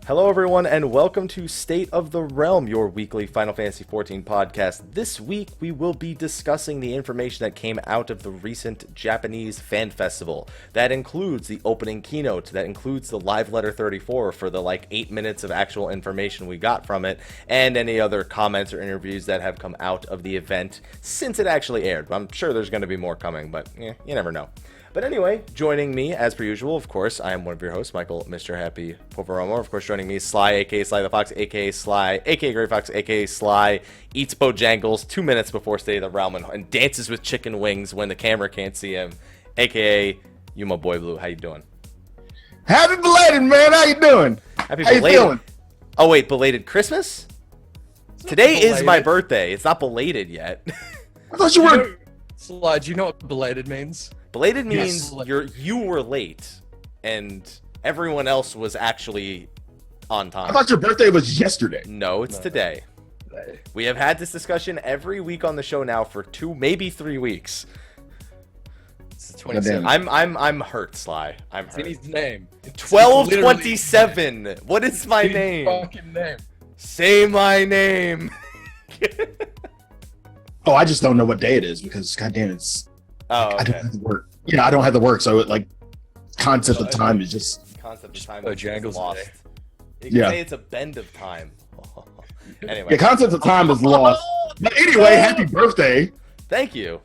Hello everyone and welcome to State of the Realm, your weekly Final Fantasy XIV podcast. This week we will be discussing the information that came out of the recent Japanese fan festival. That includes the opening keynote, that includes the live letter 34 for the 8 minutes of actual information we got from it, and any other comments or interviews that have come out of the event since it actually aired. I'm sure there's going to be more coming, but you never know. But anyway, joining me, as per usual, of course, I am one of your hosts, Michael, Mr. Happy Poveromo. Of course, joining me is Slyh, a.k.a. Slythefox, a.k.a. Slyh, a.k.a. Greyfox, a.k.a. Slyh, eats Bojangles 2 minutes before State of the Realm and dances with chicken wings when the camera can't see him, a.k.a. You My Boy Blue. How you doing? Happy belated, man. How you doing? Happy How belated. You feeling? Oh, wait, belated Christmas? Today is my birthday. It's not belated yet. I thought you were... Slyh, do you know what belated means? Belated means you were late, and everyone else was actually on time. I thought your birthday was yesterday. No, it's today. We have had this discussion every week on the show now for 2, maybe 3 weeks. It's the 27th. I'm hurt, Slyh. I'm hurt. It's his name. 1227. What is my name? Fucking name. Say my name. Oh, I just don't know what day it is because, goddamn, it's... Oh, okay. I don't have to work. Yeah, I don't have to work, so concept of time is just... Concept of time Bojangles is lost. Yeah. You can say it's a bend of time. Anyway. Yeah, concept of time is lost. But anyway, happy birthday. Thank you.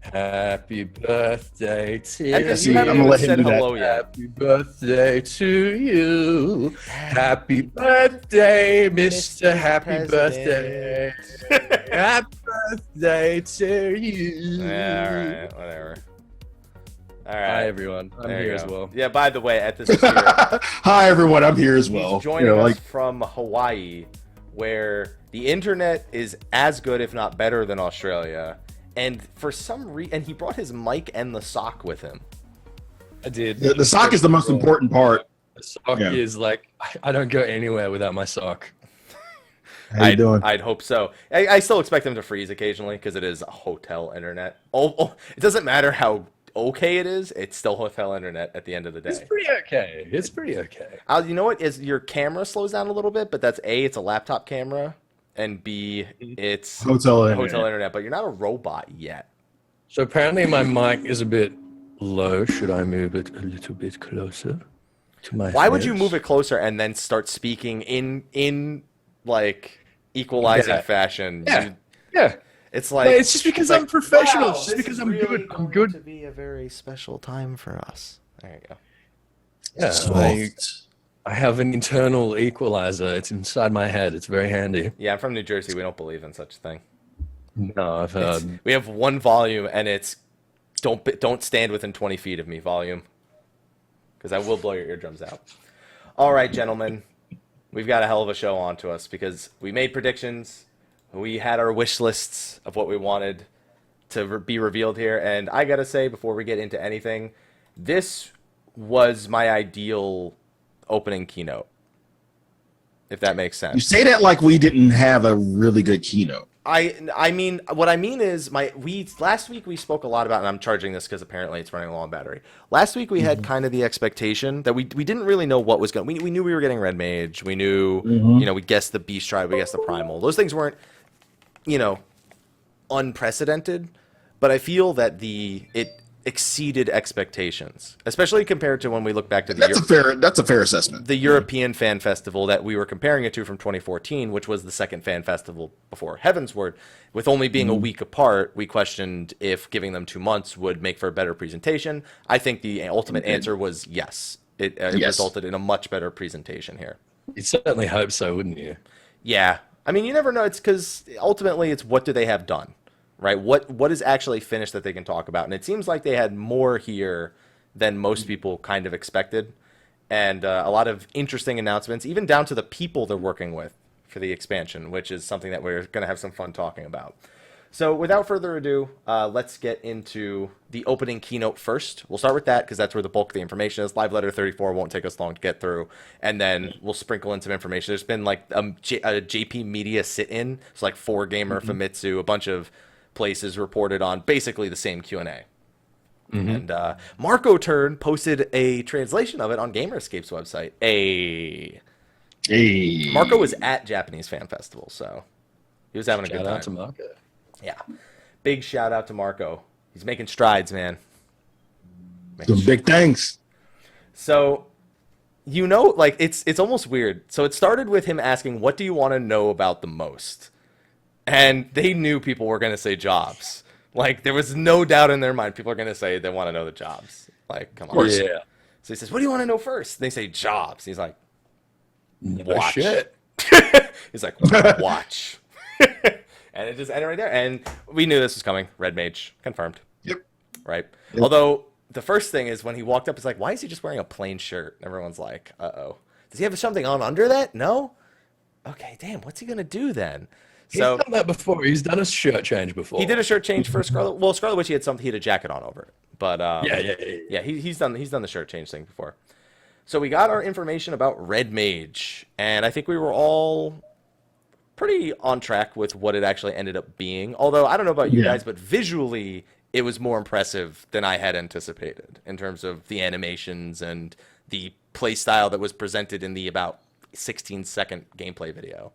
Happy birthday to Ethys, you. you haven't I'm gonna even let him said do that. hello yet. Happy birthday to you. Happy birthday, Mr. Happy Birthday. Happy birthday to you. Yeah, alright, whatever. Alright. Hi, everyone. I'm There you here as go. well. Yeah, by the way, Ethys is here. Hi, everyone. I'm here as well. He's joining us from Hawaii, where the internet is as good, if not better, than Australia. And for some reason, and he brought his mic and the sock with him. I did. The sock is the most important part. The sock is I don't go anywhere without my sock. How you doing? I'd hope so. I still expect them to freeze occasionally because it is a hotel internet. Oh, it doesn't matter how okay it is. It's still hotel internet at the end of the day. It's pretty okay. It's pretty okay. You know what? Is your camera slows down a little bit, but that's A, it's a laptop camera, and B, it's Hotel internet. internet. But you're not a robot yet. So apparently my mic is a bit low. Should I move it a little bit closer to my Why would you face? move it closer and then start speaking in equalizing fashion? Yeah. It's like It's just because I'm professional. wow, It's just this because is I'm really good. I'm going good. to be a very special time for us. There you go. Yeah, Soft. I have an internal equalizer. It's inside my head. It's very handy. Yeah, I'm from New Jersey. We don't believe in such a thing. No, I've heard. We have one volume, and it's don't stand within 20 feet of me volume, because I will blow your eardrums out. All right, gentlemen, we've got a hell of a show on to us because we made predictions. We had our wish lists of what we wanted to be revealed here, and I gotta say, before we get into anything, this was my ideal opening keynote, if that makes sense. You say that like we didn't have a really good keynote. I mean, what I mean is last week we spoke a lot about, and I'm charging this because apparently it's running low on battery. Last week we had kind of the expectation that we didn't really know what was going. We knew we were getting Red Mage. We knew, we guessed the Beast Tribe, we guessed the Primal. Those things weren't, unprecedented, but I feel that it exceeded expectations, especially compared to when we look back to That's a fair assessment. the European Fan Festival that we were comparing it to from 2014, which was the second fan festival before Heavensward. With only being a week apart, we questioned if giving them 2 months would make for a better presentation. I think the ultimate answer was yes. It resulted in a much better presentation here. You'd certainly hope so, wouldn't you? Yeah. I mean, you never know. It's because ultimately it's what do they have done, right? What is actually finished that they can talk about? And it seems like they had more here than most people kind of expected. And a lot of interesting announcements, even down to the people they're working with for the expansion, which is something that we're going to have some fun talking about. So without further ado, let's get into the opening keynote first. We'll start with that because that's where the bulk of the information is. Live Letter 34 won't take us long to get through. And then we'll sprinkle in some information. There's been like a JP Media sit-in. It's like 4Gamer, Famitsu, a bunch of places reported on basically the same Q&A. And Marco Turn posted a translation of it on Gamerscape's website. Hey. Marco was at Japanese Fan Festival, so he was having a good Shout time. out to Marco. Yeah. Big shout out to Marco. He's making strides, man. Some big things. So, like, it's almost weird. So it started with him asking, what do you want to know about the most? And they knew people were going to say jobs. Like, there was no doubt in their mind people are going to say they want to know the jobs. Like, come on. Yeah. So he says, what do you want to know first? And they say jobs. He's like, No watch. shit. He's like, watch. And it just ended right there. And we knew this was coming. Red Mage, confirmed. Yep. Right? Yep. Although, the first thing is when he walked up, it's like, why is he just wearing a plain shirt? And everyone's like, uh-oh. Does he have something on under that? No? Okay, damn, what's he going to do then? He's done that before. He's done a shirt change before. He did a shirt change for Scarlet. Well, Scarlet Witch, he had a jacket on over it. But yeah. He's done the shirt change thing before. So we got our information about Red Mage, and I think we were all pretty on track with what it actually ended up being. Although I don't know about you guys, but visually it was more impressive than I had anticipated in terms of the animations and the play style that was presented in the about 16-second gameplay video.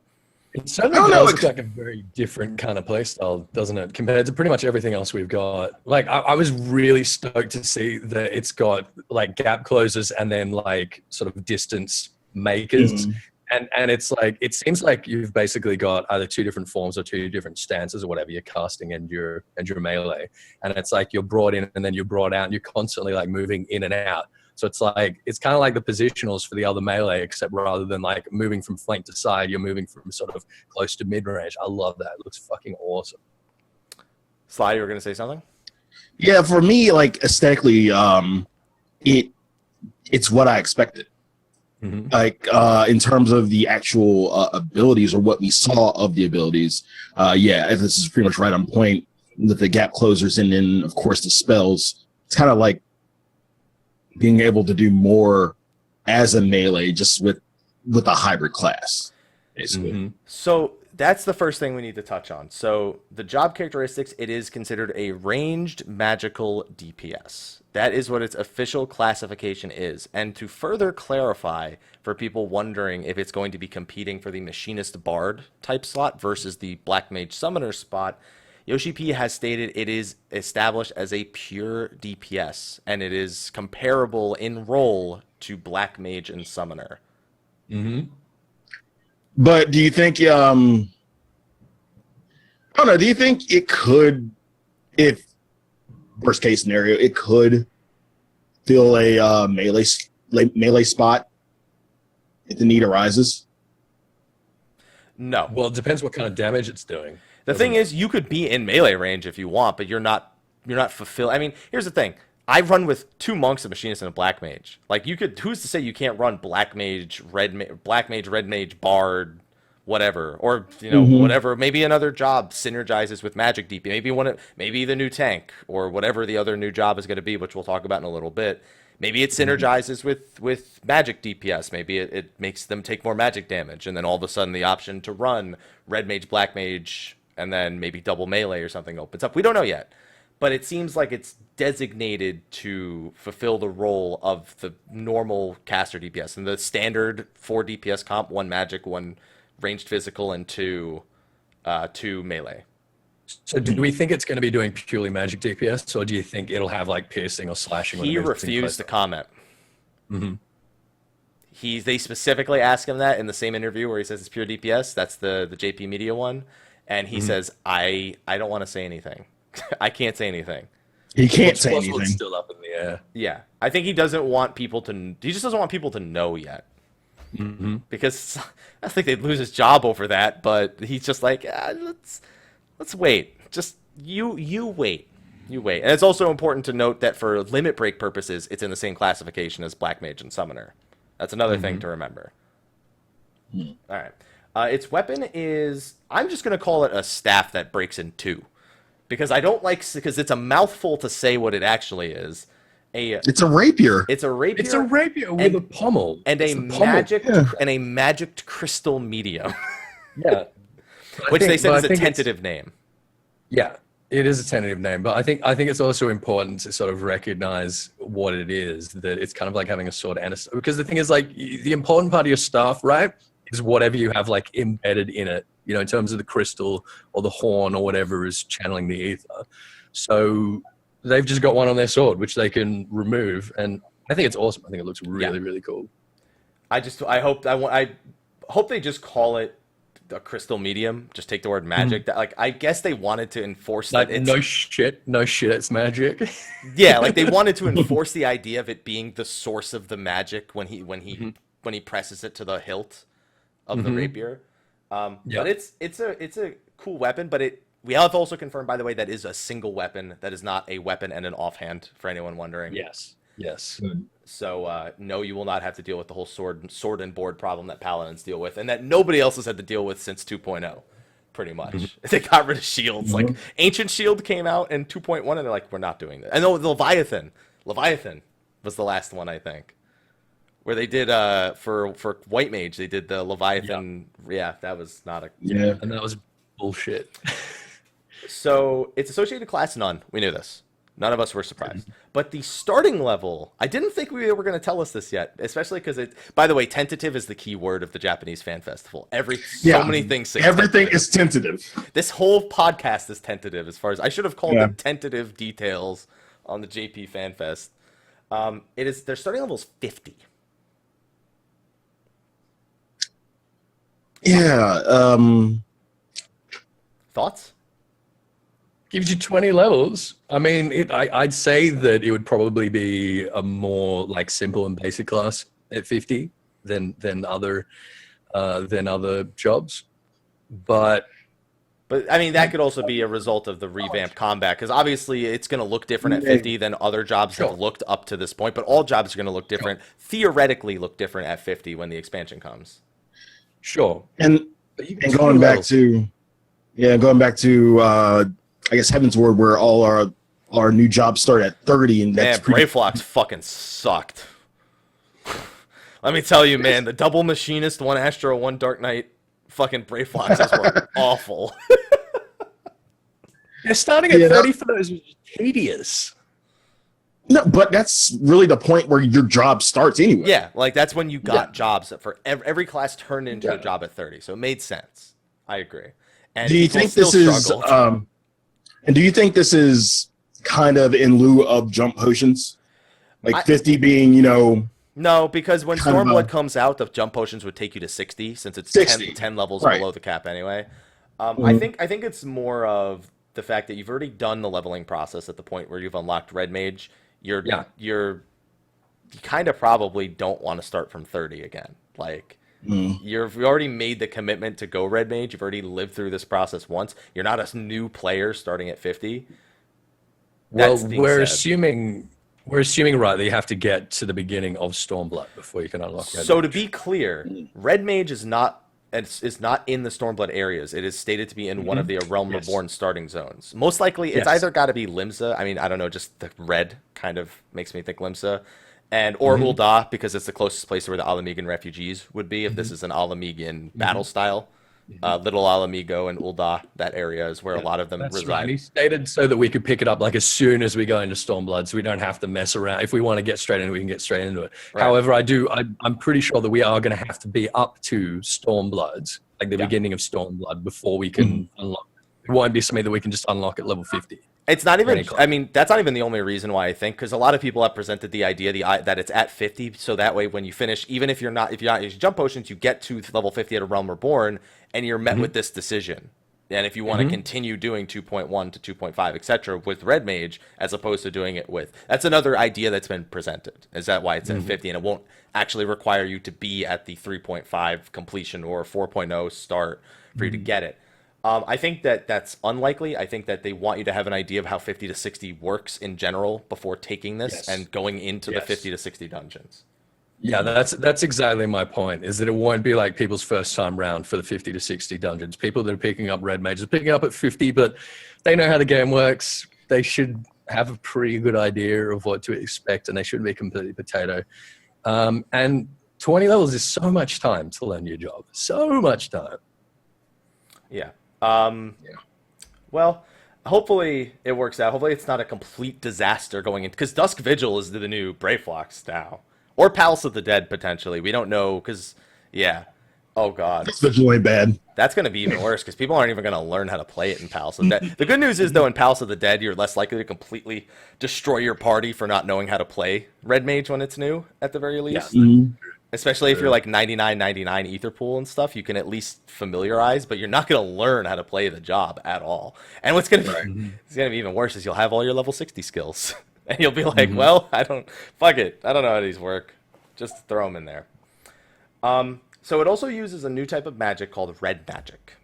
It certainly does look like a very different kind of playstyle, doesn't it? Compared to pretty much everything else we've got. Like, I was really stoked to see that it's got like gap closers and then like sort of distance makers. And it's like, it seems like you've basically got either two different forms or two different stances or whatever, you're casting and your melee. And it's like you're brought in and then you're brought out and you're constantly like moving in and out. So it's like, it's kind of like the positionals for the other melee, except rather than like moving from flank to side, you're moving from sort of close to mid-range. I love that. It looks fucking awesome. Sly, you were going to say something? Yeah, for me, like aesthetically, it's what I expected. Like in terms of the actual abilities or what we saw of the abilities, this is pretty much right on point with the gap closers and then of course the spells. It's kind of like being able to do more as a melee just with a hybrid class, basically. So that's the first thing we need to touch on. So the job characteristics, it is considered a ranged magical DPS. That is what its official classification is. And to further clarify for people wondering if it's going to be competing for the Machinist Bard type slot versus the Black Mage Summoner spot, Yoshi P has stated it is established as a pure DPS, and it is comparable in role to Black Mage and Summoner. But do you think, I don't know, do you think it could, if worst case scenario, it could fill a melee spot if the need arises? No. Well, it depends what kind of damage it's doing. The thing is, you could be in melee range if you want, but you're not fulfilled. I mean, here's the thing. I run with two monks, a machinist, and a black mage. Like, you could, who's to say you can't run black mage, red mage, bard, whatever, or whatever. Maybe another job synergizes with magic DP. Maybe the new tank or whatever the other new job is going to be, which we'll talk about in a little bit. Maybe it synergizes with magic DPS. Maybe it makes them take more magic damage, and then all of a sudden the option to run red mage, black mage, and then maybe double melee or something opens up. We don't know yet, but it seems like it's designated to fulfill the role of the normal caster DPS and the standard 4 DPS comp: 1 magic, 1 ranged physical, and 2 melee. So do we think it's going to be doing purely magic DPS, or do you think it'll have like piercing or slashing? He refused to comment. They specifically asked him that in the same interview where he says it's pure DPS. That's the JP Media one. And he says, I don't want to say anything. I can't say anything. He can't say anything. It's still up in the air. Yeah. I think he doesn't want people to, he just doesn't want people to know yet. Because I think they'd lose his job over that, but he's just like, let's wait. Just you wait. You wait. And it's also important to note that for limit break purposes, it's in the same classification as Black Mage and Summoner. That's another thing to remember. All right. Its weapon is, I'm just going to call it a staff that breaks in 2. Because because it's a mouthful to say what it actually is. It's a rapier. It's a rapier. It's a rapier with a pommel. And a magic crystal medium. Yeah. Which they said is a tentative name. Yeah, it is a tentative name, but I think it's also important to sort of recognize what it is, that it's kind of like having a sword and a, because the thing is, like, the important part of your staff, right, is whatever you have like embedded in it, you know, in terms of the crystal or the horn or whatever is channeling the ether. So they've just got one on their sword, which they can remove. And I think it's awesome. I think it looks really cool. I hope they just call it a crystal medium. Just take the word magic. That, like, I guess they wanted to enforce like, that. It's, no shit, it's magic. Yeah, like they wanted to enforce the idea of it being the source of the magic when he presses it to the hilt of the rapier. But it's a cool weapon. But we have also confirmed, by the way, that is a single weapon. That is not a weapon and an offhand, for anyone wondering. Yes. Good. So no, you will not have to deal with the whole sword and board problem that paladins deal with, and that nobody else has had to deal with since 2.0. Pretty much, they got rid of shields. Like Ancient Shield came out in 2.1, and they're like, we're not doing that. And no, the Leviathan was the last one, I think, where they did for White Mage, they did the Leviathan. Yeah, that was not a and that was bullshit. So it's associated class none. We knew this. None of us were surprised. But the starting level, I didn't think we were going to tell us this yet, especially because by the way, tentative is the key word of the Japanese Fan Festival. So many things say everything is tentative. This whole podcast is tentative as far as I should have called it tentative details on the JP Fan Fest. Their starting level is 50. Yeah. Thoughts? Gives you 20 levels. I mean, I'd say that it would probably be a more like simple and basic class at 50 than other jobs. But I mean, that could also be a result of the revamped combat, because obviously it's going to look different at 50 than other jobs have looked up to this point. But all jobs are going to look different, theoretically look different at 50 when the expansion comes. Sure. And going back to I guess Heaven's Word, where all our new jobs start at 30, and that's Greyfox fucking sucked. Let me tell you, man, the double machinist, one Astro, one Dark Knight, fucking Greyfoxes were awful. Yeah, starting at 30 for those was tedious. No, but that's really the point where your job starts anyway. Yeah, like that's when you got jobs for every class turned into a job at 30, so it made sense. I agree. And do you think this is and do you think this is kind of in lieu of jump potions? Like 50 being, No, because when Stormblood comes out, the jump potions would take you to 60, since it's 10 levels below the cap anyway. I think it's more of the fact that you've already done the leveling process at the point where you've unlocked Red Mage. You kind of probably don't want to start from 30 again. Like, you've already made the commitment to go Red Mage. You've already lived through this process once. You're not a new player starting at 50. Well, we're assuming right that you have to get to the beginning of Stormblood before you can unlock Red Mage. So to be clear, Red Mage is not in the Stormblood areas. It is stated to be in one of the Realm Reborn starting zones. Most likely, it's either got to be Limsa. I mean, I don't know, just the red kind of makes me think Limsa. Or Ul'dah, because it's the closest place where the Alamegan refugees would be if this is an Alamegan battle style. Little Alamigo and Ul'dah, that area is where a lot of them reside. Right. He stated so that we could pick it up like as soon as we go into Stormblood, so we don't have to mess around. If we want to get straight into it, we can get straight into it. Right. However, I'm pretty sure that we are going to have to be up to Stormblood, like the beginning of Stormblood, before we can unlock. It won't be something that we can just unlock at level 50. It's not even, I mean, that's not even the only reason why I think, because a lot of people have presented the idea that it's at 50, so that way when you finish, even if you're not using jump potions, you get to level 50 at a Realm Reborn, and you're met with this decision. And if you want to continue doing 2.1 to 2.5, etc., with Red Mage, as opposed to doing it with, that's another idea that's been presented. Is that why it's at 50, and it won't actually require you to be at the 3.5 completion or 4.0 start for you to get it. I think that's unlikely. I think that they want you to have an idea of how 50 to 60 works in general before taking this and going into the 50 to 60 dungeons. Yeah, that's exactly my point, is that it won't be like people's first time round for the 50 to 60 dungeons. People that are picking up Red Mages are picking up at 50, but they know how the game works. They should have a pretty good idea of what to expect, and they shouldn't be completely potato. And 20 levels is so much time to learn your job. So much time. Yeah. Well, hopefully it works out. Hopefully it's not a complete disaster going in, because Dusk Vigil is the new Greyfox now, or Palace of the Dead potentially. We don't know, because Oh god, It's visually bad. that's going to be even worse because people aren't even going to learn how to play it in Palace of the Dead. The good news is though, in Palace of the Dead, you're less likely to completely destroy your party for not knowing how to play Red Mage when it's new, at the very least. Yeah. Especially if you're like 99 Ether Pool and stuff, you can at least familiarize, but you're not going to learn how to play the job at all. And what's going to be, it's going to be even worse is you'll have all your level 60 skills. And you'll be like, well, fuck it. I don't know how these work. Just throw them in there. So it also uses a new type of magic called red magic,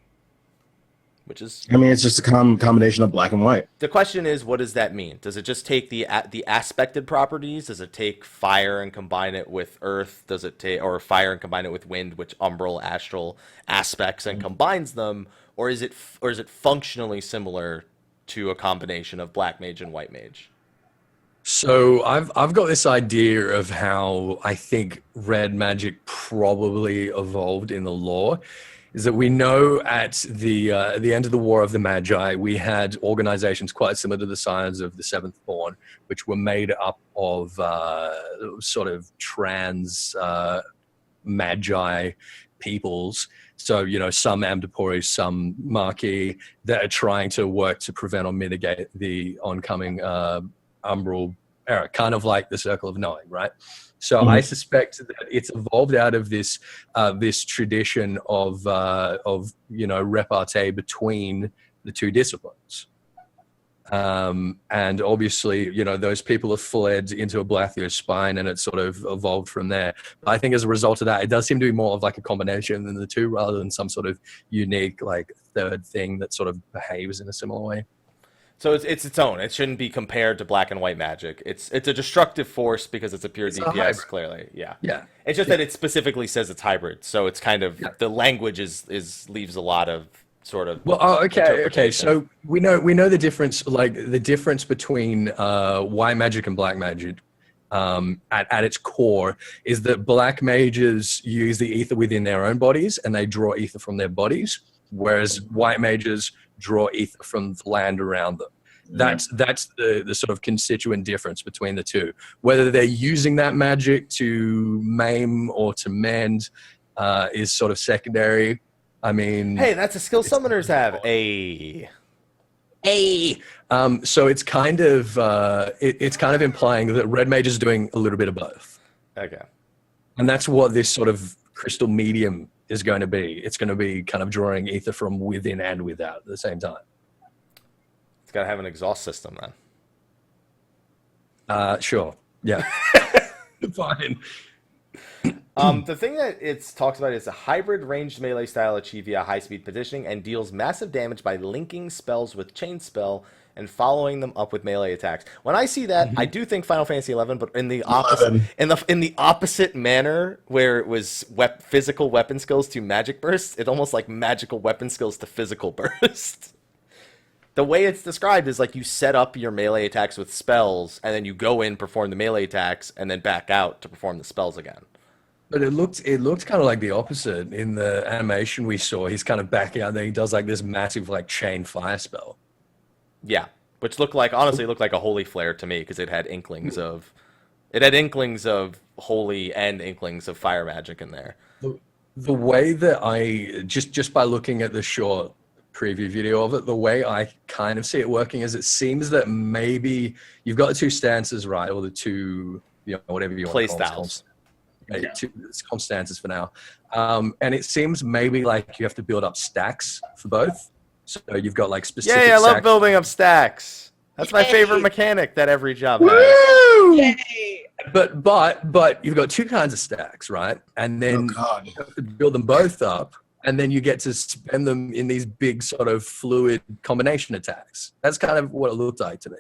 which is... I mean, it's just a combination of black and white. The question is, what does that mean? Does it just take the aspected properties? Does it take fire and combine it with earth? Does it take, or fire and combine it with wind, which umbral, astral aspects and combines them? Or is it functionally similar to a combination of black mage and white mage? So I've got this idea of how I think red magic probably evolved in the lore. Is that we know at the end of the War of the Magi, we had organizations quite similar to the Scions of the Seventh Born, which were made up of sort of trans Magi peoples. So, you know, some Amdapori, some Marquis, that are trying to work to prevent or mitigate the oncoming umbral era, kind of like the Circle of Knowing, right? So I suspect that it's evolved out of this this tradition of you know, repartee between the two disciplines, and obviously, you know, those people have fled into Ablathio's spine, and it sort of evolved from there. But I think as a result of that, it does seem to be more of like a combination than the two, rather than some sort of unique like third thing that sort of behaves in a similar way. So it's its own. It shouldn't be compared to black and white magic. It's a destructive force because it's a pure DPS, clearly. Yeah. Yeah. It's just that it specifically says it's hybrid, so it's kind of the language is leaves a lot of sort of. Well, okay. So we know the difference, like the difference between white magic and black magic. At its core is that black mages use the ether within their own bodies and they draw ether from their bodies, whereas white mages draw ether from the land around them. That's the sort of constituent difference between the two. Whether they're using that magic to maim or to mend is sort of secondary. I mean, hey, that's a skill summoners have. So it's kind of it's kind of implying that red mage is doing a little bit of both. Okay. And that's what this sort of crystal medium is going to be. It's going to be kind of drawing ether from within and without at the same time. It's got to have an exhaust system then. Sure. Yeah. Fine. The thing that it talks about is a hybrid ranged melee style achieved via high-speed positioning and deals massive damage by linking spells with chain spell and following them up with melee attacks. When I see that, I do think Final Fantasy XI, but in the opposite in the opposite manner, where it was physical weapon skills to magic bursts, it's almost like magical weapon skills to physical burst. The way it's described is like you set up your melee attacks with spells, and then you go in, perform the melee attacks, and then back out to perform the spells again. But it looked kind of like the opposite in the animation we saw. He's kind of backing out, and then he does like this massive like chain fire spell. Yeah, which honestly looked like a holy flare to me because it had inklings of holy and inklings of fire magic in there. The way that I just by looking at the short preview video of it, the way I kind of see it working is it seems that maybe you've got the two stances, right, or the two, you know, whatever you play want to call styles. It's constances for now, and it seems maybe like you have to build up stacks for both. So you've got like specific. Yeah, I love building up stacks. That's my favorite mechanic that every job has. Woo! Yay! But you've got two kinds of stacks, right? And then you have to build them both up, and then you get to spend them in these big sort of fluid combination attacks. That's kind of what it looked like to me.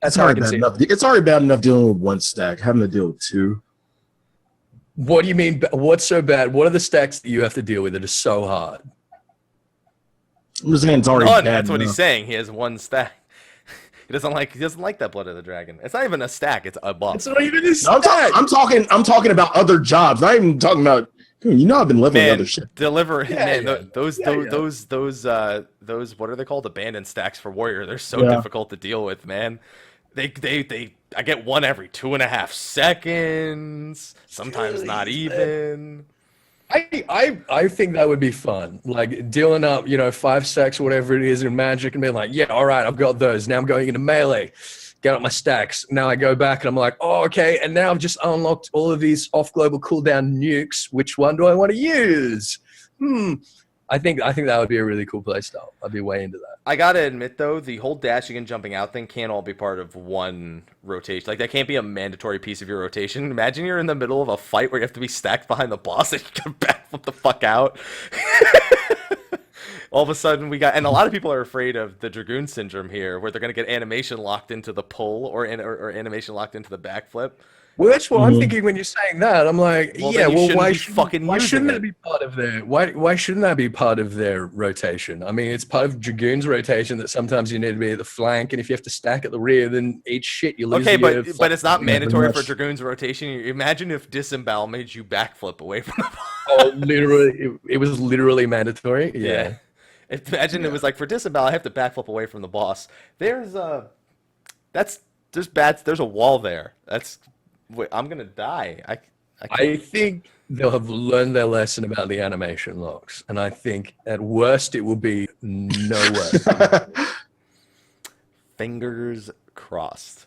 That's how I can see it. It's already bad enough dealing with one stack. Having to deal with two. What do you mean? What's so bad? What are the stacks that you have to deal with that are so hard? I'm just saying it's already bad. That's what he's saying. He has one stack. He doesn't like that Blood of the Dragon. It's not even a stack. It's a buff. It's not even a stack. I'm talking about other jobs. Not even talking about. You know, I've been living with other shit. Those what are they called? Abandoned stacks for warrior. They're so difficult to deal with, man. I get one every 2.5 seconds. Sometimes not even. I think that would be fun. Like dealing up, 5 stacks or whatever it is in Magic and being like, yeah, all right, I've got those. Now I'm going into Melee, get up my stacks. Now I go back and I'm like, oh, okay. And now I've just unlocked all of these off global cooldown nukes. Which one do I want to use? I think that would be a really cool playstyle. I'd be way into that. I gotta admit though, the whole dashing and jumping out thing can't all be part of one rotation. Like that can't be a mandatory piece of your rotation. Imagine you're in the middle of a fight where you have to be stacked behind the boss and you can backflip the fuck out. All of a sudden we got, and a lot of people are afraid of the Dragoon syndrome here, where they're gonna get animation locked into the pull or animation locked into the backflip. Well, that's what I'm thinking when you're saying that. I'm like, Well, yeah, then you well, shouldn't why be shouldn't, fucking why using shouldn't it. that be part of their why shouldn't that be part of their rotation? I mean, it's part of Dragoon's rotation that sometimes you need to be at the flank, and if you have to stack at the rear, then eat shit, you lose. Okay, your but it's not mandatory much. for Dragoon's rotation. Imagine if Disembowel made you backflip away from the boss. Oh, literally, it was literally mandatory. Yeah. Imagine it was like for Disembowel, I have to backflip away from the boss. There's a wall there. I'm gonna die. I think they'll have learned their lesson about the animation locks, and I think at worst it will be no worse. Fingers crossed.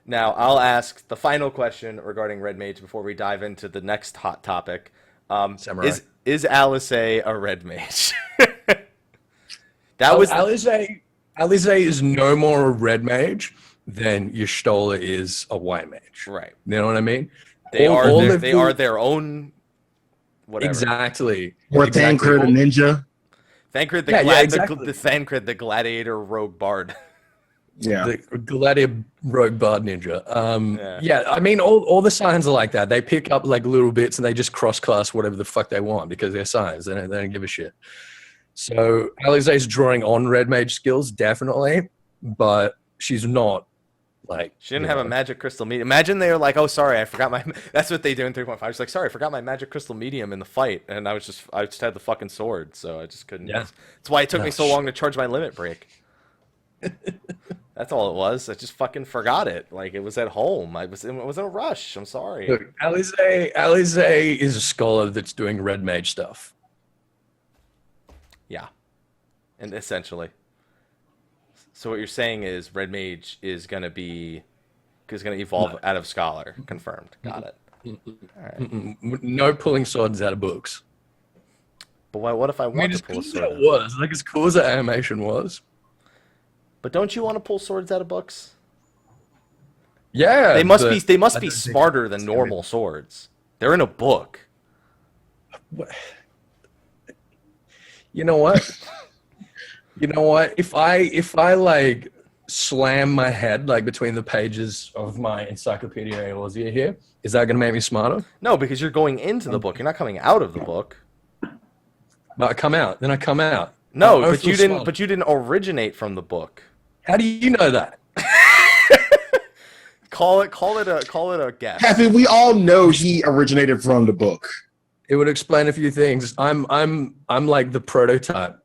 Now I'll ask the final question regarding Red Mage before we dive into the next hot topic. Samurai. Is Alizé a Red Mage? Alizé is no more a red mage than Y'shtola is a white mage. Right. You know what I mean? They are their own. Whatever. Exactly. Or Thancred, a ninja. Thancred, exactly. Thancred, the gladiator rogue bard. Yeah. The gladiator rogue bard ninja. I mean, all the signs are like that. They pick up like little bits and they just cross class whatever the fuck they want because they're signs. They don't give a shit. So Alizé's drawing on red mage skills, definitely, but she's not like. She didn't have a magic crystal medium. Imagine they were like, "Oh, sorry, I forgot my." That's what they do in 3.5. She's like, "Sorry, I forgot my magic crystal medium in the fight," and I just had the fucking sword, so I just couldn't. Yeah. That's why it took me so long to charge my limit break. That's all it was. I just fucking forgot it. Like it was at home. It was in a rush. I'm sorry. Look, Alizé is a scholar that's doing red mage stuff. Yeah, and essentially. So what you're saying is Red Mage is gonna evolve out of Scholar. Confirmed. Got it. All right. No pulling swords out of books. But what if I want as to pull cool a as sword? that was, like as cool as that animation was. But don't you want to pull swords out of books? Yeah, They must be smarter than normal swords. They're in a book. You know what? If I like slam my head like between the pages of my Encyclopedia Eorzea here, is that going to make me smarter? No, because you're going into the book. You're not coming out of the book. But I come out. No, but you didn't. But you didn't originate from the book. How do you know that? Call it a guess. Happy, we all know he originated from the book. It would explain a few things. I'm like the prototype.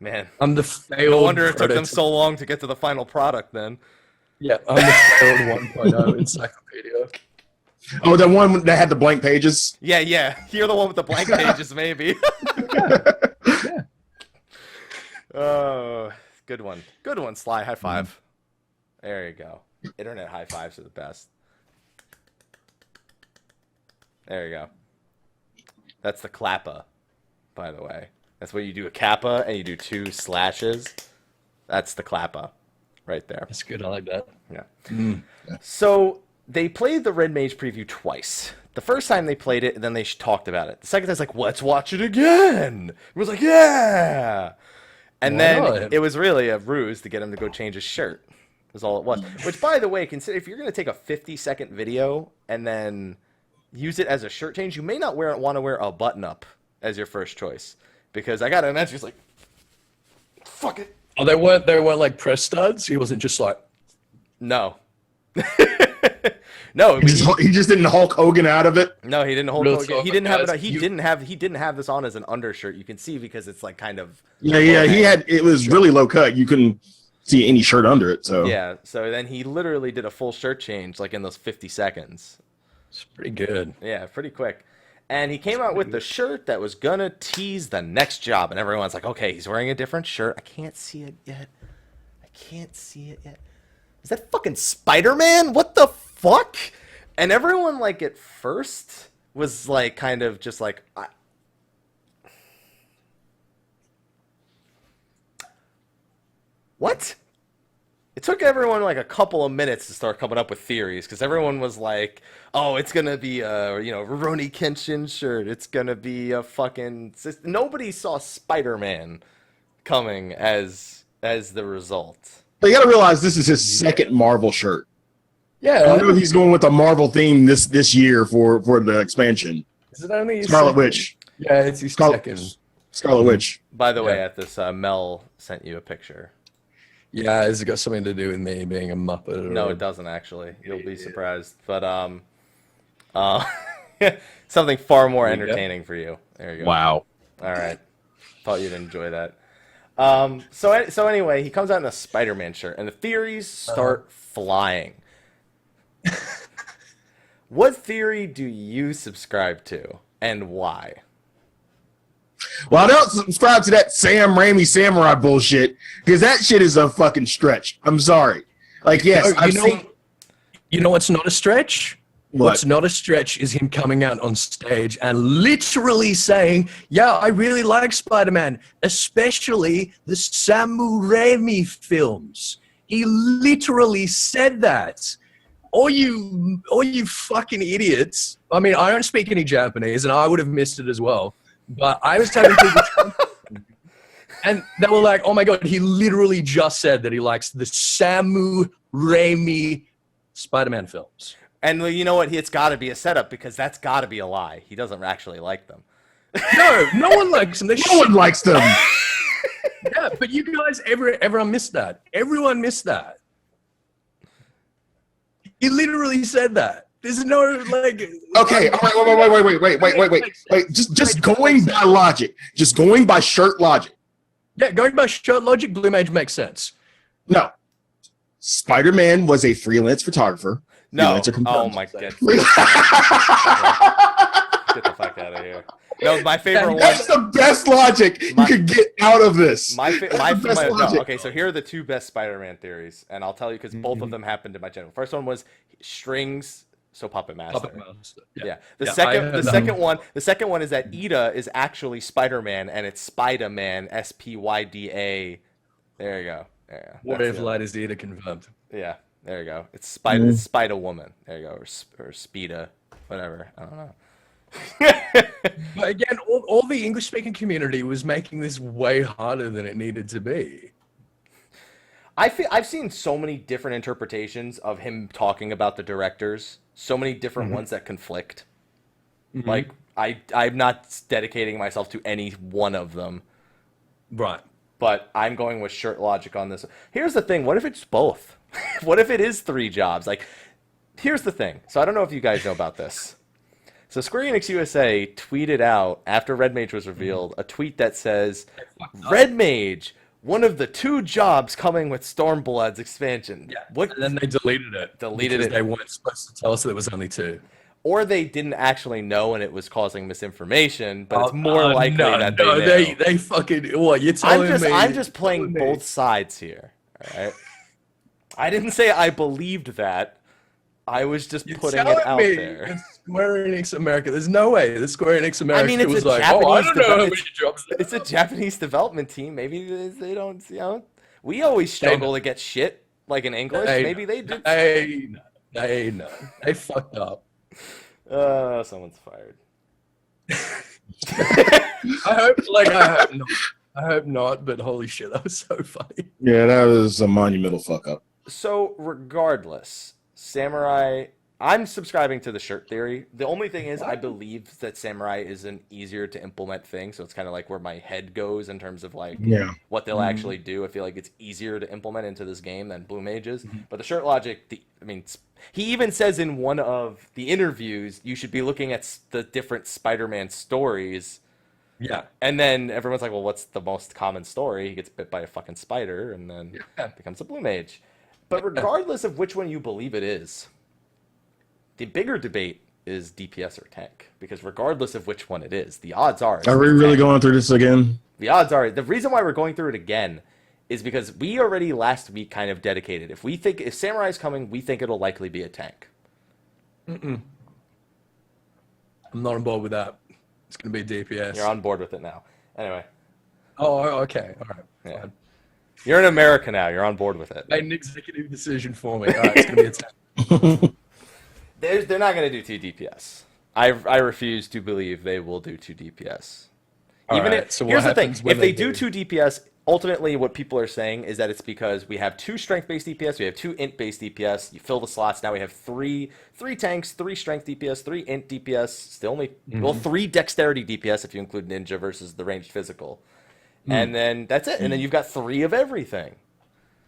Man, I'm the failed. no wonder it took them prototype. so long to get to the final product. Then. Yeah, I'm the failed 1.0 encyclopedia. Oh, the one that had the blank pages? Yeah. You're the one with the blank pages, maybe. Yeah. Oh, good one. Good one, Sly. High five. There you go. Internet high fives are the best. There you go. That's the clappa, by the way. That's where you do a kappa and you do 2 slashes. That's the clappa right there. That's good. I like that. Yeah. So they played the Red Mage preview twice. The first time they played it, and then they talked about it. The second time, it's like, let's watch it again. It was like, yeah. And Why then not? it was really a ruse to get him to go change his shirt. Is all it was. Which, by the way, consider if you're going to take a 50-second video and then use it as a shirt change, you may not want to wear a button-up as your first choice. Because I got to imagine he's like, fuck it. Oh, they weren't like press studs. He wasn't just like. No. No, He just didn't Hulk Hogan out of it. No, he didn't hold. Real He talk, didn't have guys, it. He didn't have this on as an undershirt. You can see because it's like kind of. Yeah. He had it was really low cut. You couldn't see any shirt under it. So Yeah. So then he literally did a full shirt change like in those 50 seconds. It's pretty good. Yeah, pretty quick. And he came out with the shirt that was gonna tease the next job, and everyone's like, okay, he's wearing a different shirt. I can't see it yet. Is that fucking Spider-Man? What the fuck? And everyone, like, at first was, like, kind of just like, what? It took everyone, like, a couple of minutes to start coming up with theories, because everyone was like, oh, it's gonna be a, Rurouni Kenshin shirt. It's gonna be a fucking... Nobody saw Spider-Man coming as the result. But you gotta realize this is his second Marvel shirt. Yeah. I know he's going with a Marvel theme this year for the expansion. Is it only Scarlet Witch? Yeah, it's his second. Scarlet Witch. By the way, at this, Mel sent you a picture. Yeah, has it got something to do with me being a Muppet? Or... No, it doesn't actually. You'll be surprised. But something far more entertaining for you. There you go. Wow. All right. Thought you'd enjoy that. So anyway, he comes out in a Spider-Man shirt, and the theories start flying. What theory do you subscribe to, and why? Well, I don't subscribe to that Sam Raimi samurai bullshit, because that shit is a fucking stretch. I'm sorry. Like, yes, You know what's not a stretch? What's not a stretch is him coming out on stage and literally saying, yeah, I really like Spider-Man, especially the Samu Raimi films. He literally said that. All you fucking idiots. I mean, I don't speak any Japanese, and I would have missed it as well. But I was having people... and they were like, oh my God, he literally just said that he likes the Samu Raimi Spider-Man films. And you know what? It's got to be a setup, because that's got to be a lie. He doesn't actually like them. No one likes them. No one likes them. Yeah, but you guys, everyone missed that. Everyone missed that. He literally said that. There's no, like... Okay, all right, wait. Just going by logic. Just going by shirt logic. Yeah, going by shirt logic, Blue Mage makes sense. No. Spider-Man was a freelance photographer. No. Oh my God. Get the fuck out of here. No, my favorite one. That's the best logic you could get out of this. Okay, so here are the two best Spider-Man theories, and I'll tell you because both of them happened in my channel. First one was strings, so Puppet Master. Yeah. The second one is that Ida is actually Spider-Man, and it's Spider-Man, Spyda. There you go. What if light is Ida confirmed? Yeah. There you go. It's Spider Woman. There you go. Or Speeda. Whatever. I don't know. But again, all the English-speaking community was making this way harder than it needed to be. I've seen so many different interpretations of him talking about the directors. So many different ones that conflict. Like, I'm not dedicating myself to any one of them. Right. But I'm going with shirt logic on this. Here's the thing. What if it's both? What if it is 3 jobs? Like, here's the thing. So I don't know if you guys know about this. So Square Enix USA tweeted out, after Red Mage was revealed, a tweet that says, Red Mage, one of the 2 jobs coming with Stormblood's expansion. Yeah, and then they deleted it. Because they weren't supposed to tell us there was only 2. Or they didn't actually know and it was causing misinformation, but it's more likely that they know. They fucking... What, you're telling me... I'm just playing both sides here, all right? I didn't say I believed that. I was just putting it out there. It's Square Enix America. There's no way that Square Enix America was like, I don't know how many jobs it's a Japanese development team. Maybe they don't, we always struggle to get shit, like in English. Maybe they do. They know. They fucked up. Someone's fired. I hope not, but holy shit, that was so funny. Yeah, that was a monumental fuck up. So, regardless, Samurai, I'm subscribing to the shirt theory. The only thing is, I believe that Samurai is an easier to implement thing, so it's kind of like where my head goes in terms of like what they'll actually do. I feel like it's easier to implement into this game than Blue Mages. But the shirt logic, he even says in one of the interviews, you should be looking at the different Spider-Man stories. Yeah. And then everyone's like, well, what's the most common story? He gets bit by a fucking spider and then becomes a Blue Mage. But regardless of which one you believe it is, the bigger debate is DPS or tank, because regardless of which one it is, the odds are. Are we really going through this again? The odds are, the reason why we're going through it again is because we already last week kind of dedicated. If Samurai's coming, we think it'll likely be a tank. I'm not on board with that. It's going to be DPS. You're on board with it now. Anyway. Oh, okay. All right. Yeah. You're in America now. You're on board with it. Made an executive decision for me. All right, it's going to be a tank. They're not going to do 2 DPS. I refuse to believe they will do 2 DPS. Here's the thing. If they do 2 DPS, ultimately what people are saying is that it's because we have 2 strength-based DPS, we have 2 int-based DPS, you fill the slots, now we have 3 tanks, 3 strength DPS, 3 int DPS, still only, 3 dexterity DPS if you include ninja versus the ranged physical. And then that's it. And then you've got 3 of everything.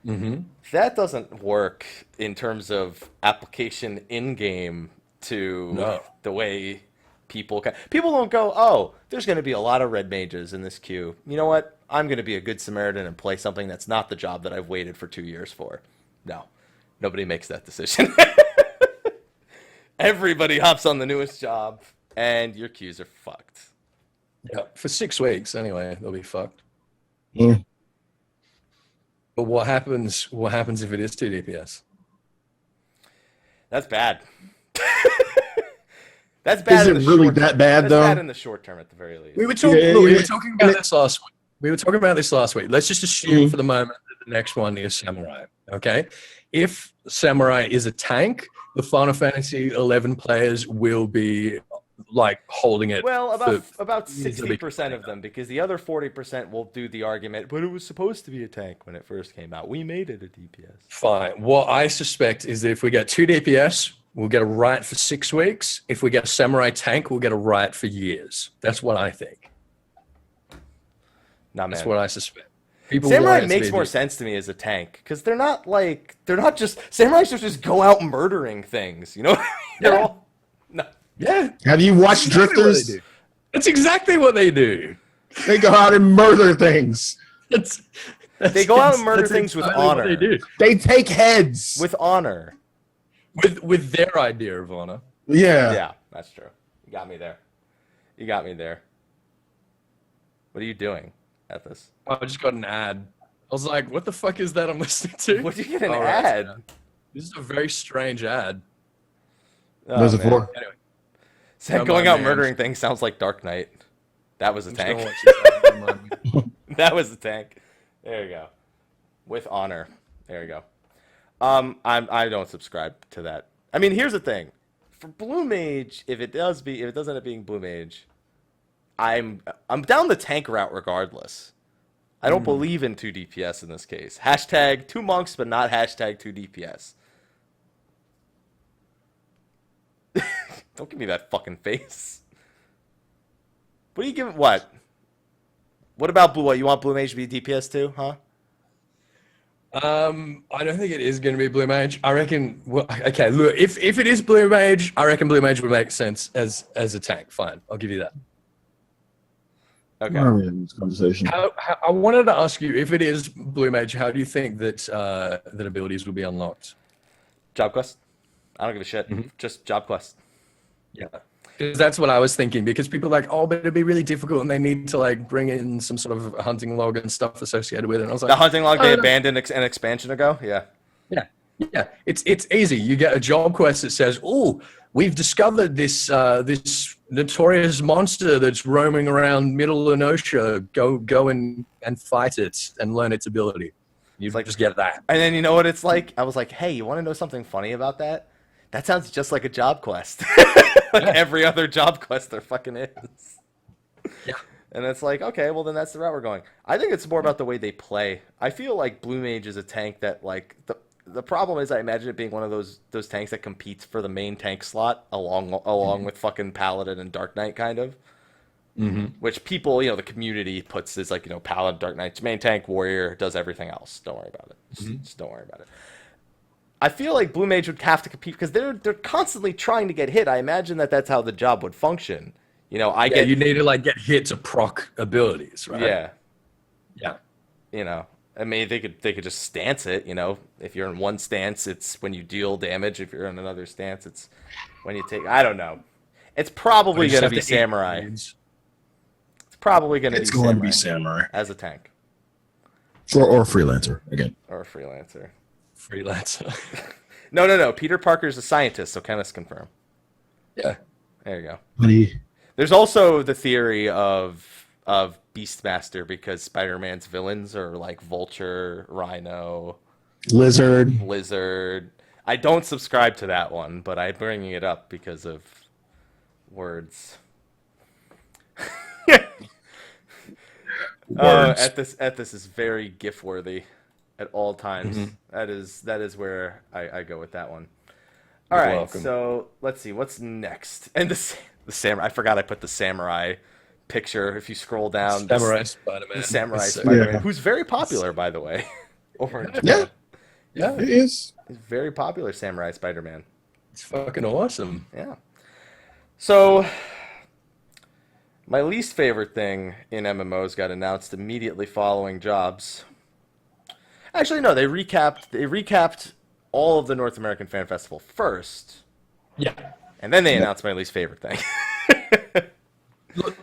That doesn't work in terms of application in-game to the way people don't go, oh, there's going to be a lot of red mages in this queue. You know what? I'm going to be a good Samaritan and play something that's not the job that I've waited for 2 years for. No. Nobody makes that decision. Everybody hops on the newest job, and your queues are fucked. Yeah, for 6 weeks anyway, they'll be fucked. Yeah. But what happens if it is 2 DPS? That's bad. That's bad. Is it really that bad, though? That's bad in the short term, at the very least. We were talking about this last week. Let's just assume for the moment that the next one is Samurai. Okay, if Samurai is a tank, the Final Fantasy 11 players will be like holding it. Well, about 60% of them, because the other 40% will do the argument, but it was supposed to be a tank when it first came out. We made it a DPS. Fine. What I suspect is that if we get 2 DPS, we'll get a riot for 6 weeks. If we get a Samurai tank, we'll get a riot for years. That's what I think. Nah, man. That's what I suspect. Samurai makes more sense to me as a tank, because they're not just Samurais just go out murdering things, you know? They're all no. Yeah. Have you watched Drifters? That's exactly what they do. They go out and murder things. They go out and murder things with honor. They do. They take heads with honor. With their idea of honor. Yeah. Yeah, that's true. You got me there. What are you doing, Ethys? I just got an ad. I was like, what the fuck is that I'm listening to? What did you get an ad? Right. This is a very strange ad. There's a 4. Anyway. Going out murdering things sounds like Dark Knight. That was a tank. That was a tank. There you go. With honor. There you go. I don't subscribe to that. I mean, here's the thing. For Blue Mage, if it does end up being Blue Mage, I'm down the tank route regardless. I don't believe in 2 DPS in this case. Hashtag 2 monks, but not hashtag 2 DPS. Don't give me that fucking face. What are you giving? What? What about Blue? What, you want Blue Mage to be DPS too, huh? I don't think it is going to be Blue Mage. I reckon. Well, okay, look, if it is Blue Mage, I reckon Blue Mage would make sense as a tank. Fine, I'll give you that. Okay. This conversation. I wanted to ask you, if it is Blue Mage, how do you think that abilities will be unlocked? Job quest. I don't give a shit. Just job quest. Yeah. Because that's what I was thinking, because people are like, oh, but it'd be really difficult and they need to like bring in some sort of hunting log and stuff associated with it. And I was like, the hunting log they abandoned an expansion ago? Yeah. Yeah. It's easy. You get a job quest that says, oh, we've discovered this notorious monster that's roaming around Middle Enosia. Go and fight it and learn its ability. You just get that. And then you know what it's like? I was like, hey, you want to know something funny about that? That sounds just like a job quest. Every other job quest there fucking is. Yeah. And it's like, okay, well then that's the route we're going. I think it's more about the way they play. I feel like Blue Mage is a tank that like the problem is I imagine it being one of those tanks that competes for the main tank slot along with fucking Paladin and Dark Knight kind of. Which people, the community puts as like, Paladin, Dark Knight's main tank, warrior, does everything else. Don't worry about it. Just don't worry about it. I feel like Blue Mage would have to compete because they're constantly trying to get hit. I imagine that's how the job would function. You need to like get hit to proc abilities, right? Yeah. I mean, they could just stance it. If you're in one stance, it's when you deal damage. If you're in another stance, it's when you take. I don't know. It's probably going to be samurai. It's probably going to be samurai as a tank. Or freelancer again. Or a freelancer. Freelancer. No. Peter Parker's a scientist, so chemists confirm. Yeah. There you go. Buddy. There's also the theory of Beastmaster, because Spider-Man's villains are like Vulture, Rhino, Lizard. I don't subscribe to that one, but I'm bringing it up because of words. Ethys is very GIF-worthy at all times. Mm-hmm. That is where I go with that one. All right, welcome. So let's see what's next. And the samurai. I forgot I put the samurai picture. If you scroll down, Samurai Spider-Man. The Samurai Spider-Man, who's very popular, by the way. Yeah, it is. He's very popular, Samurai Spider-Man. It's fucking awesome. Yeah. So, my least favorite thing in MMOs got announced immediately following Jobs. Actually, no, they recapped all of the North American Fan Festival first. Yeah. And then they announced my least favorite thing. Look,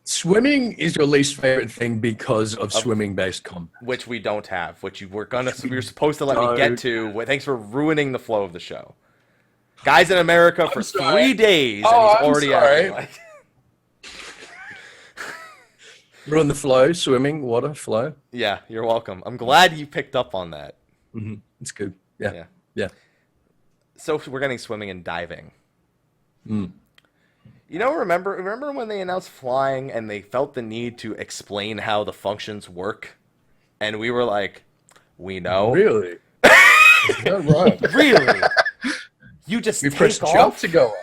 swimming is your least favorite thing because of swimming-based combat, which we don't have. Which we were supposed to let me get to. Thanks for ruining the flow of the show. Guys in America for 3 days, and he's already acting like. Ruin the flow, swimming, water, flow. Yeah, you're welcome. I'm glad you picked up on that. Mm-hmm. It's good. Yeah. So we're getting swimming and diving. Mm. You know, remember when they announced flying and they felt the need to explain how the functions work? And we were like, we know. Really? Is that right? Really? You just take off? Jump to go up.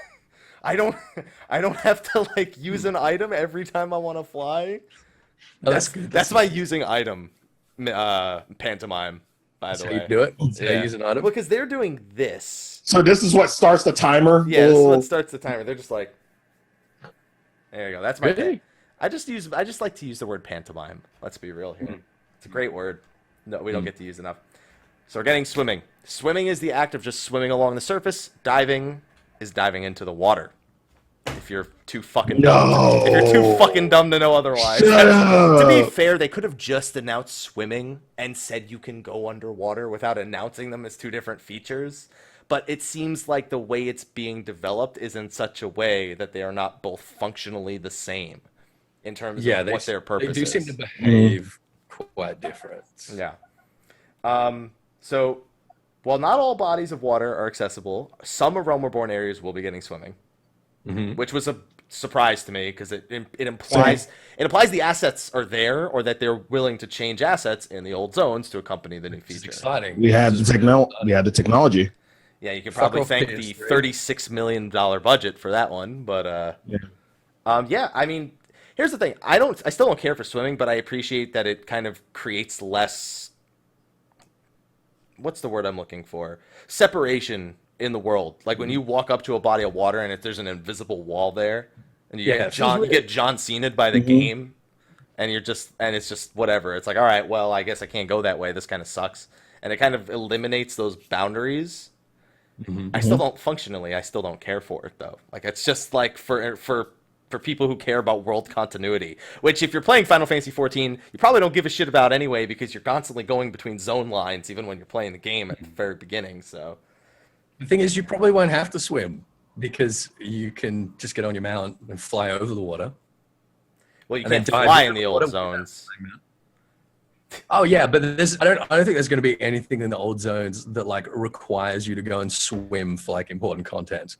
I don't have to like use an item every time I want to fly. Oh, that's good. That's my using item pantomime, by the way. You do it? Yeah. Use an item? Because they're doing this. So this is what starts the timer? Yeah, this is what starts the timer. They're just like, there you go. That's my thing. I just like to use the word pantomime. Let's be real here. It's a great word. No, we don't get to use enough. So we're getting swimming. Swimming is the act of just swimming along the surface. Diving is diving into the water. If you're too fucking dumb, if you're too fucking dumb to know otherwise. To be fair, they could have just announced swimming and said you can go underwater without announcing them as two different features. But it seems like the way it's being developed is in such a way that they are not both functionally the same in terms of what their purpose is. They do seem to behave quite different. Yeah. So, while not all bodies of water are accessible, some of Realm-Reborn areas will be getting swimming, which was a surprise to me because it implies the assets are there or that they're willing to change assets in the old zones to accompany the new feature. It's exciting. We had the technology. Yeah, you can probably thank the $36 million budget for that one, but I mean, here's the thing: I still don't care for swimming, but I appreciate that it kind of creates less. What's the word I'm looking for? Separation in the world. Like when you walk up to a body of water and if there's an invisible wall there, and you get John Cena'd by the game, and it's just whatever. It's like, all right, well, I guess I can't go that way. This kind of sucks, and it kind of eliminates those boundaries. I still don't care for it though. Like it's just like for people who care about world continuity, which if you're playing Final Fantasy XIV, you probably don't give a shit about anyway because you're constantly going between zone lines even when you're playing the game at the very beginning. So the thing is, you probably won't have to swim because you can just get on your mount and fly over the water. Well, you can't fly in the old zones. Oh yeah, but I don't think there's going to be anything in the old zones that like requires you to go and swim for like important content.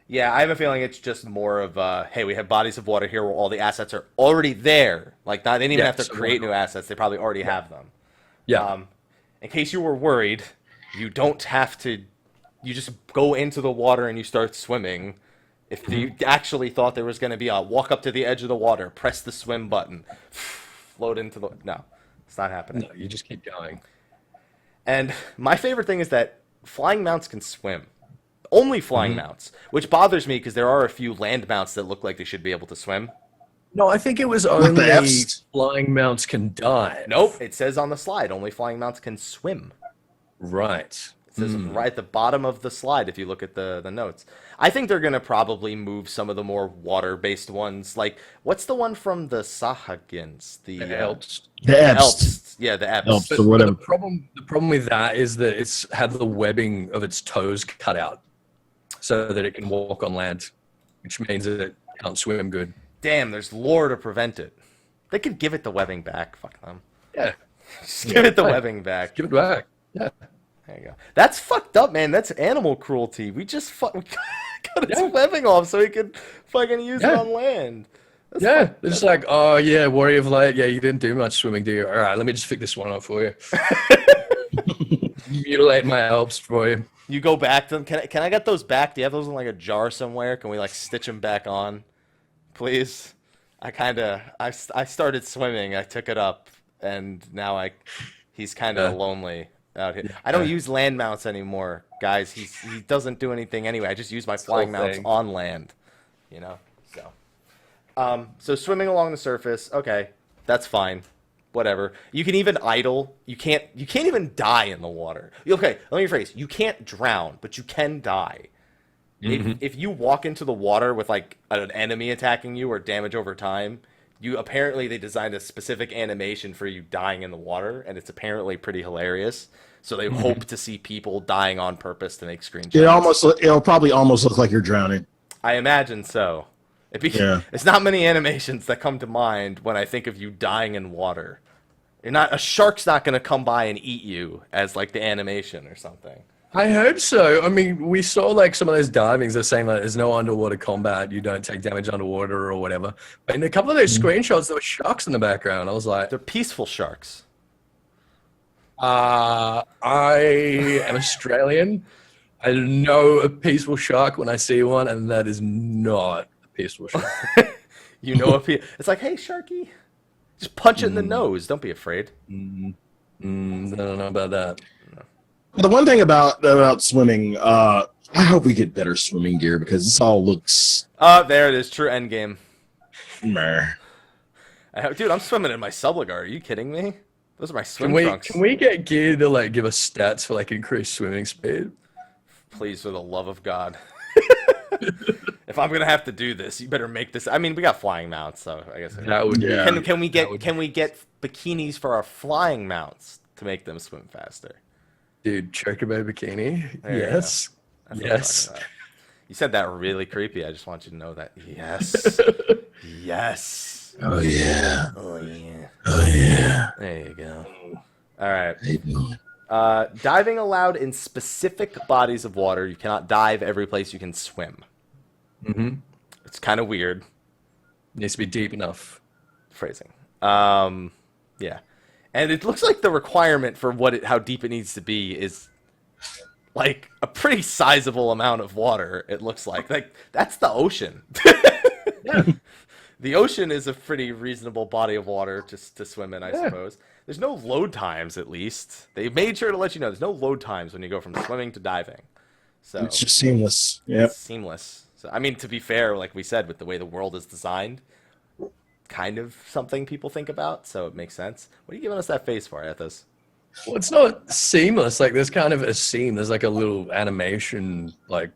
Yeah, I have a feeling it's just more of hey, we have bodies of water here where all the assets are already there. Like they didn't even have to create new assets; they probably already have them. Yeah. In case you were worried, you don't have to. You just go into the water and you start swimming. If you actually thought there was going to be a walk up to the edge of the water, press the swim button, float into the no. It's not happening. No, you just keep going. And my favorite thing is that flying mounts can swim. Only flying mounts, which bothers me because there are a few land mounts that look like they should be able to swim. No, I think it was only flying mounts can dive. Nope, it says on the slide, only flying mounts can swim. Right. says right at the bottom of the slide if you look at the notes. I think they're going to probably move some of the more water-based ones. Like, what's the one from the Sahagins? The Elps. The Eps. Yeah, the Eps. Elps or whatever. The problem with that is that it's had the webbing of its toes cut out so that it can walk on land, which means that it can't swim good. Damn, there's lore to prevent it. They could give it the webbing back. Fuck them. Yeah. Just give it the webbing back. Give it back. Yeah. There you go. That's fucked up, man. That's animal cruelty. We just cut its webbing off so we could fucking use it on land. That's It's just like, oh yeah, Warrior of Light. Yeah, you didn't do much swimming, do you? All right, let me just pick this one up for you. Mutilate my Alps for you. You go back to them. Can I get those back? Do you have those in like a jar somewhere? Can we like stitch them back on, please? I started swimming. I took it up, and now he's kind of lonely out here. I don't use land mounts anymore, guys. He doesn't do anything anyway. I just use my flying mounts on land, you know. So swimming along the surface, okay, that's fine. Whatever. You can even idle. You can't even die in the water. Okay, let me rephrase. You can't drown, but you can die. If you walk into the water with like an enemy attacking you or damage over time, apparently they designed a specific animation for you dying in the water, and it's apparently pretty hilarious. So they hope to see people dying on purpose to make screenshots. It'll probably almost look like you're drowning. I imagine so. It's not many animations that come to mind when I think of you dying in water. A shark's not going to come by and eat you as like the animation or something. I hope so. I mean, we saw like some of those divings that are saying like there's no underwater combat, you don't take damage underwater or whatever. But in a couple of those screenshots, there were sharks in the background. I was like, they're peaceful sharks. I am Australian. I know a peaceful shark when I see one, and that is not a peaceful shark. It's like, hey, Sharky, just punch it in the nose. Don't be afraid. I don't know about that. The one thing about swimming, I hope we get better swimming gear because this all looks. There it is. True end game. Meh. Dude, I'm swimming in my Subligar. Are you kidding me? Those are my swim trunks. Can we get gear to like give us stats for like increased swimming speed? Please, for the love of God. If I'm gonna have to do this, you better make this. I mean, we got flying mounts, so I guess. Can we get bikinis for our flying mounts to make them swim faster? Dude, Chocobo bikini. There Yes. Yes. You said that really creepy. I just want you to know that. Yes. Yes. Oh yeah. Oh yeah. Oh yeah. There you go. All right. How you doing? Diving allowed in specific bodies of water. You cannot dive every place you can swim. It's kind of weird. Needs to be deep enough. Phrasing. Yeah. And it looks like the requirement for how deep it needs to be is like a pretty sizable amount of water. It looks like that's the ocean. Yeah. The ocean is a pretty reasonable body of water to swim in, I suppose. There's no load times, at least. They made sure to let you know there's no load times when you go from swimming to diving. So it's just seamless. Yep. Seamless. So, I mean, to be fair, like we said, with the way the world is designed, kind of something people think about, so it makes sense. What are you giving us that face for, Ethys? Well, it's not seamless. Like, there's kind of a seam. There's like a little animation, like,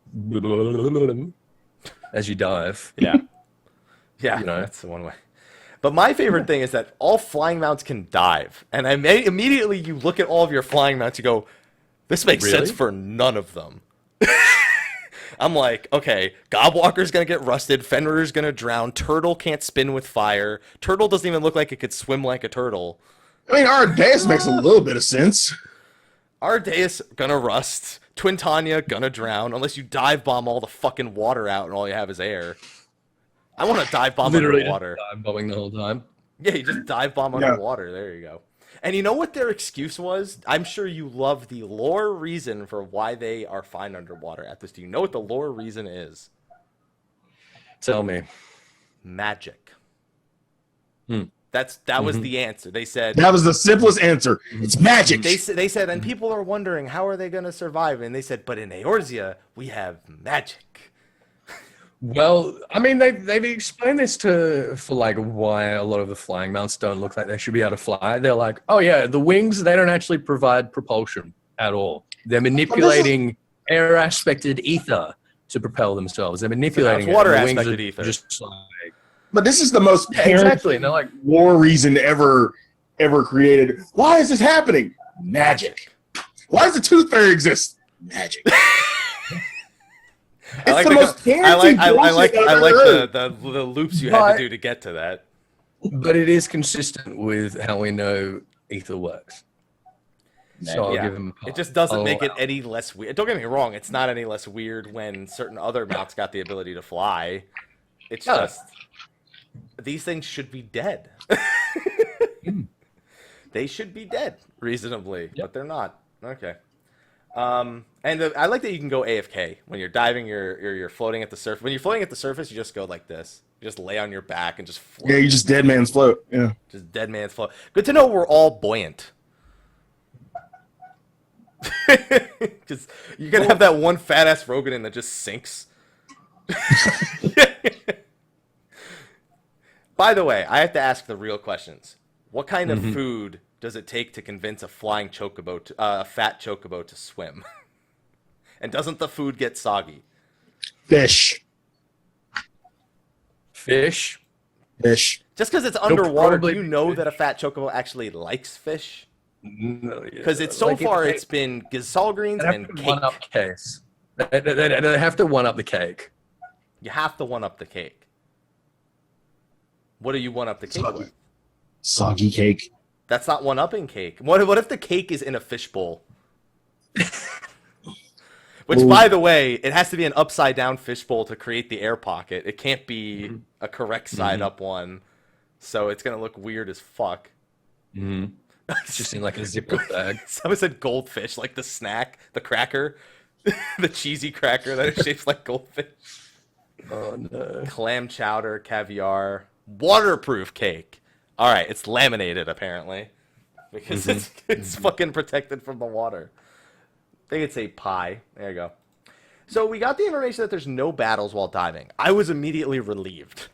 as you dive. Yeah. Yeah, that's the one way. But my favorite thing is that all flying mounts can dive. And immediately you look at all of your flying mounts, you go, this makes sense for none of them. I'm like, okay, Gobwalker's going to get rusted, Fenrir's going to drown, Turtle can't spin with fire, Turtle doesn't even look like it could swim like a turtle. I mean, Ardeus makes a little bit of sense. Ardeus gonna rust, Twintanya gonna drown, unless you dive bomb all the fucking water out and all you have is air. I want to dive bomb underwater. Dive bombing the whole time. Yeah, you just dive bomb underwater. There you go. And you know what their excuse was? I'm sure you love the lore reason for why they are fine underwater at this. Do you know what the lore reason is? Tell me. Magic. That was the answer. They said that was the simplest answer. It's magic. They said, and people are wondering how are they going to survive? And they said, but in Eorzea we have magic. Well, I mean, they've explained this for like why a lot of the flying mounts don't look like they should be able to fly. They're like, oh yeah, the wings, they don't actually provide propulsion at all. They're manipulating air-aspected ether to propel themselves. They're manipulating water-aspected ether. Just like, but this is the most exactly. And they're like, war reason ever created. Why is this happening? Magic. Why does the tooth fairy exist? Magic. I like the loops you had to do to get to that. But it is consistent with how we know ether works. So I'll give him a pass. It just doesn't make it any less weird. Don't get me wrong, it's not any less weird when certain other mounts got the ability to fly. It's just these things should be dead. They should be dead reasonably, but they're not. Okay. And I like that you can go AFK when you're diving. You're floating at the surface. When you're floating at the surface, you just go like this. You just lay on your back and just float. Yeah, you just dead man's float. Yeah, just dead man's float. Good to know we're all buoyant. Because you're gonna have that one fat ass Roganin that just sinks. By the way, I have to ask the real questions. What kind of food does it take to convince a flying chocobo, a fat chocobo, to swim? And doesn't the food get soggy? Fish. Fish. Fish. Just because it's underwater, do you know that a fat chocobo actually likes fish? No, because it's so far it's been gazelle greens and cake. One-up case. They have to one-up the cake. You have to one-up the cake. What do you one-up the cake with? Soggy cake. That's not one-upping cake. What if the cake is in a fishbowl? Which, by the way, it has to be an upside-down fishbowl to create the air pocket. It can't be a correct side-up one. So it's going to look weird as fuck. It's just in like a zipper bag. Someone said goldfish, like the snack, the cracker, the cheesy cracker that is shaped like goldfish. Oh no! Clam chowder, caviar, waterproof cake. All right, it's laminated apparently because it's fucking protected from the water. I think it's a pie. There you go. So we got the information that there's no battles while diving. I was immediately relieved.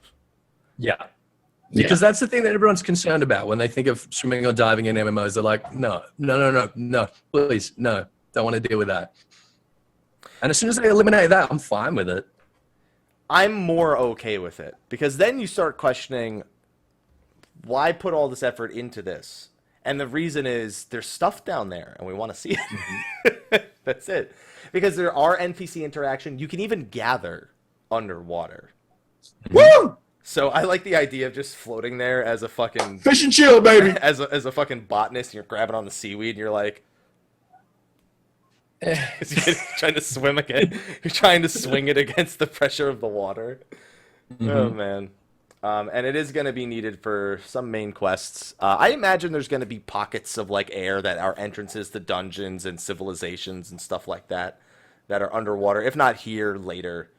Yeah. Because that's the thing that everyone's concerned about when they think of swimming or diving in MMOs. They're like, no, please, no, don't want to deal with that. And as soon as they eliminate that, I'm fine with it. I'm more okay with it because then you start questioning, why put all this effort into this? And the reason is there's stuff down there and we want to see it. That's it. Because there are NPC interaction. You can even gather underwater. Woo! So I like the idea of just floating there as a fucking fish and chill, baby. As a fucking botanist, and you're grabbing on the seaweed, and you're like, you're trying to swim again. You're trying to swing it against the pressure of the water. Oh man, and it is going to be needed for some main quests. I imagine there's going to be pockets of like air that are entrances to dungeons and civilizations and stuff like that are underwater. If not here, later.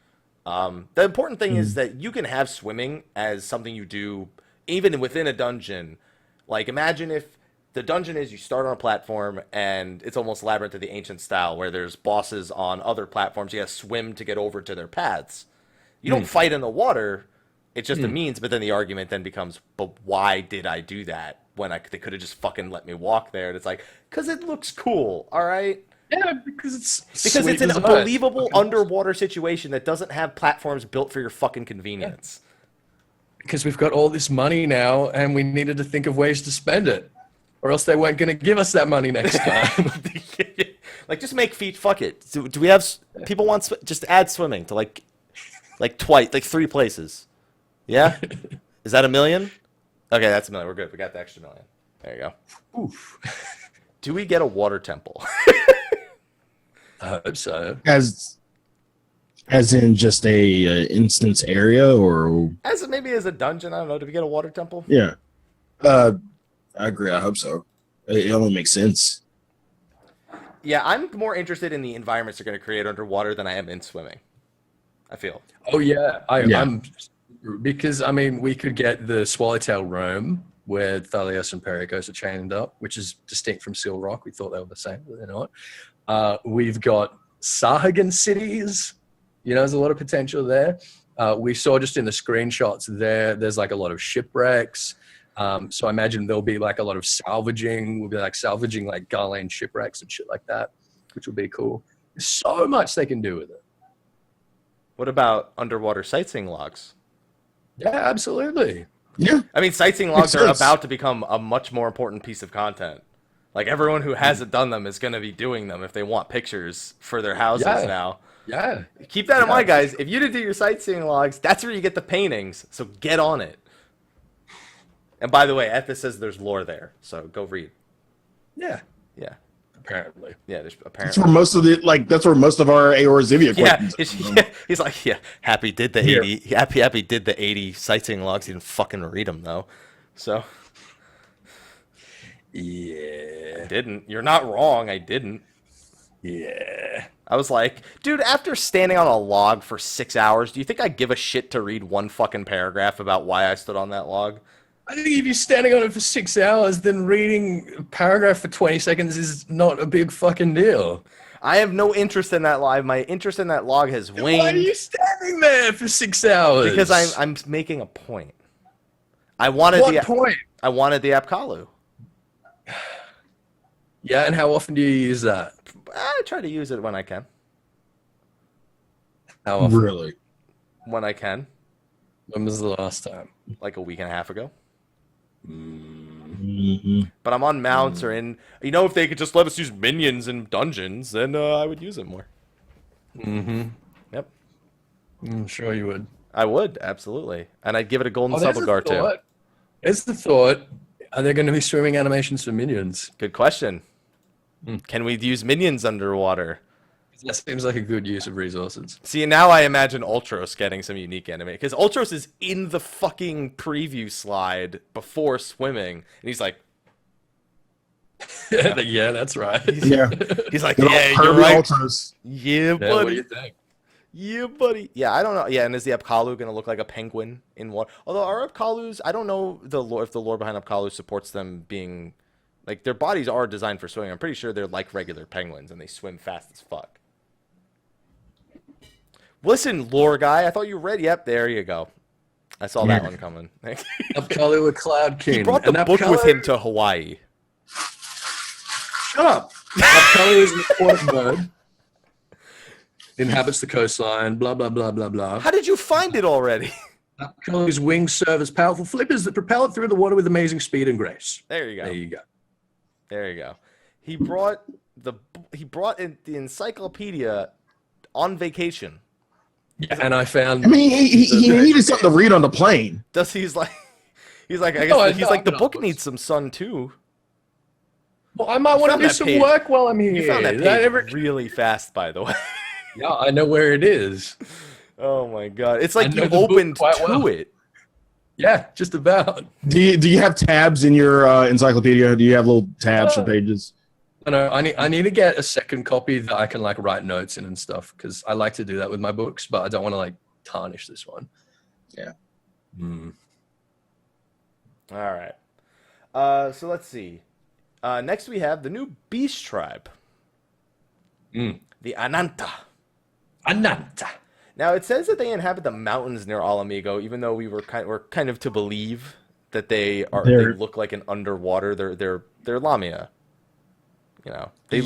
The important thing is that you can have swimming as something you do even within a dungeon. Like, imagine if the dungeon is you start on a platform and it's almost Labyrinth of the Ancient style where there's bosses on other platforms. You have to swim to get over to their paths. You don't fight in the water. It's just a means, but then the argument then becomes, but why did I do that when they could have just fucking let me walk there? And it's like, because it looks cool, all right? Yeah, because it's an unbelievable underwater situation that doesn't have platforms built for your fucking convenience. Because we've got all this money now, and we needed to think of ways to spend it, or else they weren't going to give us that money next time. Like, just make feet. Fuck it. Do we have people want just add swimming to like twice, like 3 places? Yeah, is that $1 million? Okay, that's $1 million. We're good. We got the extra $1 million. There you go. Oof. Do we get a water temple? I hope so. As in just a instance area, or maybe as a dungeon. I don't know. Do we get a water temple? Yeah, I agree. I hope so. It only makes sense. Yeah, I'm more interested in the environments they're going to create underwater than I am in swimming. I feel. Oh yeah, I'm because I mean we could get the Swallowtail Roam where Thalios and Pericos are chained up, which is distinct from Seal Rock. We thought they were the same, but they're not. We've got Sahuagin cities. You know, there's a lot of potential there. We saw just in the screenshots there's like a lot of shipwrecks. So I imagine there'll be like a lot of salvaging. We'll be like salvaging like Garlane shipwrecks and shit like that. which would be cool. There's so much they can do with it. What about underwater sightseeing logs? Yeah, absolutely. Yeah. I mean, sightseeing logs are about to become a much more important piece of content. Like, everyone who hasn't done them is going to be doing them if they want pictures for their houses now. Yeah. Keep that in mind, guys. If you didn't do your sightseeing logs, that's where you get the paintings. So get on it. And by the way, Ethys says there's lore there, so go read. Yeah. Yeah. Apparently. Yeah, there's apparently. That's where most of that's where most of our Aor Zivia questions. He's like, Happy did the 80. Happy did the 80 sightseeing logs. He didn't fucking read them though. So. Yeah. I didn't. You're not wrong. I didn't. Yeah. I was like, dude, after standing on a log for 6 hours, do you think I give a shit to read one fucking paragraph about why I stood on that log? I think if you're standing on it for 6 hours, then reading a paragraph for 20 seconds is not a big fucking deal. I have no interest in that log. My interest in that log has waned. Why are you standing there for 6 hours? Because I'm making a point. I wanted what point? I wanted the Apkalu. Yeah, and how often do you use that? I try to use it when I can. How often? Really? When I can. When was the last time? Like a week and a half ago. Mm-hmm. But I'm on mounts or in... You know, if they could just let us use minions in dungeons, then I would use it more. Mm-hmm. Yep. I'm sure you would. I would, absolutely. And I'd give it a golden Subblegar, too. It's the thought. Are there going to be swimming animations for minions? Good question. Can we use minions underwater? That seems like a good use of resources. See, now I imagine Ultros getting some unique anime. Because Ultros is in the fucking preview slide before swimming. And he's like... Yeah, that's right. He's like, yeah, you're right. Ultros. Yeah, buddy. What do you think? Yeah, buddy. Yeah, I don't know. Yeah, and is the Apkalu going to look like a penguin in water? Although our Apkalus, I don't know if the lore behind Apkalu supports them being... Like, their bodies are designed for swimming. I'm pretty sure they're like regular penguins, and they swim fast as fuck. Listen, lore guy, I thought you read. Yep, there you go. I saw that one coming. Apkalu, a cloud king. He brought the book with him to Hawaii. Shut up. Apkalu is an important bird. Inhabits the coastline, blah, blah, blah, blah, blah. How did you find it already? Apkalu's wings serve as powerful flippers that propel it through the water with amazing speed and grace. There you go. There you go. There you go. He brought the encyclopedia on vacation. Yeah, and I found. I mean, he needed something to read on the plane. He's like, I guess the book needs some sun too. Well, I might want to do some work while I'm here. You found that page really fast, by the way. Yeah, I know where it is. Oh my god, it's like you opened to it. Yeah, just about. Do you have tabs in your encyclopedia? Do you have little tabs for pages? No, I need to get a second copy that I can like write notes in and stuff because I like to do that with my books, but I don't want to like tarnish this one. Yeah. All right. So let's see. Next we have the new beast tribe. The Ananta. Now it says that they inhabit the mountains near Alamigo, even though we were kind of to believe that they look like an underwater. They're Lamia. You know, they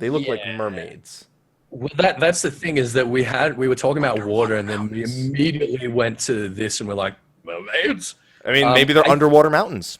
look like mermaids. Well, that's the thing is that we were talking about water and then we immediately went to this and we're like, mermaids? I mean, maybe they're underwater mountains.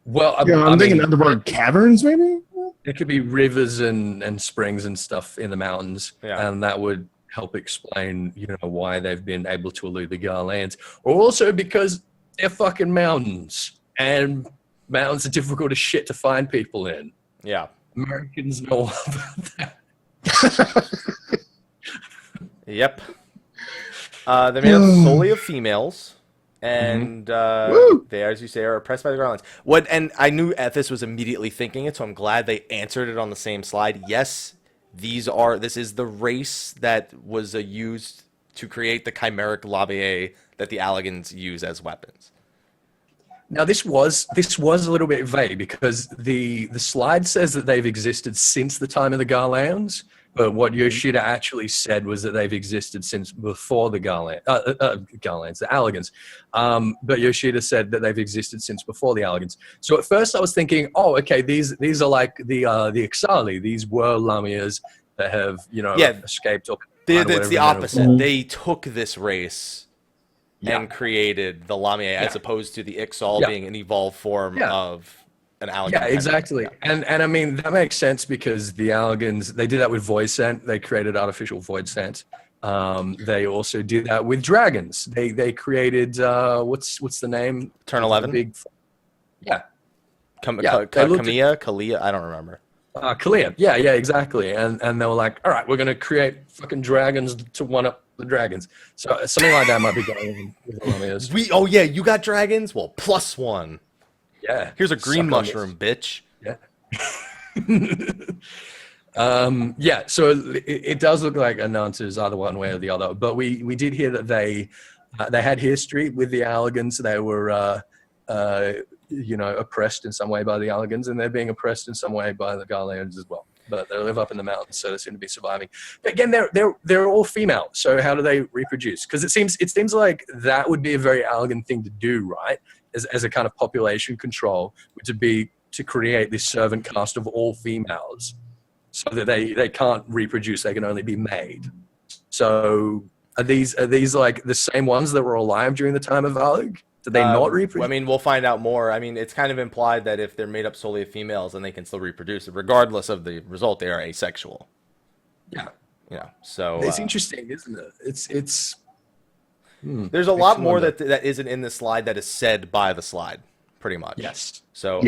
Well, I'm thinking underwater caverns, maybe? It could be rivers and springs and stuff in the mountains. Yeah. And that would help explain, why they've been able to elude the Garlands. Or also because they're fucking mountains. And mountains are difficult as shit to find people in. Yeah. Americans know all about that. Yep. They're made up solely of females. And they, as you say, are oppressed by the Garlands. And I knew Ethys was immediately thinking it, so I'm glad they answered it on the same slide. Yes, this is the race that was used to create the chimeric labiae that the Allagans use as weapons. Now this was a little bit vague because the slide says that they've existed since the time of the Garlands, But what Yoshida actually said was that they've existed since before the Garlands, the Allergans. But Yoshida said that they've existed since before the Allergans. So at first I was thinking, oh, okay, these are like the Ixali. These were Lamias that have, escaped. Or it's the opposite. They took this race and created the Lamia as opposed to the Ixal being an evolved form of an Allergan. Yeah, exactly. And I mean, that makes sense because the Allergans, they did that with Void Scent. They created artificial Void Scent. They also did that with dragons. They created, what's the name? Turn 11? Kalia? I don't remember. Kalia. Yeah, exactly. And they were like, all right, we're going to create fucking dragons to one-up the dragons. So something like that might be going on with the Lamias. You got dragons? Well, +1. Yeah. Here's a green mushroom, bitch. Yeah. So it does look like Ananta is either one way or the other. But we did hear that they had history with the Allergans. They were, oppressed in some way by the Allergans, and they're being oppressed in some way by the Garlands as well. But they live up in the mountains, so they seem to be surviving. But again, they're all female. So how do they reproduce? Because it seems like that would be a very Allergan thing to do, right? As a kind of population control, which would be to create this servant caste of all females, so that they can't reproduce; they can only be made. So are these like the same ones that were alive during the time of Varg? Did they not reproduce? I mean, we'll find out more. I mean, it's kind of implied that if they're made up solely of females, then they can still reproduce. Regardless of the result, they are asexual. Yeah. Yeah. So it's interesting, isn't it? It's. There's a lot more that isn't in the slide that is said by the slide, pretty much. Yes. So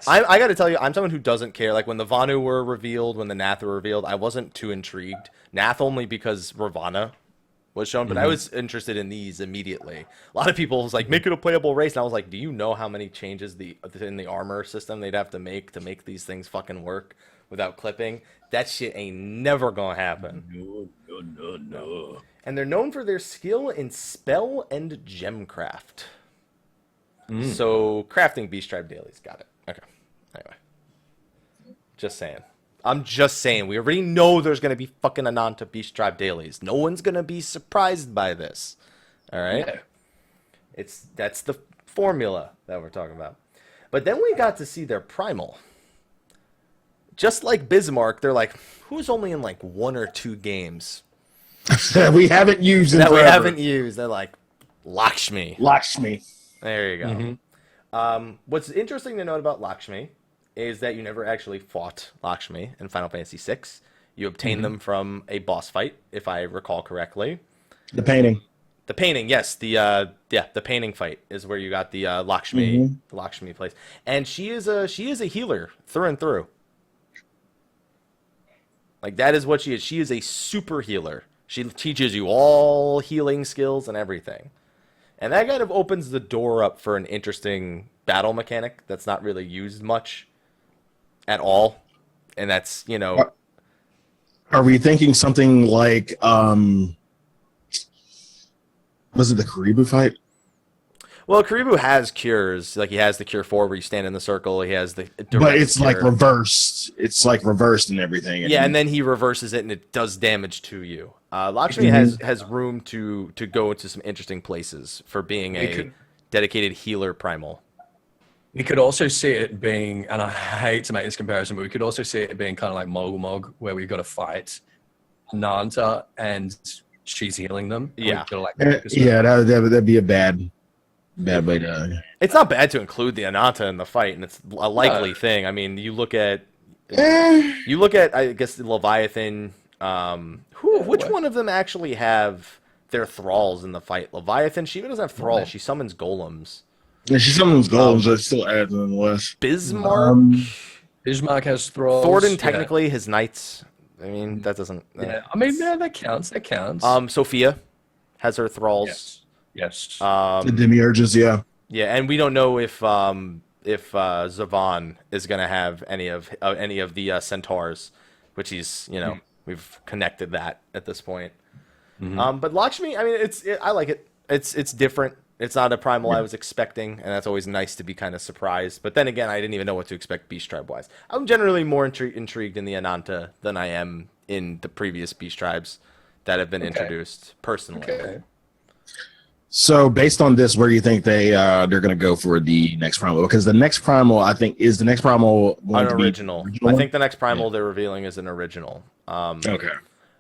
I got to tell you, I'm someone who doesn't care. Like when the Vanu were revealed, when the Nath were revealed, I wasn't too intrigued. Nath only because Ravana was shown, but I was interested in these immediately. A lot of people was like, make it a playable race, and I was like, do you know how many changes in the armor system they'd have to make these things fucking work without clipping? That shit ain't never gonna happen. No. And they're known for their skill in spell and gemcraft. So crafting beast tribe dailies. Got it. Okay. Anyway. Just saying. I'm just saying. We already know there's going to be fucking Ananta beast tribe dailies. No one's going to be surprised by this. All right? Yeah. That's the formula that we're talking about. But then we got to see their primal. Just like Bismarck, they're like, who's only in like 1 or 2 games? we haven't used. They're like, Lakshmi. There you go. What's interesting to note about Lakshmi is that you never actually fought Lakshmi in Final Fantasy VI. You obtained them from a boss fight, if I recall correctly. The painting, yes. The painting fight is where you got the Lakshmi, the Lakshmi place, and she is a healer through and through. Like that is what she is. She is a super healer. She teaches you all healing skills and everything. And that kind of opens the door up for an interesting battle mechanic that's not really used much at all. And that's, Are we thinking something like, was it the Karibu fight? Well, Karibu has cures. Like, he has the cure 4 where you stand in the circle. He has the but it's cure. like reversed. It's like reversed and everything. Yeah, and then he reverses it, and it does damage to you. Lakshmi has room to go into some interesting places for being a dedicated healer primal. We could also see it being, and I hate to make this comparison, but we could also see it being kind of like Mogulmog, where we've got to fight Nanta, and she's healing them. Yeah. That'd be a bad way to. It's not bad to include the Ananta in the fight, and it's a likely thing. I mean, you look at I guess the Leviathan. Which one of them actually have their thralls in the fight? Leviathan. She even doesn't have thralls. She summons golems. Yeah, she summons golems. That still adds on the list. Bismarck. Bismarck has thralls. Thornton technically his knights. I mean, that doesn't. That counts. That counts. Sophia has her thralls. Yes. The demiurges, yeah. Yeah, and we don't know if Zavan is gonna have any of the centaurs, which he's we've connected that at this point. But Lakshmi, I mean, I like it. It's different. It's not a primal I was expecting, and that's always nice to be kind of surprised. But then again, I didn't even know what to expect Beast Tribe-wise. I'm generally more intrigued in the Ananta than I am in the previous Beast Tribes that have been introduced, personally. Okay. So based on this, where do you think they're going to go for the next primal? Because the next primal, I think, is the next primal an original. I think the next primal they're revealing is an original. Okay.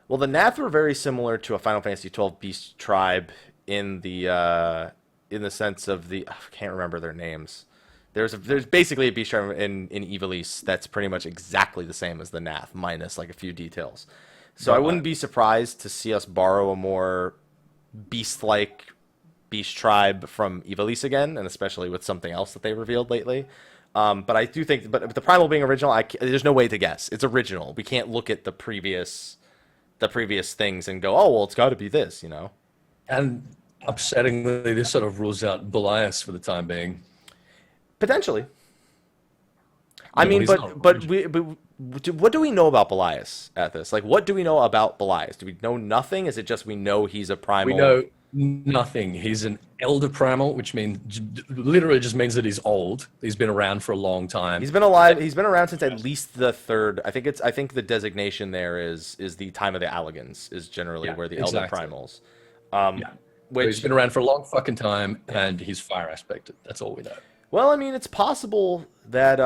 Well, the Nath were very similar to a Final Fantasy XII Beast Tribe in the sense of the I can't remember their names. There's basically a Beast Tribe in Ivalice that's pretty much exactly the same as the Nath, minus like a few details. So I wouldn't be surprised to see us borrow a more beast-like Beast Tribe from Ivalice again, and especially with something else that they revealed lately. But I do think, but the primal being original, there's no way to guess. It's original. We can't look at the previous things and go, oh well, it's got to be this, you know. And upsettingly, this sort of rules out Belias for the time being. Potentially. I mean, but what do we know about Belias at this? Like, what do we know about Belias? Do we know nothing? Is it just we know he's a primal? We know nothing. He's an elder primal, which means literally just means that he's old. He's been around for a long time. He's been alive. He's been around since at least the third. I think the designation there is the time of the Allagans is generally where the elder primals. Which he's been around for a long fucking time, and he's fire aspected. That's all we know. Well, I mean, it's possible that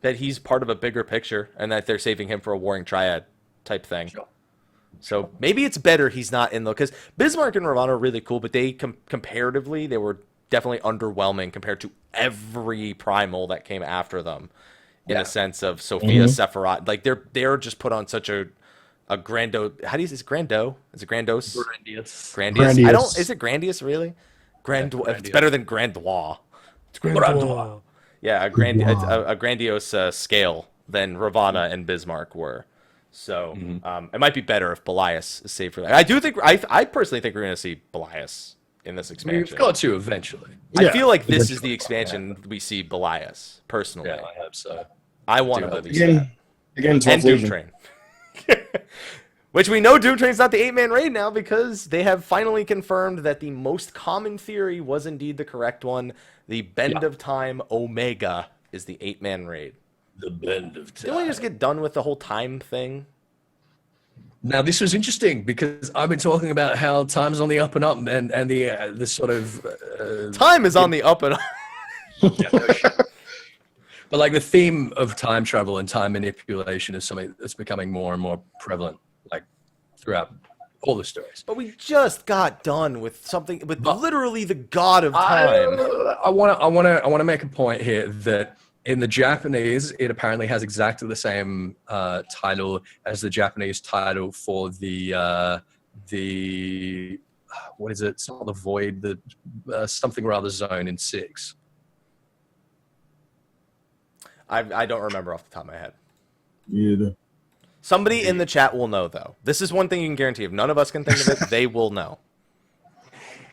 that he's part of a bigger picture, and that they're saving him for a Warring Triad type thing. Sure. So maybe it's better he's not in because Bismarck and Ravana are really cool, but they comparatively they were definitely underwhelming compared to every primal that came after them, in a sense of Sophia, Sephiroth. Like they're just put on such a grando. How do you say grando? Is it grandos? Grandiose. Is it grandiose really? It's better than grandois. It's grandois. Yeah, a grandiose scale than Ravana and Bismarck were. So it might be better if Belias is saved for that. I personally think we're going to see Belias in this expansion. We've got to eventually. I feel like this is the expansion we see Belias, personally. Yeah, I hope so. I want to believe that. Again, and Doom Train. Which we know Doom Train's not the 8-man raid now because they have finally confirmed that the most common theory was indeed the correct one. The Bend of Time Omega is the 8-man raid. The Bend of Time. Didn't we just get done with the whole time thing? Now, this was interesting because I've been talking about how time's on the up and up and the sort of... time is on the up and up. But like the theme of time travel and time manipulation is something that's becoming more and more prevalent. Like throughout all the stories. But we just got done with something with literally the god of time. I want to make a point here that in the Japanese, it apparently has exactly the same title as the Japanese title for the what is it? It's not the void, the something or other zone in 6. I don't remember off the top of my head. Either. Somebody in the chat will know, though. This is one thing you can guarantee. If none of us can think of it, they will know.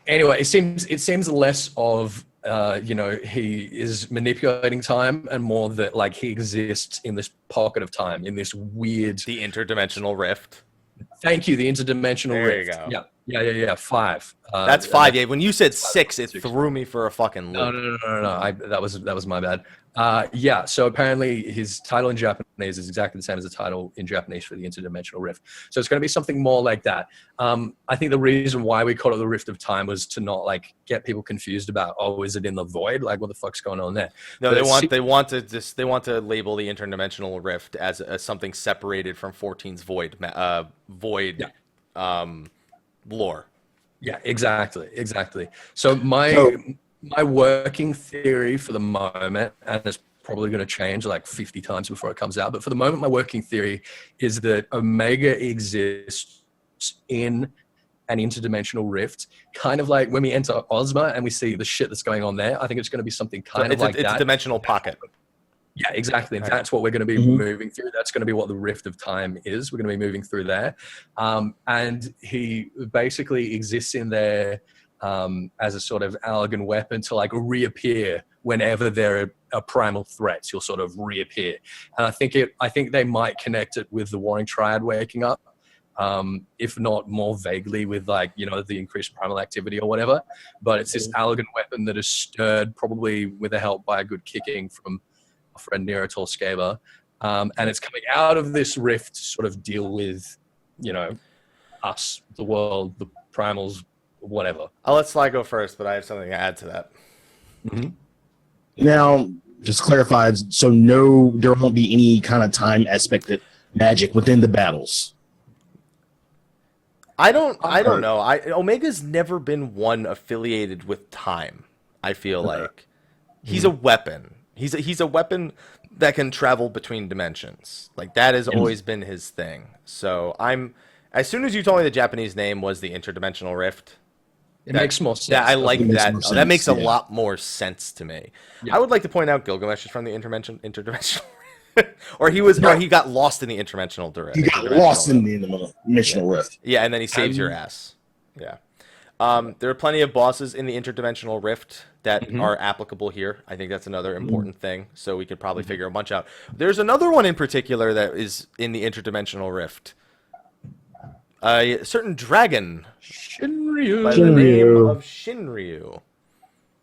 Anyway, it seems less of he is manipulating time and more that like he exists in this pocket of time, in this weird the interdimensional rift. Thank you, the interdimensional rift. There you go. Yeah. 5. That's 5. Yeah, when you said 6, it threw me for a fucking loop. No. That was my bad. So apparently his title in Japanese is exactly the same as the title in Japanese for the interdimensional rift. So it's going to be something more like that. I think the reason why we call it the Rift of Time was to not like get people confused about, oh, is it in the void? Like, what the fuck's going on there? No, they want to label the interdimensional rift as something separated from 14's void lore. Yeah, exactly. So my working theory for the moment, and it's probably going to change like 50 times before it comes out, but for the moment, my working theory is that Omega exists in an interdimensional rift, kind of like when we enter Ozma and we see the shit that's going on there. I think it's going to be something kind of like that. It's a dimensional pocket. Yeah, exactly. Right. That's what we're going to be moving through. That's going to be what the Rift of Time is. We're going to be moving through there. And he basically exists in there as a sort of Allagan weapon to like reappear whenever there are primal threats. He'll sort of reappear. And I think they might connect it with the Warring Triad waking up. if not more vaguely with like, you know, the increased primal activity or whatever. But it's this elegant weapon that is stirred, probably with a help by a good kicking from our friend Nero Tolskeva. And it's coming out of this rift to sort of deal with, you know, us, the world, the primals, whatever. I'll let Sly go first, but I have something to add to that. Mm-hmm. Now, just clarify, so no, there won't be any kind of time aspected magic within the battles. I don't know. Omega's never been one affiliated with time. I feel like he's a weapon. He's a weapon that can travel between dimensions. Like that has always been his thing. So as soon as you told me the Japanese name was the Interdimensional Rift, it makes more sense. Yeah, I like that. That makes a lot more sense to me. Yeah. I would like to point out Gilgamesh is from the interdimensional or he got lost in the interdimensional rift. He got lost in the interdimensional rift. Yeah, and then he saves your ass. Yeah. There are plenty of bosses in the interdimensional rift that are applicable here. I think that's another important thing. So we could probably figure a bunch out. There's another one in particular that is in the interdimensional rift. A certain dragon, Shinryu, by the name of Shinryu.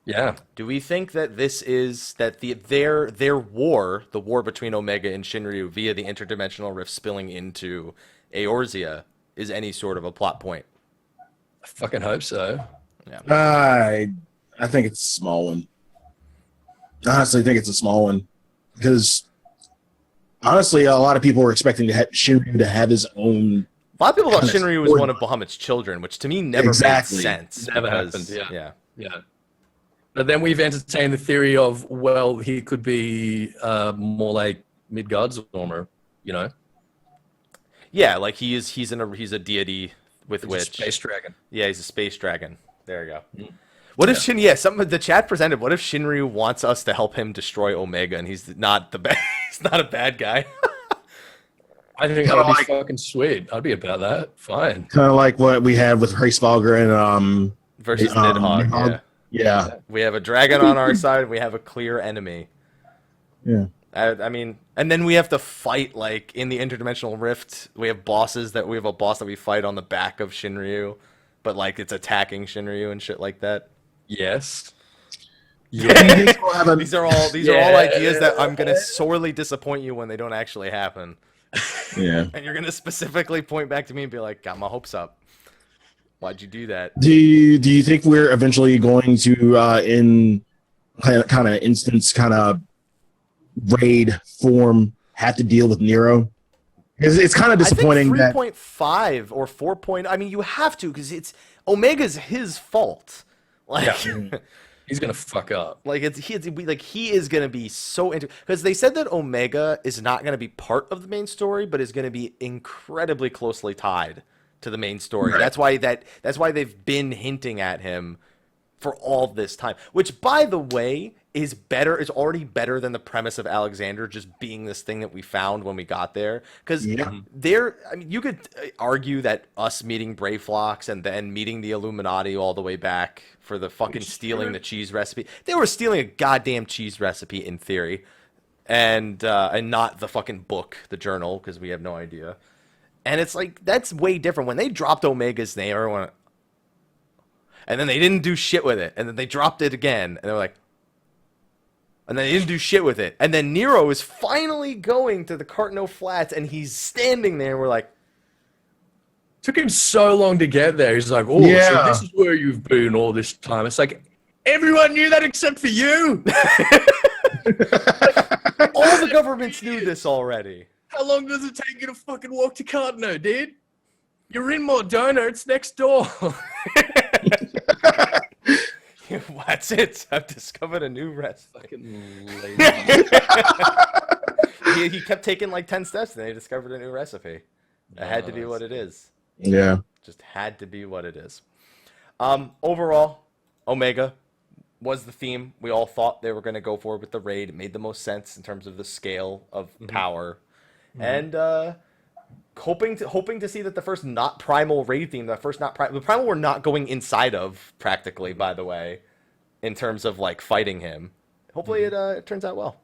Yeah. Do we think that this is that their war, the war between Omega and Shinryu via the interdimensional rift spilling into Eorzea, is any sort of a plot point? I fucking hope so. Yeah. I think it's a small one. I honestly think it's a small one because honestly, a lot of people were expecting Shinryu to have his own. A lot of people thought Shinryu was one of Bahamut's children, which to me never made sense. Never happened. Yeah. But then we've entertained the theory of, well, he could be more like Midgard's armor, you know? Yeah, like he's a deity with He's which a space dragon. Yeah, he's a space dragon. There you go. What if the chat presented? What if Shinryu wants us to help him destroy Omega, and he's not he's not a bad guy? I think that would be fucking sweet. I'd be about that. Fine. Kind of like what we had with Hraesvalgr and versus Nidhogg. Yeah. We have a dragon on our side, and we have a clear enemy. Yeah. I mean, and then we have to fight like in the interdimensional rift. We have a boss that we fight on the back of Shinryu, but like it's attacking Shinryu and shit like that. Yes. Yeah. These are all ideas that I'm gonna sorely disappoint you when they don't actually happen. Yeah. And you're gonna specifically point back to me and be like, "Got my hopes up. Why'd you do that?" Do you think we're eventually going to in kind of instance kind of raid form have to deal with Nero? Because it's kind of disappointing. I think 3.5 or 4. I mean, you have to because it's Omega's his fault. Like. Yeah. He's gonna fuck up. Like he is gonna be so into because they said that Omega is not gonna be part of the main story, but is gonna be incredibly closely tied to the main story. Right. That's why they've been hinting at him for all this time. Which, by the way, is better. Is already better than the premise of Alexander just being this thing that we found when we got there. Because I mean, you could argue that us meeting Brayflox and then meeting the Illuminati all the way back for the fucking stealing the cheese recipe. They were stealing a goddamn cheese recipe in theory, and not the fucking book, the journal, because we have no idea. And it's like that's way different. When they dropped Omega's name, everyone, and then they didn't do shit with it, and then they dropped it again, and they're like. And then they didn't do shit with it. And then Nero is finally going to the Cartno Flats, and he's standing there, and we're like... Took him so long to get there. He's like, so this is where you've been all this time. It's like, everyone knew that except for you! All the governments knew this already. How long does it take you to fucking walk to Cartno, dude? You're in Mordona, it's next door. That's it. I've discovered a new recipe. Fucking he kept taking like 10 steps, and then he discovered a new recipe. It had to be what it is. Yeah. Just had to be what it is. Overall, Omega was the theme we all thought they were going to go for with the raid. It made the most sense in terms of the scale of power. And hoping to see that the first not primal raid theme, the primal we're not going inside of practically, by the way, in terms of like fighting him. Hopefully it turns out well.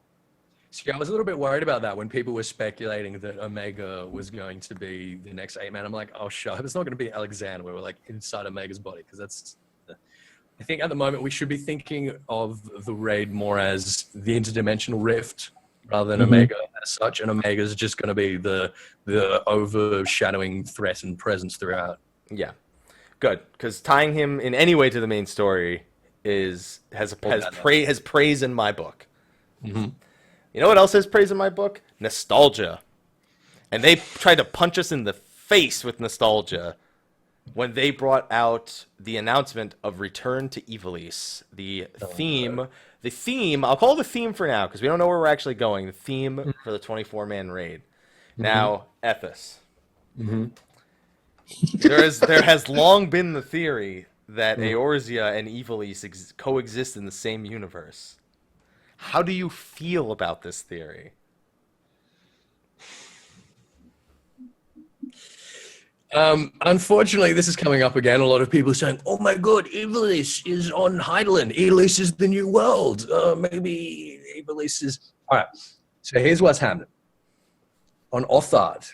See, I was a little bit worried about that when people were speculating that Omega was going to be the next 8-man. I'm like, oh, shut up. It's not going to be Alexander. We're like inside Omega's body, because that's... I think at the moment we should be thinking of the raid more as the interdimensional rift rather than Omega as such. And Omega is just going to be the overshadowing threat and presence throughout. Yeah, good, because tying him in any way to the main story has praise in my book. Mm-hmm. You know what else has praise in my book? Nostalgia. And they tried to punch us in the face with nostalgia when they brought out the announcement of Return to Ivalice. The theme, I'll call it the theme for now, because we don't know where we're actually going. The theme for the 24-man raid. Mm-hmm. Now, Ethys. Mm-hmm. There has long been the theory that Eorzea and Ivalice coexist in the same universe. How do you feel about this theory? Unfortunately, this is coming up again. A lot of people are saying, oh my god, Ivalice is on Heidelin. Ivalice is the new world. Maybe Ivalice is... All right, so here's what's happening. On Othard,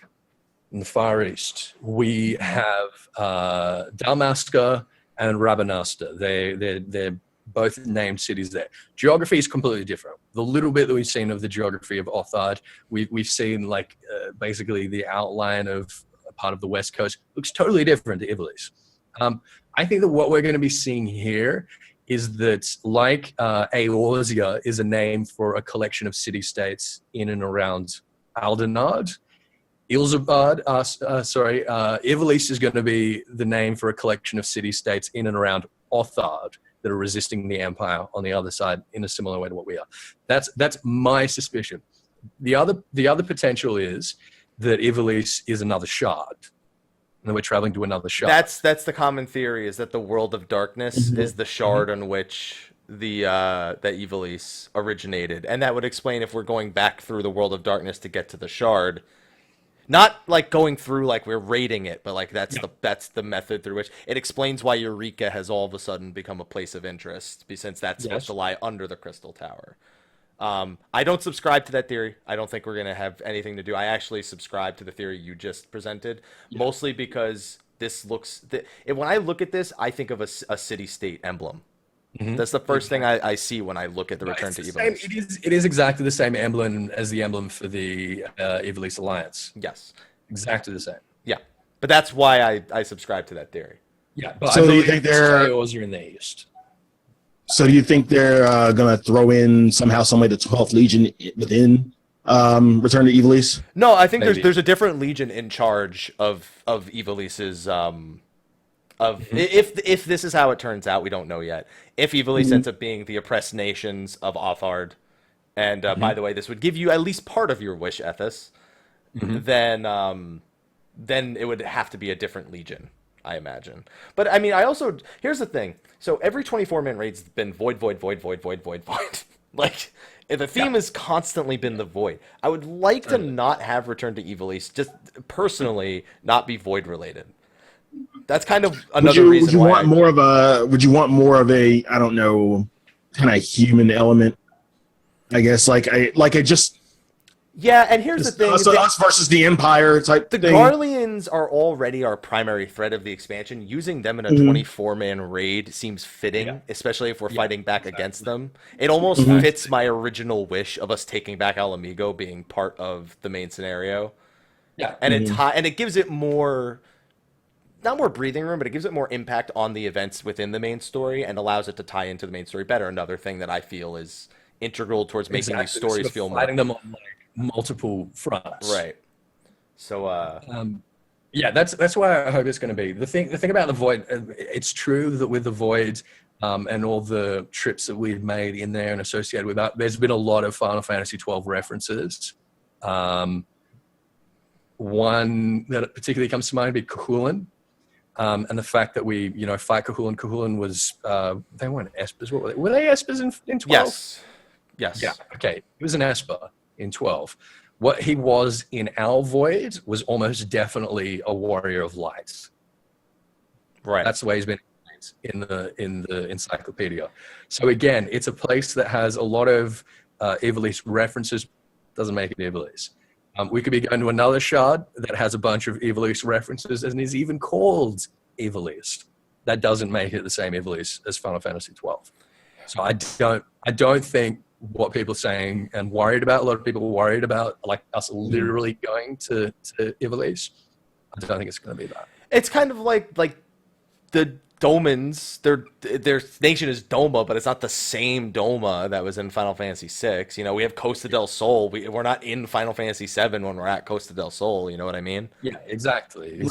in the Far East, we have Dalmasca and Rabanasta. They're both named cities there. Geography is completely different. The little bit that we've seen of the geography of Othard, we've seen like basically the outline of a part of the West Coast looks totally different to Ivalice. I think that what we're going to be seeing here is that like Eorzea is a name for a collection of city-states in and around Aldenard. Ivalice is going to be the name for a collection of city-states in and around Othard that are resisting the Empire on the other side in a similar way to what we are. That's my suspicion. The other potential is that Ivalice is another shard, and that we're traveling to another shard. That's the common theory, is that the world of darkness is the shard on which that Ivalice originated, and that would explain if we're going back through the world of darkness to get to the shard. Not like going through like we're raiding it, but like that's the method through which it explains why Eureka has all of a sudden become a place of interest, since that's supposed to lie under the Crystal Tower. I don't subscribe to that theory. I don't think we're going to have anything to do. I actually subscribe to the theory you just presented, mostly because this looks... when I look at this, I think of a city-state emblem. Mm-hmm. That's the first thing I see when I look at the Return to Ivalice. It is exactly the same emblem as the emblem for the Ivalice Alliance. Yes. Exactly the same. Yeah. But that's why I subscribe to that theory. Yeah. But so do you think they're in the East? So do you think they're going to throw in somehow, some way, the 12th Legion within Return to Ivalice? No, I think there's a different Legion in charge of Ivalice's... if this is how it turns out, we don't know yet. If Ivalice ends up being the oppressed nations of Othard, and by the way, this would give you at least part of your wish, Ethys, then it would have to be a different Legion, I imagine. But I mean, here's the thing. So every 24-man raid's been void. Like, the theme has constantly been the void. I would like to not have Return to Ivalice, just personally, not be void related. That's kind of another reason. Would you want more of a I don't know, kind of human element? I guess Yeah, and here's the thing: us versus the Empire type. The Garleans are already our primary threat of the expansion. Using them in a 24-man raid seems fitting, especially if we're fighting back against them. It almost fits my original wish of us taking back Alamigo being part of the main scenario. Yeah, and it gives it more. Not more breathing room, but it gives it more impact on the events within the main story and allows it to tie into the main story better. Another thing that I feel is integral towards making these stories feel more... fighting them on multiple fronts. Right. So, that's why I hope it's going to be. The thing about the Void, it's true that with the Void and all the trips that we've made in there and associated with that, there's been a lot of Final Fantasy XII references. One that particularly comes to mind would be Cahulin. And the fact that we, fight Cahulin. Cahulin was, they weren't Espers. What were they? Were they Espers in 12? Yes. Yeah, okay. He was an Esper in 12. What he was in our Void was almost definitely a warrior of light. Right. That's the way he's been in the encyclopedia. So again, it's a place that has a lot of Ivalice references, Doesn't make it Ivalice. We could be going to another shard that has a bunch of Ivalice references and is even called Ivalice. That doesn't make it the same Ivalice as Final Fantasy XII. So I don't think what people are saying and worried about, a lot of people are worried about, like us literally going to Ivalice. I don't think it's going to be that. It's kind of like the Domans, their nation is Doma, but it's not the same Doma that was in Final Fantasy VI. You know, we have Costa del Sol. We're not in Final Fantasy VII when we're at Costa del Sol. You know what I mean? Yeah, exactly.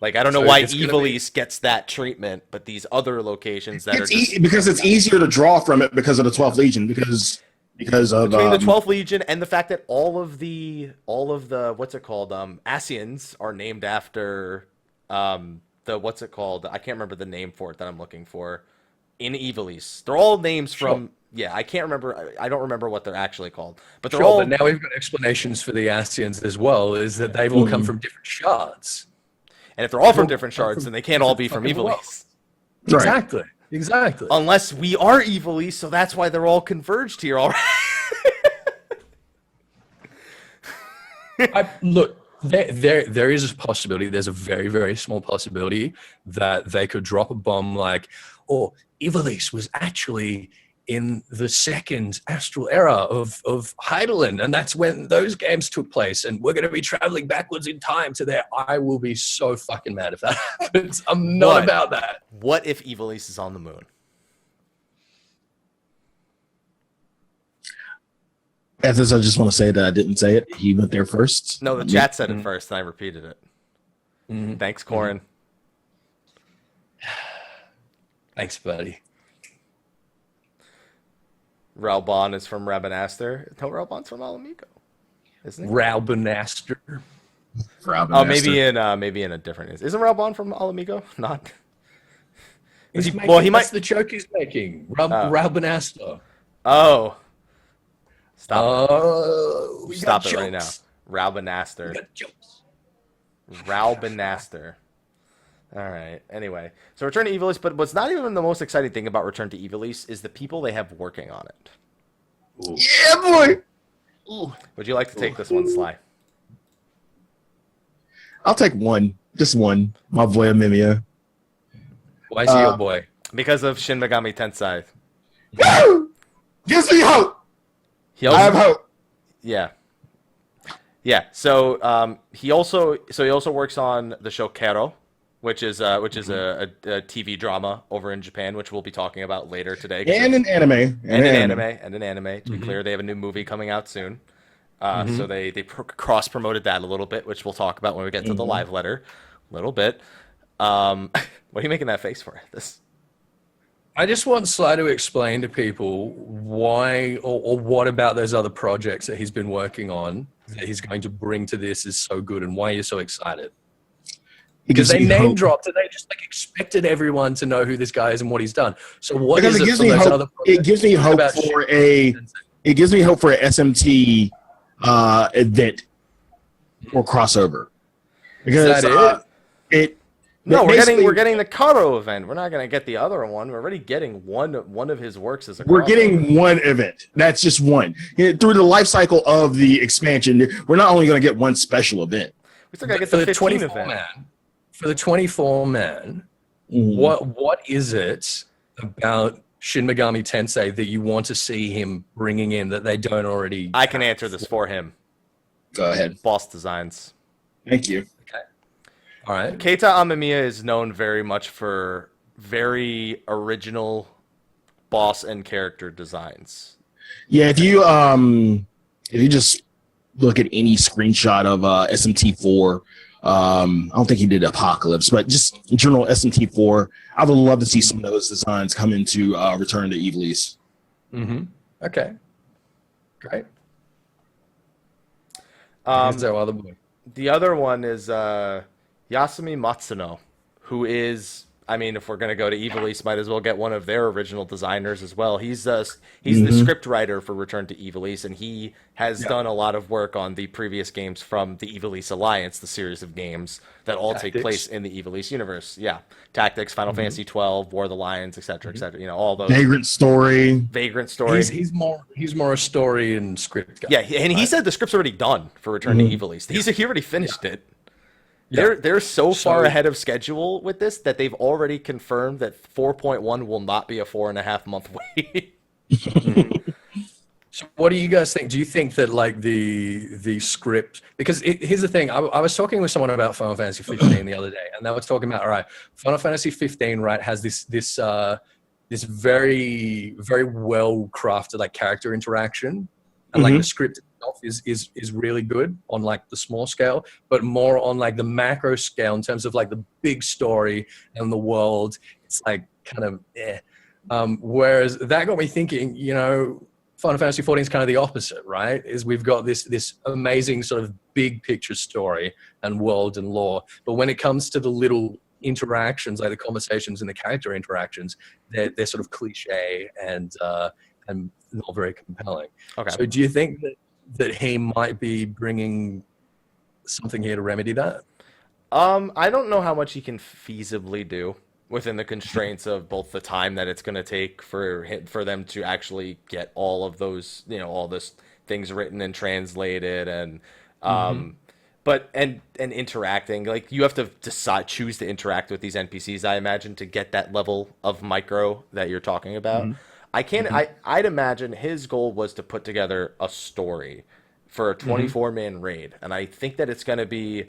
Like, I don't know why Ivalice gets that treatment, but these other locations that because it's easier to draw from it because of the 12th Legion, because of between the 12th Legion and the fact that all of the what's it called, Asians are named after what's it called? I can't remember the name for it that I'm looking for in Ivalice. They're all names from I can't remember. I don't remember what they're actually called, but they're all. But now we've got explanations for the Asians as well. Is that they've all come from different shards, and if they're all from different shards, then they can't all be from Ivalice. Exactly. Exactly. Unless we are Ivalice, so that's why they're all converged here already. Look. There is a possibility. There's a very, very small possibility that they could drop a bomb like, Ivalice was actually in the second astral era of Heidelin, and that's when those games took place, and we're going to be traveling backwards in time to there. I will be so fucking mad if that happens. I'm not about that. What if Ivalice is on the moon? Ethys, I just want to say that I didn't say it. He went there first. No, the chat said it first, and I repeated it. Thanks, Corin. Thanks, buddy. Raubon is from Rabanaster. No, Raubon's from Alamigo, isn't he? Raubanaster. Oh, maybe in a different. Isn't Raubon from Alamigo? Not. He might. That's the joke he's making. Raubanaster. Oh. Stop it right now. Raubanaster. Raubanaster. All right. Anyway, so Return to Ivalice, but what's not even the most exciting thing about Return to Ivalice is the people they have working on it. Ooh. Yeah, boy. Ooh. Would you like to take this one, Sly? I'll take one. Just one. My boy Amimia. Why is he your boy? Because of Shin Megami Tensei. Gives me hope. I have hope. Yeah. Yeah. So he also works on the show Kero, which is a TV drama over in Japan, which we'll be talking about later today. And an anime. To be clear, they have a new movie coming out soon. So they cross promoted that a little bit, which we'll talk about when we get to the live letter. A little bit. What are you making that face for? This. I just want Slyh to explain to people why or what about those other projects that he's been working on that he's going to bring to this is so good and why you're so excited. Because they name dropped and they just expected everyone to know who this guy is and what he's done. So what is it from those other projects? It gives me hope for a SMT event or crossover. Because No, we're getting the Karo event. We're not going to get the other one. We're already getting one of his works as a crossover. We're getting one event. That's just one. Through the life cycle of the expansion, we're not only going to get one special event. We still got to get the 15 event. For the 24-man, what is it about Shin Megami Tensei that you want to see him bringing in that they don't already... I can answer this for him. Go ahead. Boss designs. Thank you. All right. Keita Amemiya is known very much for very original boss and character designs. Yeah, if you just look at any screenshot of SMT4, I don't think he did Apocalypse, but just in general SMT4, I would love to see some of those designs come into Return to Ivalice. Okay. Great. The other one is Yasumi Matsuno, who is I mean, if we're gonna go to Ethys, might as well get one of their original designers as well. He's the script writer for Return to Ethys, and he has done a lot of work on the previous games from the Ethys Alliance, the series of games that all take place in the Ethys universe. Yeah, Tactics, Final Fantasy 12, War of the Lions, etc., etc. You know, all those. Vagrant Story. He's more a story and script guy. Yeah, and he said the script's already done for Return to Ethys. He already finished it. They're so far ahead of schedule with this that they've already confirmed that 4.1 will not be a 4.5 month wait. So what do you guys think? Do you think that like the script? Because here's the thing. I was talking with someone about Final Fantasy 15 the other day, and they were talking about, all right, Final Fantasy 15, right, has this very very well crafted like character interaction, and like the script itself is really good on like the small scale, but more on like the macro scale in terms of like the big story and the world, it's like kind of whereas that got me thinking, you know, Final Fantasy 14 is kind of the opposite, right? Is we've got this amazing sort of big picture story and world and lore, but when it comes to the little interactions, like the conversations and the character interactions, they're sort of cliche and not very compelling. Okay. So do you think that he might be bringing something here to remedy that? I don't know how much he can feasibly do within the constraints of both the time that it's going to take for them to actually get all of those, you know, all this things written and translated and but and interacting. Like you have to choose to interact with these NPCs, I imagine, to get that level of micro that you're talking about. I'd imagine his goal was to put together a story for a 24-man raid, and I think that it's going to be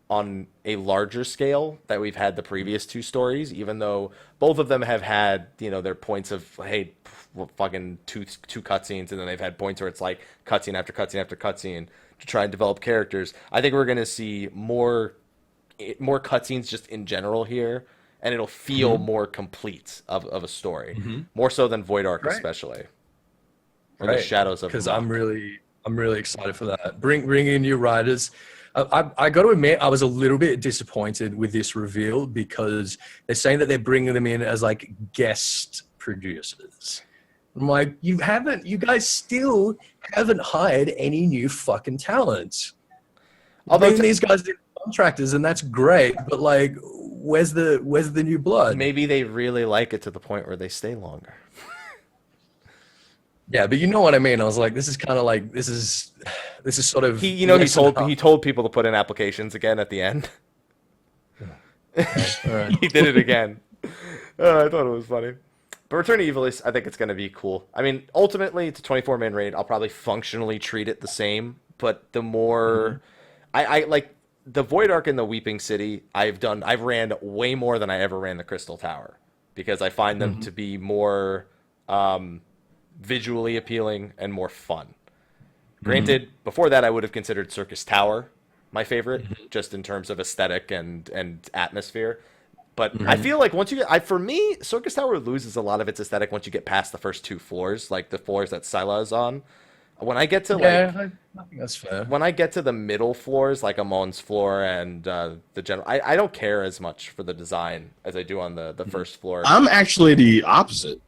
on a larger scale that we've had the previous two stories, even though both of them have had, you know, their points of, hey, fucking two cutscenes, and then they've had points where it's like cutscene after cutscene after cutscene to try and develop characters. I think we're going to see more cutscenes just in general here, and it'll feel more complete of a story, more so than Void Ark, especially. Or the Shadows of. Because I'm really excited for that. Bring in new writers. I got to admit, I was a little bit disappointed with this reveal because they're saying that they're bringing them in as like guest producers. I'm like, you guys still haven't hired any new fucking talent. Although these guys are contractors, and that's great, but like, where's the new blood? Maybe they really like it to the point where they stay longer. Yeah, but you know what I mean. I was like, this is kind of like this is sort of he told people to put in applications again at the end. All right. He did it again. I thought it was funny. But Return to Ethys, I think it's going to be cool. I mean, ultimately, it's a 24-man raid. I'll probably functionally treat it the same, but the more I like the Void Ark and the Weeping City, I've ran way more than I ever ran the Crystal Tower because I find them to be more visually appealing and more fun. Granted, before that I would have considered Circus Tower my favorite, just in terms of aesthetic and atmosphere. But I feel like once you get, for me, Circus Tower loses a lot of its aesthetic once you get past the first two floors, like the floors that Slyh is on. When I get to I think that's fair. When I get to the middle floors, like Amon's floor and the general, I don't care as much for the design as I do on the first floor. I'm actually the opposite.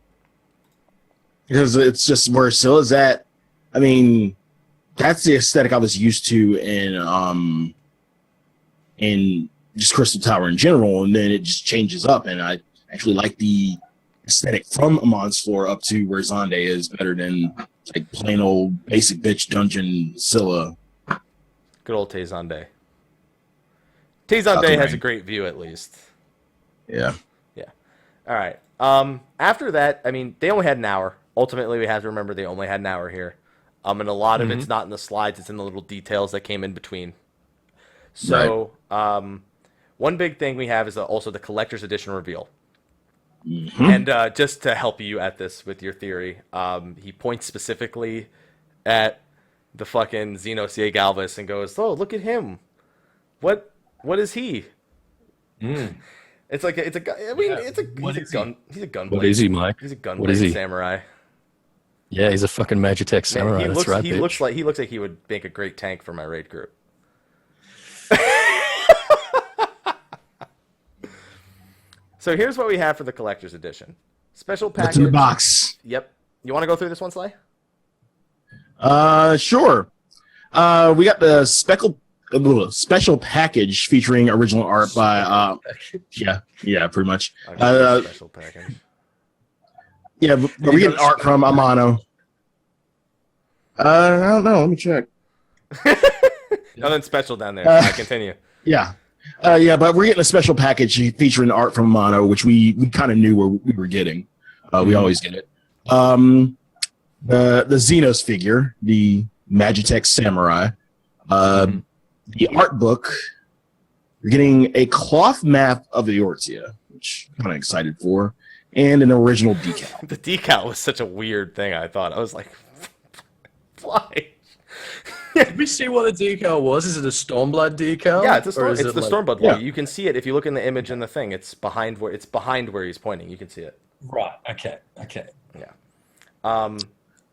Because it's just where Scylla's at. I mean, that's the aesthetic I was used to in just Crystal Tower in general, and then it just changes up, and I actually like the aesthetic from Amon's floor up to where Zonde is better than like plain old basic bitch dungeon Scylla. Good old Tezonde. Tezonde has a great view, at least. Yeah. Yeah. All right. After that, I mean, they only had an hour. Ultimately, we have to remember they only had an hour here. And a lot of it's not in the slides, it's in the little details that came in between. So, one big thing we have is also the collector's edition reveal. And just to help you at this with your theory, he points specifically at the fucking Xenos Galvus and goes, "Oh, look at him. What is he?" It's a gunblade. He's a gunblade. What is he, Mike? He's a gunblade samurai. Yeah, he's a fucking Magitech samurai. Man, he looks like he would make a great tank for my raid group. So here's what we have for the collector's edition. Special package. What's in the box? Yep. You want to go through this one, Sly? Sure. We got the special package featuring original art by yeah, pretty much. Special package. Yeah, but we get art from Amano. I don't know. Let me check. Nothing special down there. Continue. Yeah. But we're getting a special package featuring art from Amano, which we kind of knew we were getting. We always get it. The Xenos figure, the Magitech Samurai, the art book. You're getting a cloth map of the Eorzea, which I'm kind of excited for, and an original decal. The decal was such a weird thing, I thought. I was like, why? Did we see what the decal was? Is it a Stormblood decal? Yeah, it's the Stormblood Yeah. logo. You can see it if you look in the image in the thing. It's behind where he's pointing. You can see it. Right. Okay. Yeah.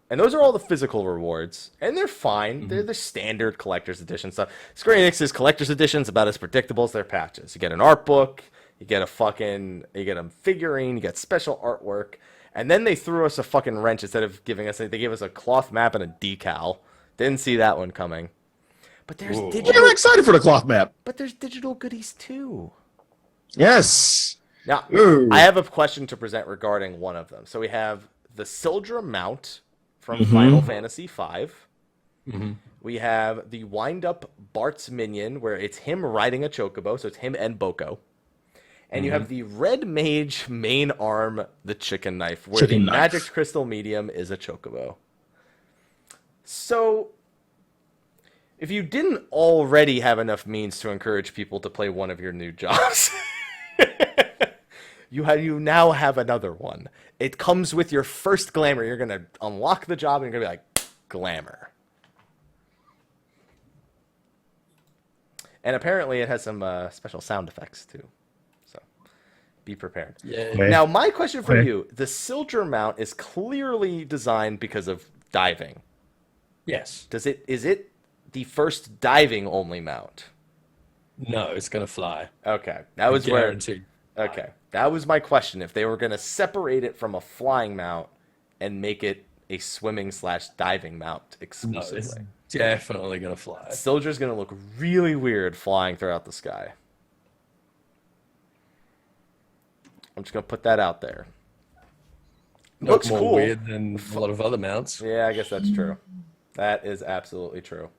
And those are all the physical rewards, and they're fine. They're the standard collector's edition stuff. Square Enix's collector's edition's about as predictable as their patches. You get an art book, you get a figurine, you get special artwork, and then they threw us a fucking wrench instead of giving us. They gave us a cloth map and a decal. Didn't see that one coming. But there's digital. We're excited for the cloth map. But there's digital goodies too. Yes. Now, Ooh. I have a question to present regarding one of them. So we have the Sildra mount from Final Fantasy V. We have the wind-up Bart's minion, where it's him riding a chocobo, so it's him and Boko. And you have the Red Mage main arm, the chicken knife, where the magic crystal medium is a chocobo. So, if you didn't already have enough means to encourage people to play one of your new jobs, you now have another one. It comes with your first glamour. You're going to unlock the job and you're going to be like, glamour. And apparently it has some special sound effects too. So be prepared. Yeah. Now, my question for you, the Sildra mount is clearly designed because of diving. Yes. Is it the first diving only mount? No, it's going to fly. Okay. That was guaranteed. Okay. That was my question. If they were going to separate it from a flying mount and make it a swimming/diving mount exclusively. No, it's definitely going to fly. Sildra's going to look really weird flying throughout the sky. I'm just going to put that out there. Looks more cool. weird than a lot of other mounts. Yeah, I guess that's true. That is absolutely true.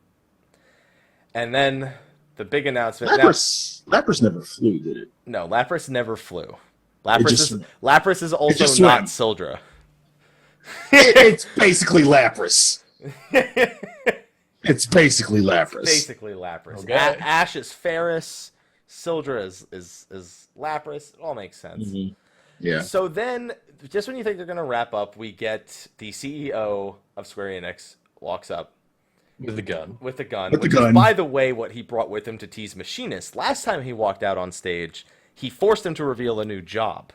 And then the big announcement. Lapras never flew, did it? No, Lapras never flew. Lapras is also not Sildra. It's basically Lapras. It's basically Lapras. Okay. Ash is Ferris. Sildra is Lapras. It all makes sense. Yeah. So then, just when you think they're going to wrap up, we get the CEO of Square Enix walks up. With the gun. Which is, by the way, what he brought with him to tease Machinist. Last time he walked out on stage, he forced him to reveal a new job.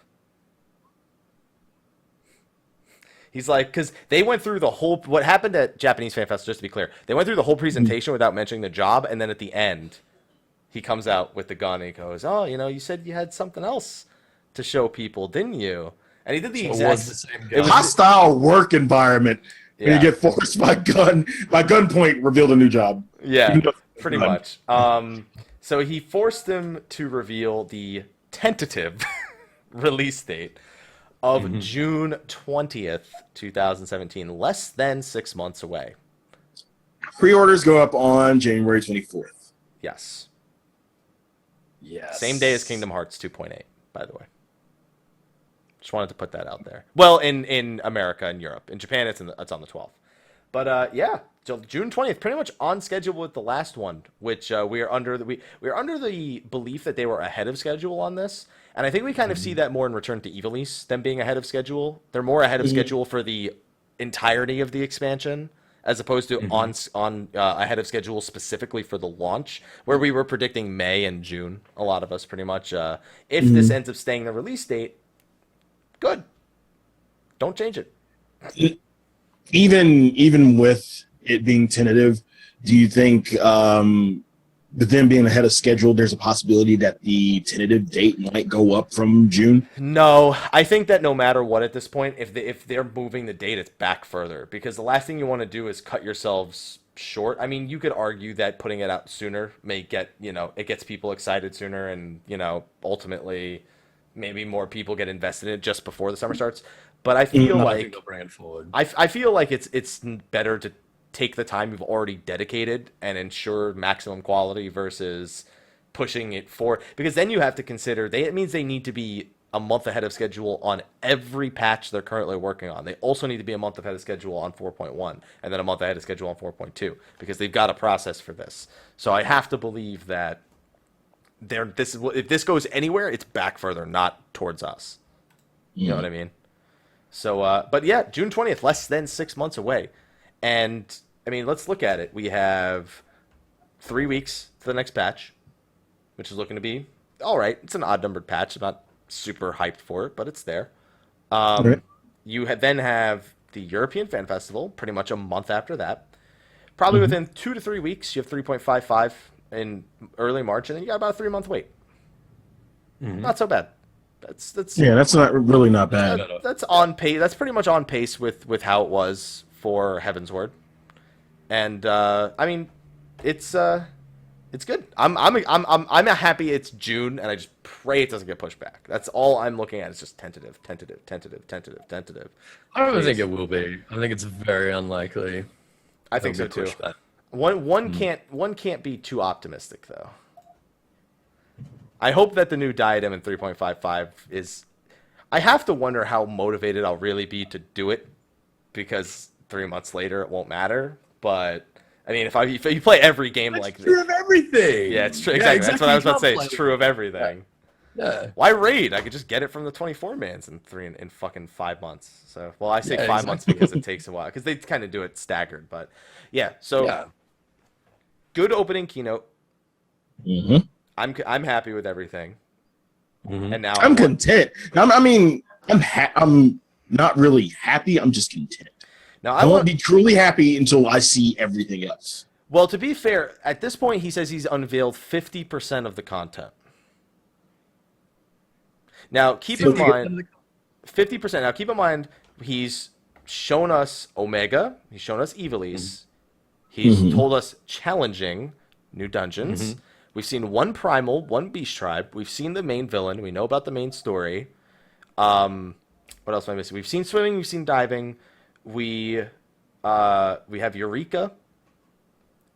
He's like, because they went through the whole, what happened at Japanese Fan Fest, just to be clear, they went through the whole presentation without mentioning the job, and then at the end, he comes out with the gun and he goes, oh, you said you had something else to show people, didn't you? And he did the exact same It was hostile work environment. When you get forced by gunpoint, revealed a new job. Yeah, pretty much. So he forced them to reveal the tentative release date of June 20th, 2017, less than 6 months away. Pre-orders go up on January 24th. Yes. Yes. Same day as Kingdom Hearts 2.8, by the way. Just wanted to put that out there. Well, in America and Europe. In Japan, it's on the 12th. But yeah, so June 20th, pretty much on schedule with the last one, which we are under the belief that they were ahead of schedule on this. And I think we kind of see that more in Return to Ivalice, them being ahead of schedule. They're more ahead of schedule for the entirety of the expansion, as opposed to on ahead of schedule specifically for the launch, where we were predicting May and June. A lot of us pretty much. If this ends up staying the release date, good. Don't change it. Even with it being tentative, do you think But then being ahead of schedule, there's a possibility that the tentative date might go up from June. No, I think that no matter what at this point, if they're moving the date, it's back further, because the last thing you want to do is cut yourselves short. I mean, you could argue that putting it out sooner may get, it gets people excited sooner, and, ultimately maybe more people get invested in it just before the summer starts. But I feel like I feel like it's better to take the time you've already dedicated and ensure maximum quality versus pushing it forward, because then you have to consider it means they need to be a month ahead of schedule on every patch they're currently working on. They also need to be a month ahead of schedule on 4.1 and then a month ahead of schedule on 4.2, because they've got a process for this. So I have to believe that if this goes anywhere, it's back further, not towards us. You know what I mean? So, but yeah, June 20th, less than 6 months away. And, I mean, let's look at it. We have 3 weeks to the next patch, which is looking to be all right. It's an odd-numbered patch. I'm not super hyped for it, but it's there. Right. You then have the European Fan Festival, pretty much a month after that. Probably within 2 to 3 weeks, you have 3.55 in early March, and then you got about a 3-month wait. Not so bad. That's not bad. That's on pace. That's pretty much on pace with how it was for Heavensward, and I mean, it's good. I'm happy it's June, and I just pray it doesn't get pushed back. That's all I'm looking at. It's just tentative. I don't think it will be. I think it's very unlikely. I think so too. One can't be too optimistic though. I hope that the new diadem in 3.55 is. I have to wonder how motivated I'll really be to do it, because 3 months later it won't matter. But I mean, if you play every game like this, true of everything. Yeah, it's true. Exactly. That's what I was about to say. It's true of everything. Yeah. Why raid? I could just get it from the 24-mans in fucking 5 months. So, well, I say 5 months because it takes a while, because they kind of do it staggered. But yeah, so good opening keynote. I'm happy with everything, and now I'm content. I'm not really happy. I'm just content. Now I won't be truly happy until I see everything else. Well, to be fair, at this point, he says he's unveiled 50% of the content. Now, keep in mind, 50%. Now, keep in mind, he's shown us Omega. He's shown us Evilise. He's told us challenging new dungeons. We've seen one Primal, one Beast Tribe. We've seen the main villain. We know about the main story. What else am I missing? We've seen swimming. We've seen diving. We have Eureka.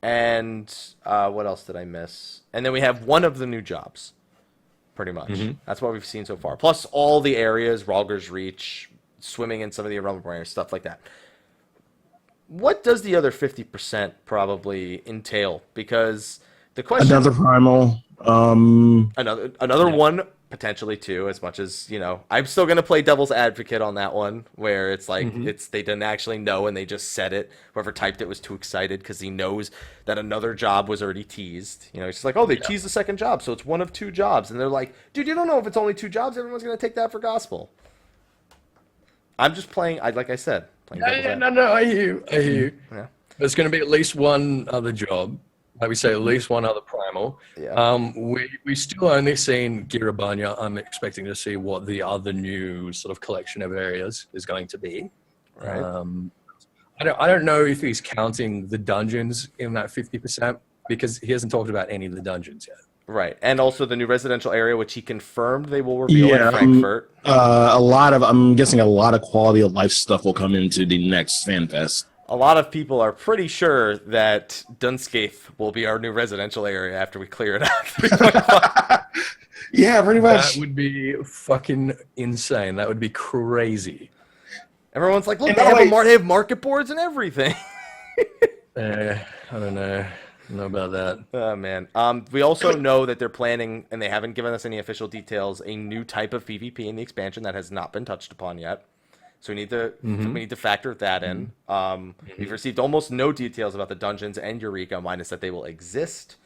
And what else did I miss? And then we have one of the new jobs, pretty much. That's what we've seen so far. Plus all the areas, Ralger's Reach, swimming in some of the irrelevant areas, stuff like that. What does the other 50% probably entail? Because the question... Another Primal. Another one, potentially two, as much as, I'm still going to play devil's advocate on that one, where it's like, they didn't actually know and they just said it. Whoever typed it was too excited because he knows that another job was already teased. It's just like, oh, they teased the second job, so it's one of two jobs. And they're like, dude, you don't know if it's only two jobs. Everyone's going to take that for gospel. I'm just playing, like I said. No, I hear you. Yeah. There's going to be at least one other job. Like we say, at least one other Primal. Yeah. We still only seen Girabanya. I'm expecting to see what the other new sort of collection of areas is going to be. Right. I don't know if he's counting the dungeons in that 50%, because he hasn't talked about any of the dungeons yet. Right, and also the new residential area, which he confirmed they will reveal in Frankfurt. I'm guessing a lot of quality of life stuff will come into the next FanFest. A lot of people are pretty sure that Dunskaith will be our new residential area after we clear it out. Yeah, pretty much. That would be fucking insane. That would be crazy. Everyone's like, look, they have market boards and everything. I don't know. I don't know about that. Oh, man. We also know that they're planning, and they haven't given us any official details, a new type of PvP in the expansion that has not been touched upon yet. So we need to factor that in. We've received almost no details about the dungeons and Eureka, minus that they will exist.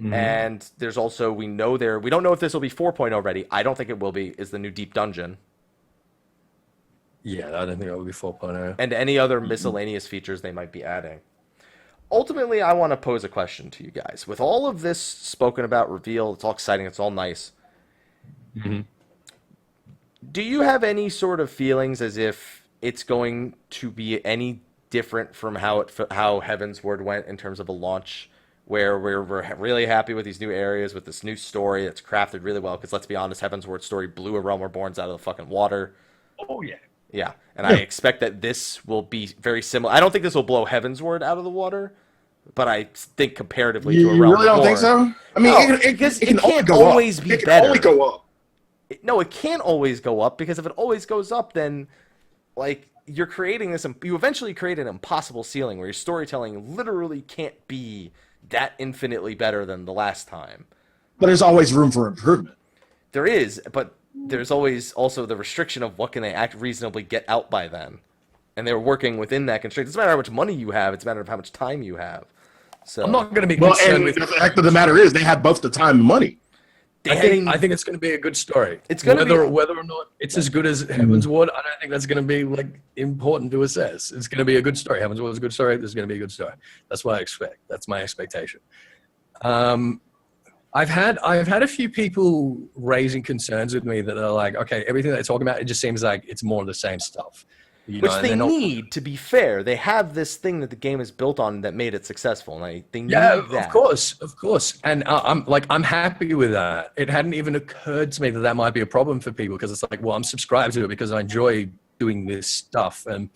And there's also, we don't know if this will be 4.0 ready. I don't think it will be, is the new Deep Dungeon. Yeah, I don't think it will be 4.0. And any other miscellaneous features they might be adding. ultimately, I want to pose a question to you guys. With all of this spoken about, reveal, it's all exciting, it's all nice. Mm-hmm. Do you have any sort of feelings as if it's going to be any different from how Heavensward went in terms of a launch, where we're really happy with these new areas, with this new story that's crafted really well? Because let's be honest, Heavensward's story blew A Realm Reborn's out of the fucking water. Oh, yeah. Yeah, and I expect that this will be very similar. I don't think this will blow Heavensward out of the water, but I think comparatively to A Realm Reborn. You really don't think so? I mean, No, it it can't always be better. It can only go up. No, it can't always go up, because if it always goes up, then like you're creating this. You eventually create an impossible ceiling where your storytelling literally can't be that infinitely better than the last time. But there's always room for improvement. There is, but there's always also the restriction of what can they reasonably get out by then. And they're working within that constraint. It doesn't matter how much money you have, it's a matter of how much time you have. So I'm not going to be Well, concerned and with the fact of the matter is, they have both the time and money. I think it's going to be a good story. It's going to be whether or not it's as good as Heavensward. I don't think that's going to be like important to assess. It's going to be a good story. Heavensward is a good story. This is going to be a good story. That's what I expect. That's my expectation. I've had a few people raising concerns with me that are like, okay, everything they're talking about, it just seems like it's more of the same stuff. Which they need, to be fair. They have this thing that the game is built on that made it successful. And they need that. Of course. And I'm happy with that. It hadn't even occurred to me that might be a problem for people, because it's like, well, I'm subscribed to it because I enjoy doing this stuff, and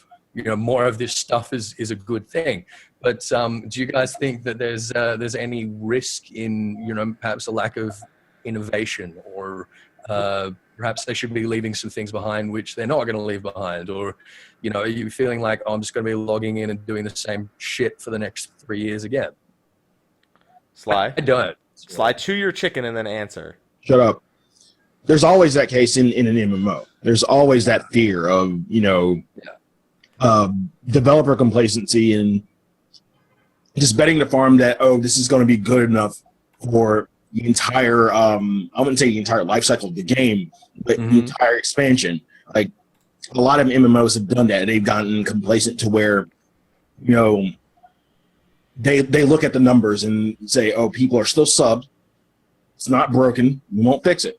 more of this stuff is a good thing. But do you guys think that there's any risk in perhaps a lack of innovation, or perhaps they should be leaving some things behind which they're not going to leave behind? Or, are you feeling like, oh, I'm just going to be logging in and doing the same shit for the next 3 years again? Sly? I don't. Sly, chew your chicken and then answer. Shut up. There's always that case in an MMO. There's always that fear of, developer complacency and just betting the farm that, oh, this is going to be good enough for the entire, I wouldn't say the entire life cycle of the game, but the entire expansion. Like, a lot of MMOs have done that. They've gotten complacent to where, they look at the numbers and say, oh, people are still subbed. It's not broken. We won't fix it.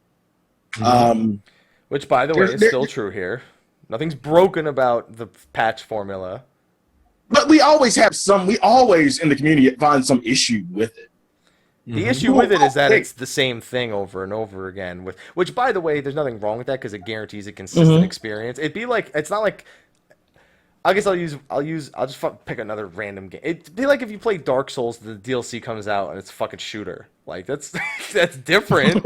Which, by the way, is still true here. Nothing's broken about the patch formula. But we always in the community find some issue with it. The issue with it is that it's the same thing over and over again. Which, by the way, there's nothing wrong with that, because it guarantees a consistent experience. It'd be like, it's not like, I guess I'll just pick another random game. It'd be like if you play Dark Souls, the DLC comes out and it's a fucking shooter. Like, that's different.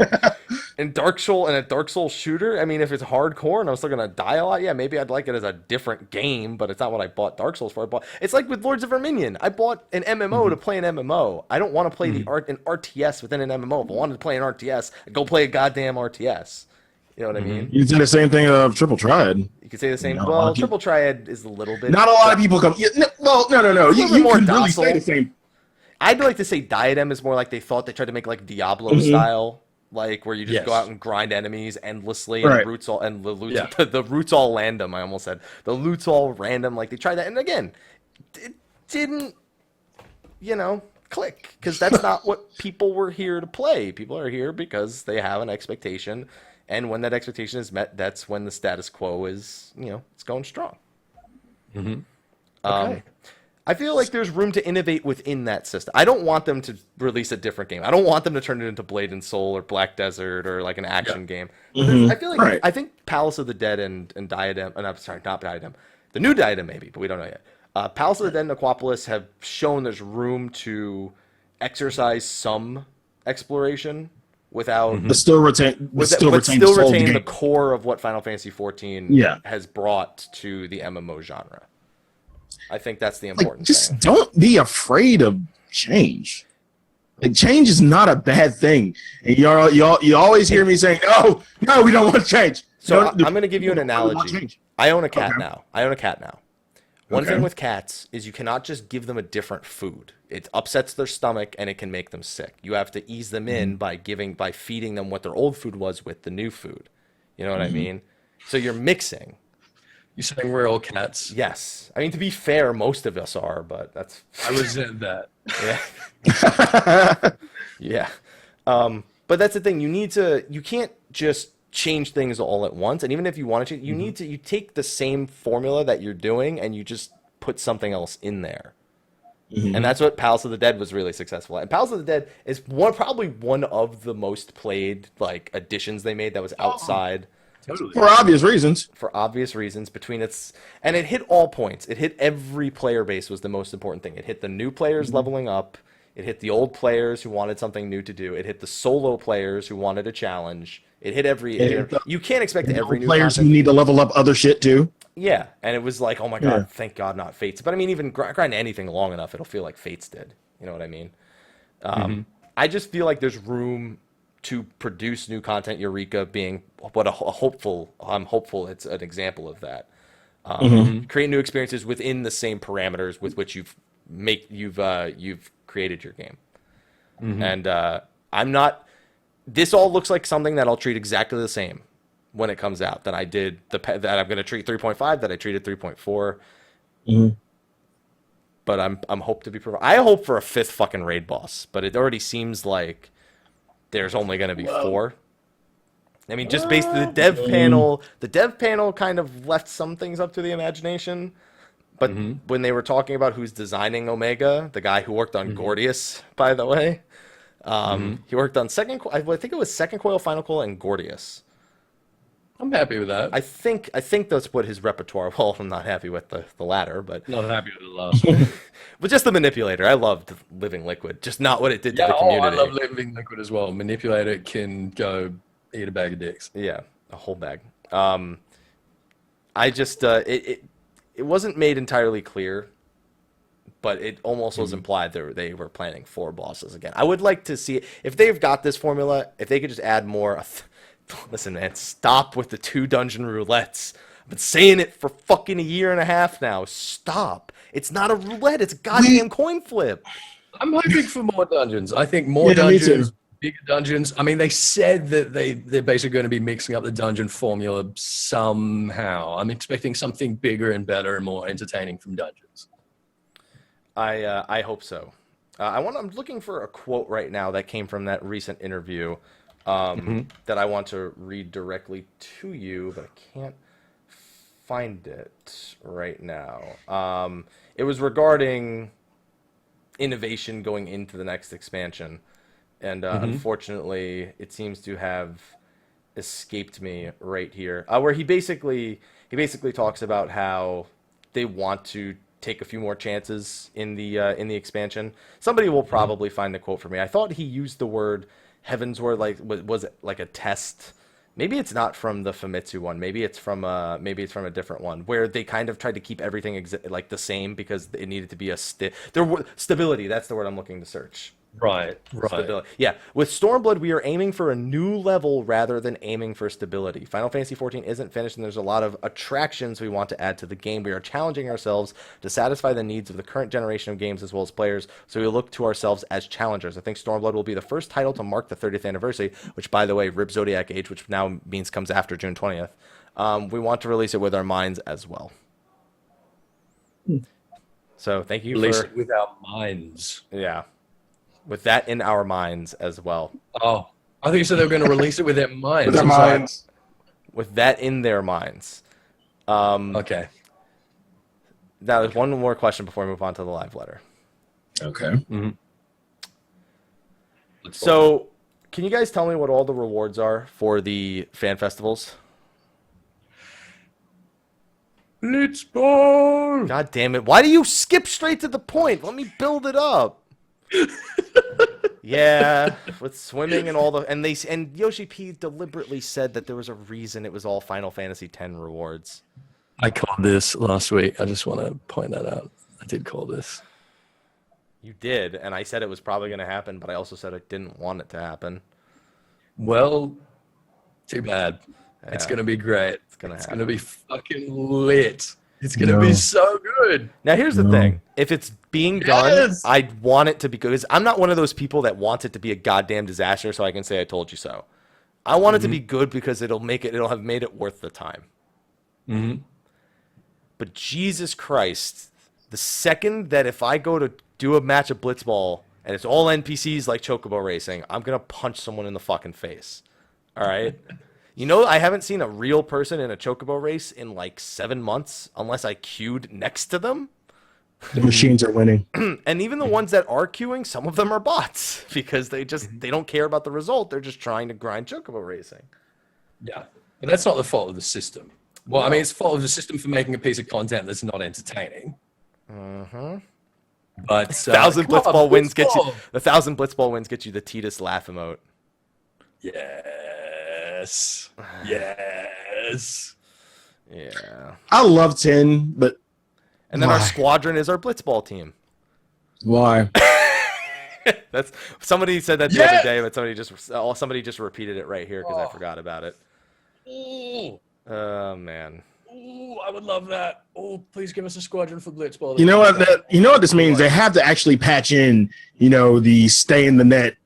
And a Dark Souls shooter, I mean, if it's hardcore and I'm still gonna die a lot, yeah, maybe I'd like it as a different game, but it's not what I bought Dark Souls for. It's like with Lords of Verminion. I bought an MMO to play an MMO. I don't want to play an RTS within an MMO. If I wanted to play an RTS, I'd go play a goddamn RTS. You know what I mean? You can say the same thing of Triple Triad. You could say the same. Well, Triple Triad is a little bit. Not a lot of people come. No. You can really say the same. I'd like to say Diadem is more like they thought. They tried to make like Diablo style, like where you just go out and grind enemies endlessly, and the roots all random. I almost said the loot's all random. Like they tried that, and again, it didn't, click, because that's not what people were here to play. People are here because they have an expectation. And when that expectation is met, that's when the status quo is, it's going strong. Okay. I feel like there's room to innovate within that system. I don't want them to release a different game. I don't want them to turn it into Blade and Soul or Black Desert or like an action game. I feel like I think Palace of the Dead and Diadem, and I'm sorry, not Diadem, the new Diadem maybe, but we don't know yet. Palace of the Dead and Aquapolis have shown there's room to exercise some exploration without but still retain the core of what Final Fantasy XIV has brought to the MMO genre. I think that's the important thing. Just don't be afraid of change. Like, change is not a bad thing. And you always hear me saying, no, we don't want change. So I'm going to give you an analogy. I own a cat now. One thing with cats is you cannot just give them a different food. It upsets their stomach and it can make them sick. You have to ease them in by feeding them what their old food was with the new food. You know what I mean? So you're mixing. You're saying we're all cats? Yes. I mean, to be fair, most of us are, but that's... I resent that. Yeah. Yeah. But that's the thing. You can't just change things all at once. And even if you want to, you take the same formula that you're doing and you just put something else in there. Mm-hmm. And that's what Palace of the Dead was really successful at. And Palace of the Dead is probably one of the most played like additions they made that was outside. Totally. For obvious reasons. And it hit all points. It hit every player base was the most important thing. It hit the new players leveling up. It hit the old players who wanted something new to do. It hit the solo players who wanted a challenge. It hit you can't expect every new players who need to level up other shit too. Yeah, and it was like, oh my god, thank God not Fates. But I mean, even grind anything long enough, it'll feel like Fates did. You know what I mean? I just feel like there's room to produce new content. Eureka being what I'm hopeful it's an example of that. Create new experiences within the same parameters with which you've created your game. And I'm not. This all looks like something that I'll treat exactly the same when it comes out that I did that I'm going to treat 3.5 that I treated 3.4. But I'm hope to be. I hope for a 5th fucking raid boss, but it already seems like there's only going to be 4. I mean, just based on the dev panel, kind of left some things up to the imagination. But when they were talking about who's designing Omega, the guy who worked on Gordius, by the way, he worked on I think it was Second Coil, Final Coil, and Gordius. I'm happy with that. I think that's what his repertoire. Well, I'm not happy with the latter, but not happy with the last one. But just the Manipulator. I loved Living Liquid, just not what it did to the community. I love Living Liquid as well. Manipulator can go eat a bag of dicks. Yeah, a whole bag. I just it wasn't made entirely clear, but it almost was implied that they were planning 4 bosses again. I would like to see if they've got this formula, if they could just add more. Listen, man, stop with the 2 dungeon roulettes. I've been saying it for fucking a year and a half now. Stop. It's not a roulette. It's a goddamn coin flip. I'm hoping for more dungeons. I think more dungeons, bigger dungeons. I mean, they said that they're basically going to be mixing up the dungeon formula somehow. I'm expecting something bigger and better and more entertaining from dungeons. I hope so. I'm looking for a quote right now that came from that recent interview that I want to read directly to you, but I can't find it right now. It was regarding innovation going into the next expansion, and unfortunately, it seems to have escaped me right here. Where he basically talks about how they want to take a few more chances in the expansion. Somebody will probably find the quote for me. I thought he used the word Heavensward, like was it like a test? Maybe it's not from the Famitsu one. Maybe it's from a different one where they kind of tried to keep everything like the same because it needed to be stability. That's the word I'm looking to search. Right. Stability. Yeah, with Stormblood, we are aiming for a new level rather than aiming for stability. Final Fantasy XIV isn't finished, and there's a lot of attractions we want to add to the game. We are challenging ourselves to satisfy the needs of the current generation of games as well as players, so we look to ourselves as challengers. I think Stormblood will be the first title to mark the 30th anniversary, which, by the way, Rib Zodiac Age, which now means comes after June 20th. We want to release it with our minds as well. So thank you release it with our minds. Yeah. With that in our minds as well. Oh, I think you said they were going to release it with their minds. With their minds. With that in their minds. Okay. Now, there's one more question before we move on to the live letter. Okay. So, can you guys tell me what all the rewards are for the fan festivals? Blitzball! God damn it. Why do you skip straight to the point? Let me build it up. Yeah, with swimming and all the and Yoshi P deliberately said that there was a reason it was all Final Fantasy X rewards. I called this last week. I just want to point that out. I did call this. You did, and I said it was probably going to happen, but I also said I didn't want it to happen. Well, too bad. Yeah. It's going to be great. It's going to be fucking lit. It's going to be so good. Now, here's the thing. If it's being done, I want it to be good. 'Cause I'm not one of those people that wants it to be a goddamn disaster so I can say I told you so. I want it to be good because it'll have made it worth the time. But Jesus Christ, the second that if I go to do a match of Blitzball and it's all NPCs like Chocobo Racing, I'm going to punch someone in the fucking face. All right? You know, I haven't seen a real person in a Chocobo race in like 7 months unless I queued next to them. The machines are winning. And even the ones that are queuing, some of them are bots because they don't care about the result. They're just trying to grind Chocobo Racing. Yeah. But that's not the fault of the system. Well, I mean, it's the fault of the system for making a piece of content that's not entertaining. But 1,000 Blitzball wins get you. The 1,000 Blitzball wins get you the Titus laugh emote. Yes. Yes. Yeah. I love 10, but and then why? our squadron is our Blitzball team. Why? That's somebody said that the other day, but somebody just repeated it right here because I forgot about it. Ooh. Oh man. Ooh, I would love that. Oh, please give us a squadron for Blitzball. You know what? You know what this means? They have to actually patch in, the stay in the net,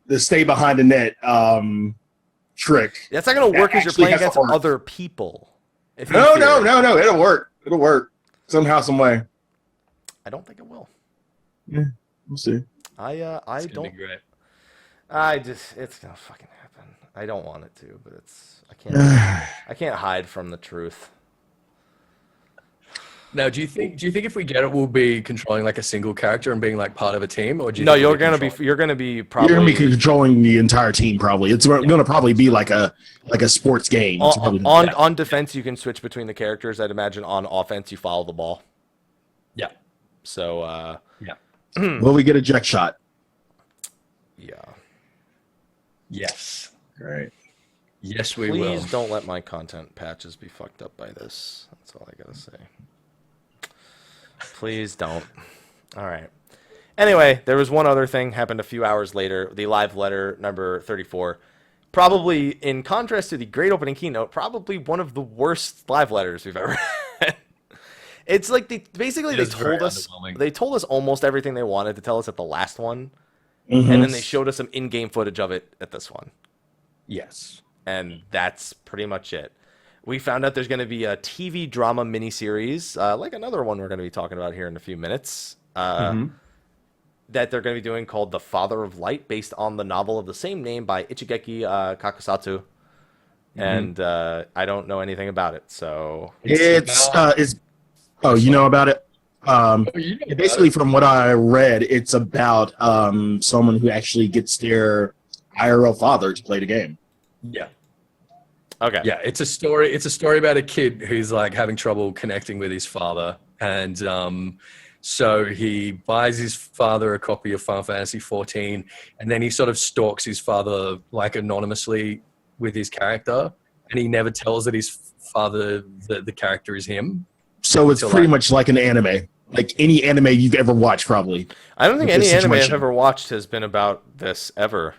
the stay behind the net trick. That's not going to work as you're playing against other people. No. It'll work. It'll work somehow, some way. I don't think it will. Yeah, we'll see. I it's don't. Be great. It's gonna fucking happen. I don't want it to, but I can't hide from the truth. Now, do you think if we get it, we'll be controlling like a single character and being like part of a team, or do you No, think you're gonna be probably you're gonna be controlling the entire team. Probably it's gonna probably be like a sports game. On defense, you can switch between the characters. I'd imagine on offense, you follow the ball. Yeah. So yeah. Will we get a eject shot? Yeah. Yes. Right. Yes, we will. Please don't let my content patches be fucked up by this. That's all I gotta say. Please don't. All right. Anyway, there was one other thing happened a few hours later. The live letter number 34. Probably, in contrast to the great opening keynote, probably one of the worst live letters we've ever had. It's like they told us almost everything they wanted to tell us at the last one, and then they showed us some in-game footage of it at this one. Yes. And that's pretty much it. We found out there's going to be a TV drama miniseries, like another one we're going to be talking about here in a few minutes, that they're going to be doing called The Father of Light, based on the novel of the same name by Ichigeki Kakusatsu. And I don't know anything about it, so... you know about it? Basically, from what I read, it's about someone who actually gets their IRL father to play the game. Yeah. Okay. Yeah, it's a story. It's a story about a kid who's like having trouble connecting with his father, and so he buys his father a copy of Final Fantasy XIV, and then he sort of stalks his father like anonymously with his character, and he never tells that his father, the character, is him. So it's pretty much like an anime, like any anime you've ever watched, probably. I don't think any anime I've ever watched has been about this ever.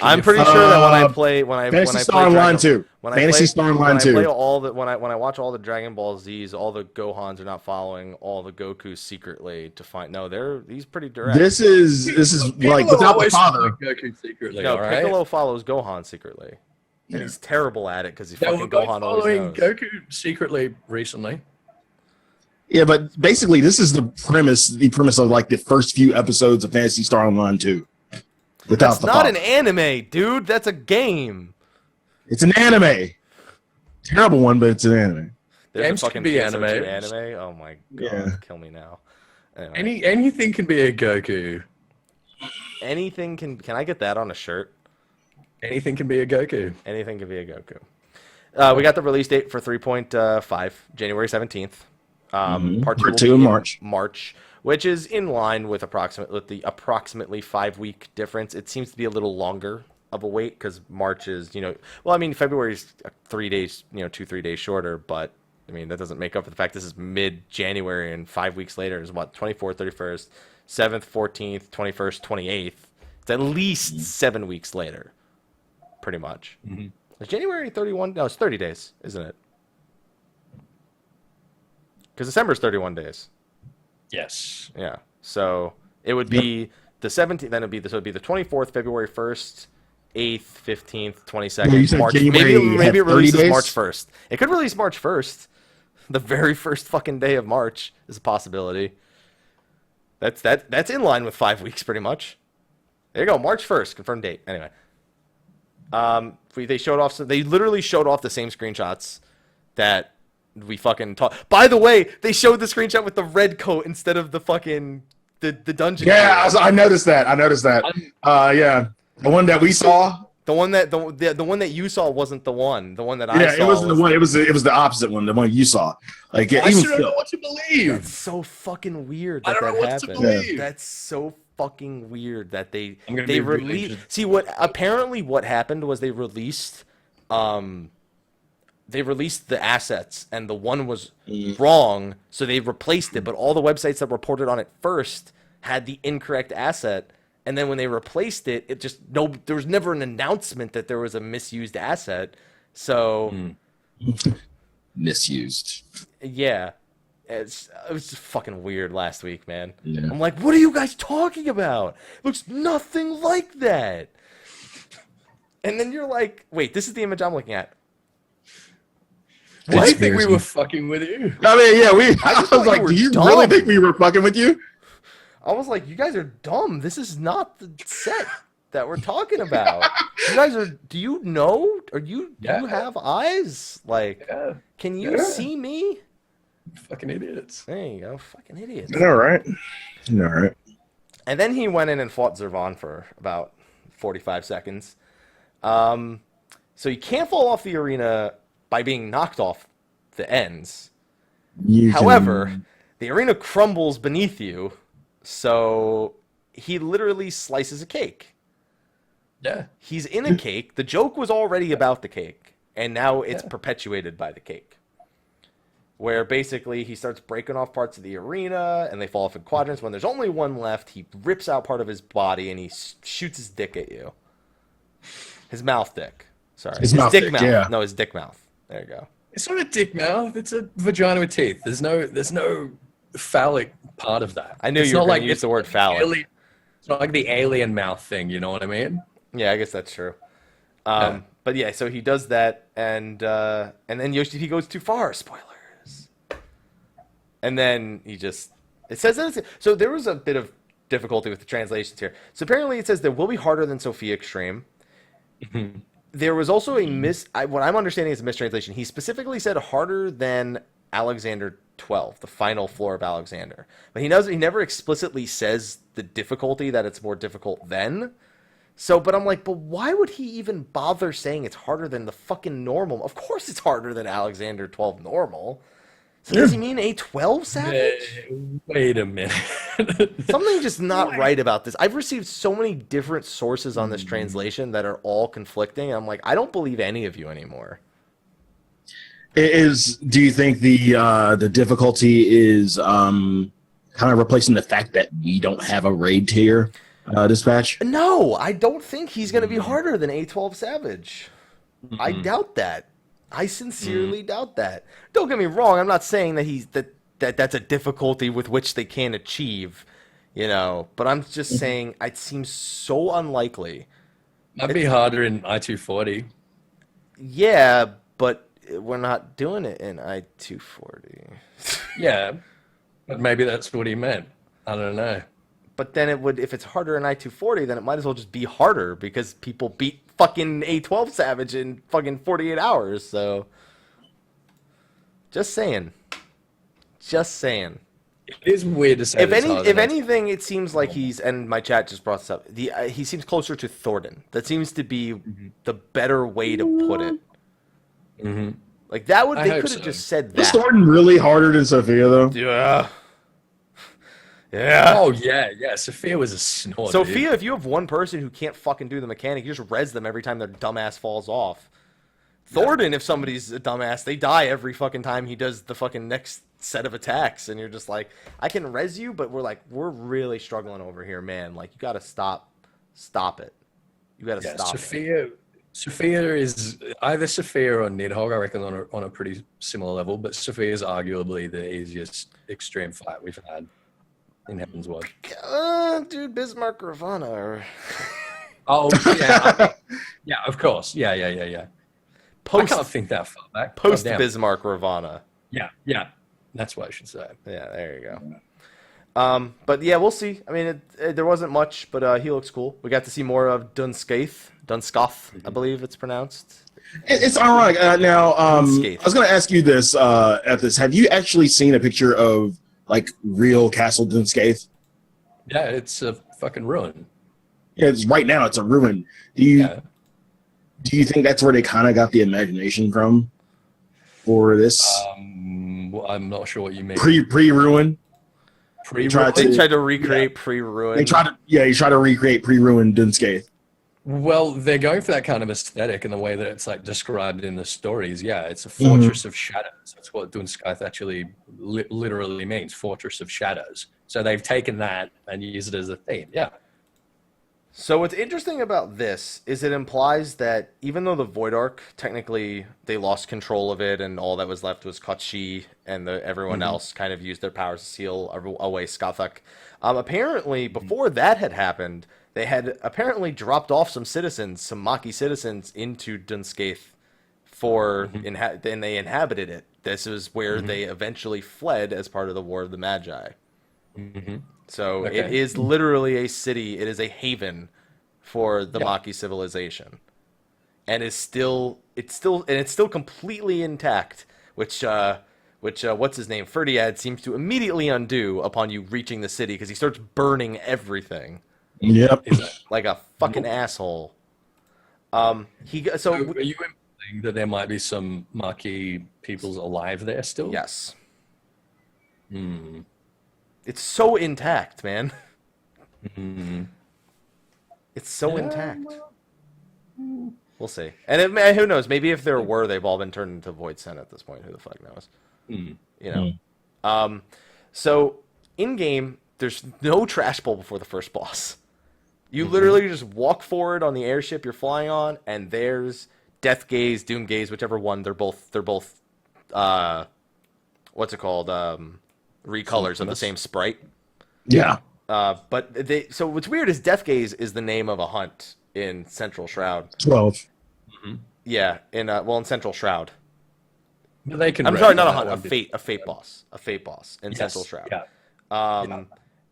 I'm pretty sure that when I play Fantasy Star Online 2. When I watch all the Dragon Ball Z's, all the Gohans are not following all the Gokus secretly to find. No, he's pretty direct. This is like without the father. Goku secretly. No, right? Piccolo follows Gohan secretly, and he's terrible at it because he's fucking Gohan following always knows. Goku secretly recently. Yeah, but basically, this is the premise of like the first few episodes of Fantasy Star Online 2. That's not an anime, dude. That's a game. It's an anime. Terrible one, but it's an anime. Games can be anime. Oh my god, kill me now. Anyway. Anything can be a Goku. Anything can I get that on a shirt? Anything can be a Goku. Anything can be a Goku. We got the release date for 3.5, January 17th. Part 2 in March, which is in line with the approximately 5-week difference. It seems to be a little longer of a wait because March is, February is 3 days, 2-3 days shorter, but I mean, that doesn't make up for the fact this is mid-January and 5 weeks later is what, 24th, 31st, 7th, 14th, 21st, 28th. It's at least 7 weeks later, pretty much. Is January 31? No, it's 30 days, isn't it? Because December's 31 days. Yes. Yeah. So it would be the 17th. Then it would be the 24th, February 1st, 8th, 15th, 22nd, March. Maybe it releases March 1st. It could release March 1st. The very first fucking day of March is a possibility. That's in line with 5 weeks, pretty much. There you go, March 1st, confirmed date. Anyway, they literally showed off the same screenshots that we fucking talked. By the way, they showed the screenshot with the red coat instead of the fucking the dungeon. Yeah, I noticed that. Yeah, the one that we saw. The one that you saw wasn't the one. The one that I saw. Yeah, it wasn't the one. It was the opposite one. The one you saw. Like, I don't know what to believe. That's so fucking weird I that don't know what happened. to believe. That's so fucking weird that they be released. See, what happened was they released the assets, and the one was wrong, so they replaced it. But all the websites that reported on it first had the incorrect asset. And then when they replaced it, there was never an announcement that there was a misused asset. So misused. Yeah. It was just fucking weird last week, man. Yeah. I'm like, what are you guys talking about? It looks nothing like that. And then you're like, wait, this is the image I'm looking at. I think we were fucking with you. I mean, yeah, I was like, do you really think we were fucking with you? I was like, you guys are dumb. This is not the set that we're talking about. You guys are, do you know? Do you have eyes? Like, can you see me? Fucking idiots. There you go. Fucking idiots. All right. And then he went in and fought Zervan for about 45 seconds. So you can't fall off the arena by being knocked off the ends. However, the arena crumbles beneath you. So he literally slices a cake. Yeah. He's in a cake. The joke was already about the cake, and now it's perpetuated by the cake. Where basically he starts breaking off parts of the arena, and they fall off in quadrants. When there's only one left, he rips out part of his body, and he shoots his dick at you. His mouth dick. Sorry. His mouth dick mouth. Yeah. No, his dick mouth. There you go. It's not a dick mouth. It's a vagina with teeth. There's no phallic part of that. I knew you were going to use the word phallic. It's not like the alien mouth thing, you know what I mean? Yeah, I guess that's true. But yeah, so he does that, and then he goes too far. Spoilers. And then it says that so there was a bit of difficulty with the translations here. So apparently it says that will be harder than Sophia Extreme. There was also what I'm understanding is a mistranslation. He specifically said harder than Alexander 12, the final floor of Alexander. But he never explicitly says the difficulty, that it's more difficult than. So, but I'm like, but why would he even bother saying it's harder than the fucking normal? Of course it's harder than Alexander 12 normal. So does he mean A12 Savage? Wait a minute. Something just not right about this. I've received so many different sources on this translation that are all conflicting. I'm like, I don't believe any of you anymore. Do you think the difficulty is kind of replacing the fact that we don't have a raid tier dispatch? No, I don't think he's going to be harder than A12 Savage. I doubt that. I sincerely doubt that. Don't get me wrong. I'm not saying that that's a difficulty with which they can't achieve, but I'm just saying it seems so unlikely. Might be harder in I-240. Yeah, but we're not doing it in I-240. Yeah, but maybe that's what he meant. I don't know. But then if it's harder in I-240, then it might as well just be harder because people beat fucking A12 Savage in fucking 48 hours. So, just saying. It is weird to say. If anything, it seems like and my chat just brought this up. He seems closer to Thornton. That seems to be the better way to put it. Mm-hmm. Like they could have just said that. Was Thornton really harder than Sophia though? Yeah. Yeah. Oh yeah. Sophia was a snort. Sophia, if you have one person who can't fucking do the mechanic, you just res them every time their dumbass falls off. Thornton, if somebody's a dumbass, they die every fucking time he does the fucking next set of attacks, and you're just like, I can res you, but we're really struggling over here, man. Like, you gotta stop it. You gotta stop it. Sophia is either Sophia or Nidhogg, I reckon, on a pretty similar level, but Sophia is arguably the easiest extreme fight we've had in Heaven's Watch. Dude, Bismarck Ravana. Oh, yeah. Yeah, of course. Yeah. I can't think that far back. Post Bismarck Ravana. Yeah. That's what I should say. Yeah, there you go. But yeah, we'll see. I mean, there wasn't much, but he looks cool. We got to see more of Dunscath, I believe it's pronounced. It's ironic. Now, I Dunscath. was going to ask you this, Ethys. Have you actually seen a picture of, like, real Castle Dunscath? Yeah, it's a fucking ruin. Yeah, right now it's a ruin. Do you think that's where they kind of got the imagination from for this? Well, I'm not sure what you mean. Pre-ruin? They tried to recreate pre-ruin. They tried to recreate pre-ruin Dunscath. Well, they're going for that kind of aesthetic in the way that it's like described in the stories. Yeah, it's a fortress of shadows. That's what Dunscath actually literally means, fortress of shadows. So they've taken that and used it as a theme. Yeah. So what's interesting about this is it implies that even though the Void Ark, technically they lost control of it and all that was left was Kotchi and everyone else kind of used their powers to seal away Skathak. Apparently, before that had happened, they had apparently dropped off some Maquis citizens into Dunscath and they inhabited it. This is where they eventually fled as part of the War of the Magi. So it is literally a city. It is a haven for the Maquis civilization, and it's still completely intact. Which what's his name? Ferdiad seems to immediately undo upon you reaching the city because he starts burning everything. Yep, like a fucking asshole. So are you implying that there might be some Maquis peoples alive there still? Yes. It's so intact, man. It's so intact. We'll see. And who knows? Maybe if there were, they've all been turned into Void Sen at this point. Who the fuck knows? You know. So in game, there's no trash pull before the first boss. You literally just walk forward on the airship you're flying on, and there's Death Gaze, Doom Gaze, whichever one. They're both. What's it called? Recolors of the same sprite. Yeah. So what's weird is Death Gaze is the name of a hunt in Central Shroud. 12. Yeah, in Central Shroud. But they can. I'm sorry, not a hunt, a fate boss in Central Shroud. Yeah.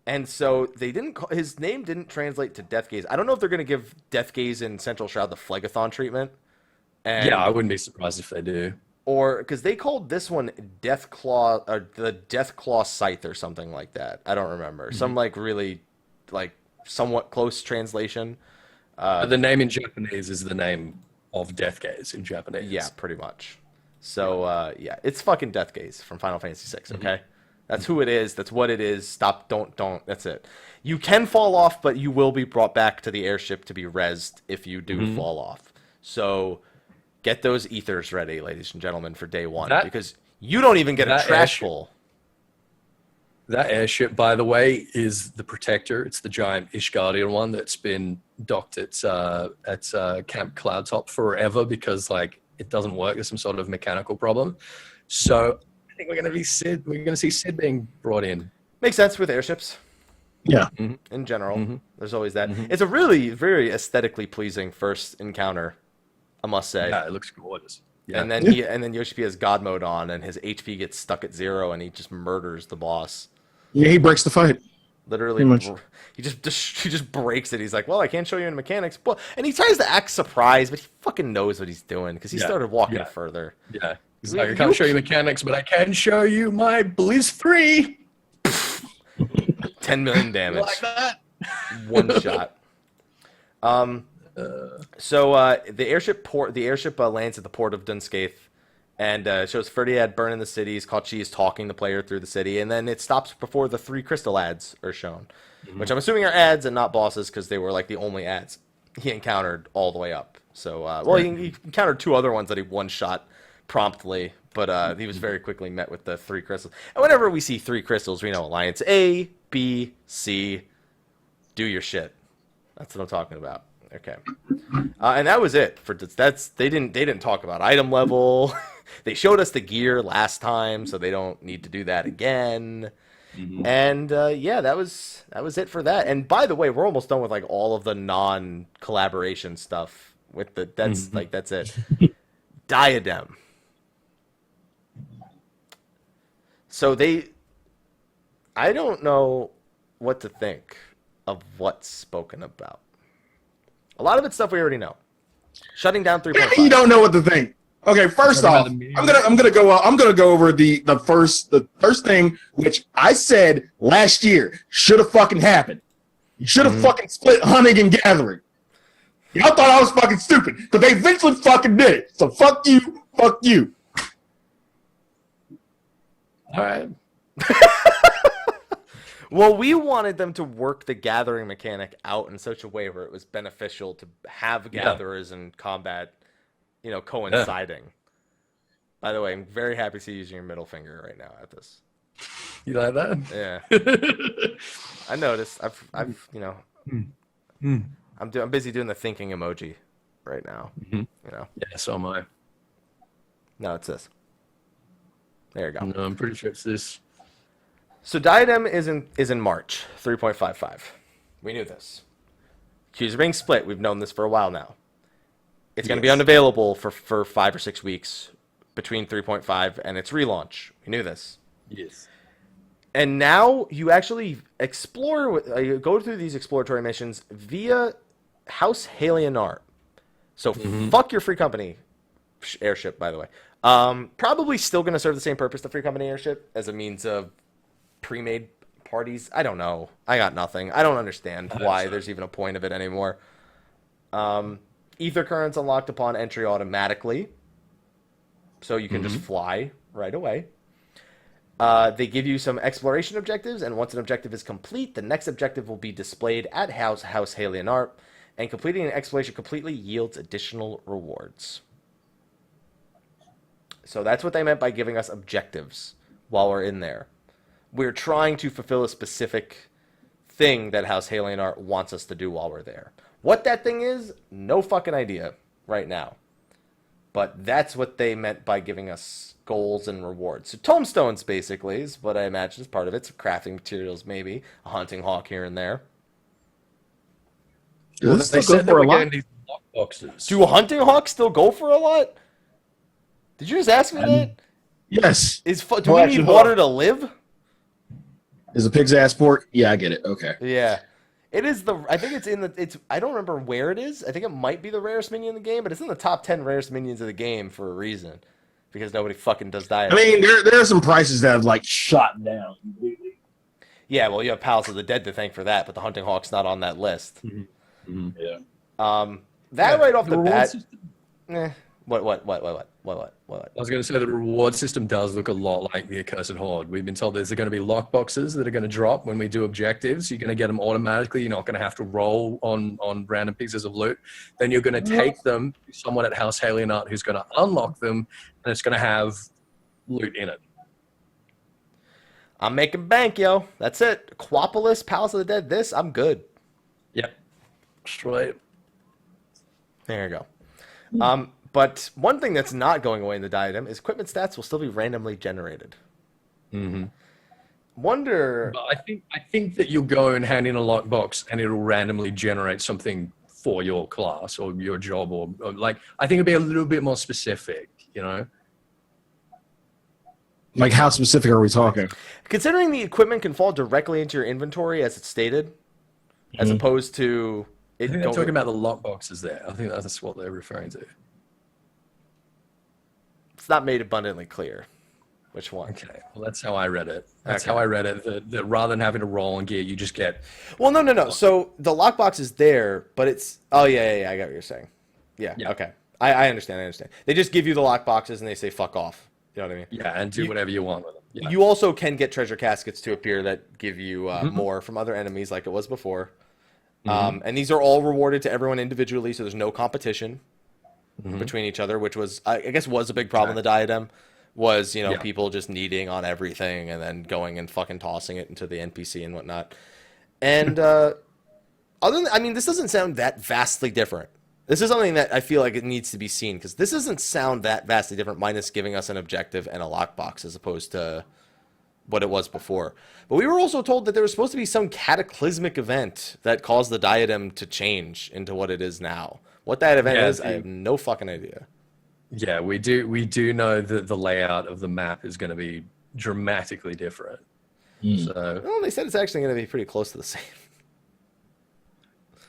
And so they didn't. His name didn't translate to Death Gaze. I don't know if they're going to give Death Gaze in Central Shroud the Phlegathon treatment. Yeah, I wouldn't be surprised if they do. Or because they called this one Death Claw or the Death Claw Scythe or something like that. I don't remember. Some really somewhat close translation. The name in Japanese is the name of Death Gaze in Japanese. Yeah, pretty much. So it's fucking Death Gaze from Final Fantasy VI. Okay, that's who it is. That's what it is. Stop. Don't. That's it. You can fall off, but you will be brought back to the airship to be rezzed if you do fall off. So. Get those ethers ready, ladies and gentlemen, for day one, because you don't even get a trash pull. That airship, by the way, is the Protector. It's the giant Ishgardian one that's been docked at Camp Cloudtop forever because it doesn't work. There's some sort of mechanical problem. So I think we're going to see Sid being brought in. Makes sense with airships. Yeah. In general, there's always that. It's a really very aesthetically pleasing first encounter. I must say. Yeah, it looks gorgeous. Yeah. And then Yoshi has God mode on, and his HP gets stuck at 0, and he just murders the boss. Yeah, he breaks the fight. Literally, he just breaks it. He's like, "Well, I can't show you any mechanics," and he tries to act surprised, but he fucking knows what he's doing because he started walking further. Yeah, he's like, "I can't show you mechanics, but I can show you my Blizz 3." 10 million damage. Like that. One shot. So the airship lands at the port of Dunscath, and shows Ferdiad burning the cities. Kotchi is talking the player through the city, and then it stops before the 3 crystal ads are shown, which I'm assuming are ads and not bosses because they were the only ads he encountered all the way up. So he encountered 2 other ones that he one-shot promptly, but he was very quickly met with the 3 crystals. And whenever we see 3 crystals, we know Alliance A, B, C. Do your shit. That's what I'm talking about. Okay, and that was it for they didn't talk about item level. They showed us the gear last time, so they don't need to do that again. And that was it for that. And by the way, we're almost done with all of the non-collaboration stuff. With that's it. Diadem. So I don't know what to think of what's spoken about. A lot of it's stuff we already know. Shutting down 3.5. You don't know what to think. Okay, first off, I'm gonna go over the first thing which I said last year should have fucking happened. You should have fucking split hunting and gathering. Y'all thought I was fucking stupid, but they eventually fucking did it. So fuck you, fuck you. All right. Well, we wanted them to work the gathering mechanic out in such a way where it was beneficial to have gatherers and combat, coinciding. Yeah. By the way, I'm very happy to see you using your middle finger right now at this. You like that? Yeah. I noticed. I'm busy doing the thinking emoji right now. Yeah, so am I. No, it's this. There you go. No, I'm pretty sure it's this. So Diadem is in March, 3.55. We knew this. Queues are being split. We've known this for a while now. It's going to be unavailable for 5 or 6 weeks between 3.5 and its relaunch. We knew this. Yes. And now you actually go through these exploratory missions via House Halionart. So fuck your Free Company airship, by the way. Probably still going to serve the same purpose, the Free Company airship, as a means of pre-made parties. I don't know. I got nothing. I don't understand why there's even a point of it anymore. Ether currents unlocked upon entry automatically, so you can just fly right away. They give you some exploration objectives, and once an objective is complete, the next objective will be displayed at House Halionart, and completing an exploration completely yields additional rewards. So that's what they meant by giving us objectives while we're in there. We're trying to fulfill a specific thing that House Halionart wants us to do while we're there. What that thing is, no fucking idea right now. But that's what they meant by giving us goals and rewards. So tomestones, basically, is what I imagine is part of it. Some crafting materials, maybe. A hunting hawk here and there. Well, they said that we're getting these lock boxes. Do hunting hawks still go for a lot? Did you just ask me that? Yes. Do we need water to live? Is a pig's ass port? Yeah, I get it. Okay. Yeah. It is I think I don't remember where it is. I think it might be the rarest minion in the game, but it's in the top 10 rarest minions of the game for a reason. Because nobody fucking does diet. I mean, there are some prices that have shot down completely. Yeah, well, you have Palace of the Dead to thank for that, but the Hunting Hawk's not on that list. Yeah. Right off the bat. What? I was going to say the reward system does look a lot like the Accursed Horde. We've been told there's going to be lock boxes that are going to drop when we do objectives. You're going to get them automatically. You're not going to have to roll on random pieces of loot. Then you're going to take them to someone at House Halionart who's going to unlock them, and it's going to have loot in it. I'm making bank, yo. That's it. Aquapolis, Palace of the Dead, I'm good. Yep. Straight. There you go. But one thing that's not going away in the Diadem is equipment stats will still be randomly generated. Wonder. But I think that you'll go and hand in a lockbox and it'll randomly generate something for your class or your job or I think it'll be a little bit more specific, Like how specific are we talking? Considering the equipment can fall directly into your inventory as it's stated, as opposed to I think they're talking about the lockboxes there. I think that's what they're referring to. It's not made abundantly clear which one. Okay, well, that's how I read it. That's how I read it. That rather than having to roll and gear, you just get... Well, no. So the lockbox is there, but it's... Oh, yeah, I got what you're saying. Yeah. Okay. I understand. They just give you the lockboxes and they say, fuck off. You know what I mean? Yeah, and do whatever you want with them. Yeah. You also can get treasure caskets to appear that give you more from other enemies like it was before. And these are all rewarded to everyone individually, so there's no competition between each other, which was, I guess, was a big problem in the Diadem, was, people just needing on everything and then going and fucking tossing it into the NPC and whatnot. And this doesn't sound that vastly different. This is something that I feel like it needs to be seen, because this doesn't sound that vastly different, minus giving us an objective and a lockbox as opposed to what it was before. But we were also told that there was supposed to be some cataclysmic event that caused the Diadem to change into what it is now. What that event is, I have no fucking idea. Yeah, we do know that the layout of the map is going to be dramatically different. So, well, they said it's actually going to be pretty close to the same.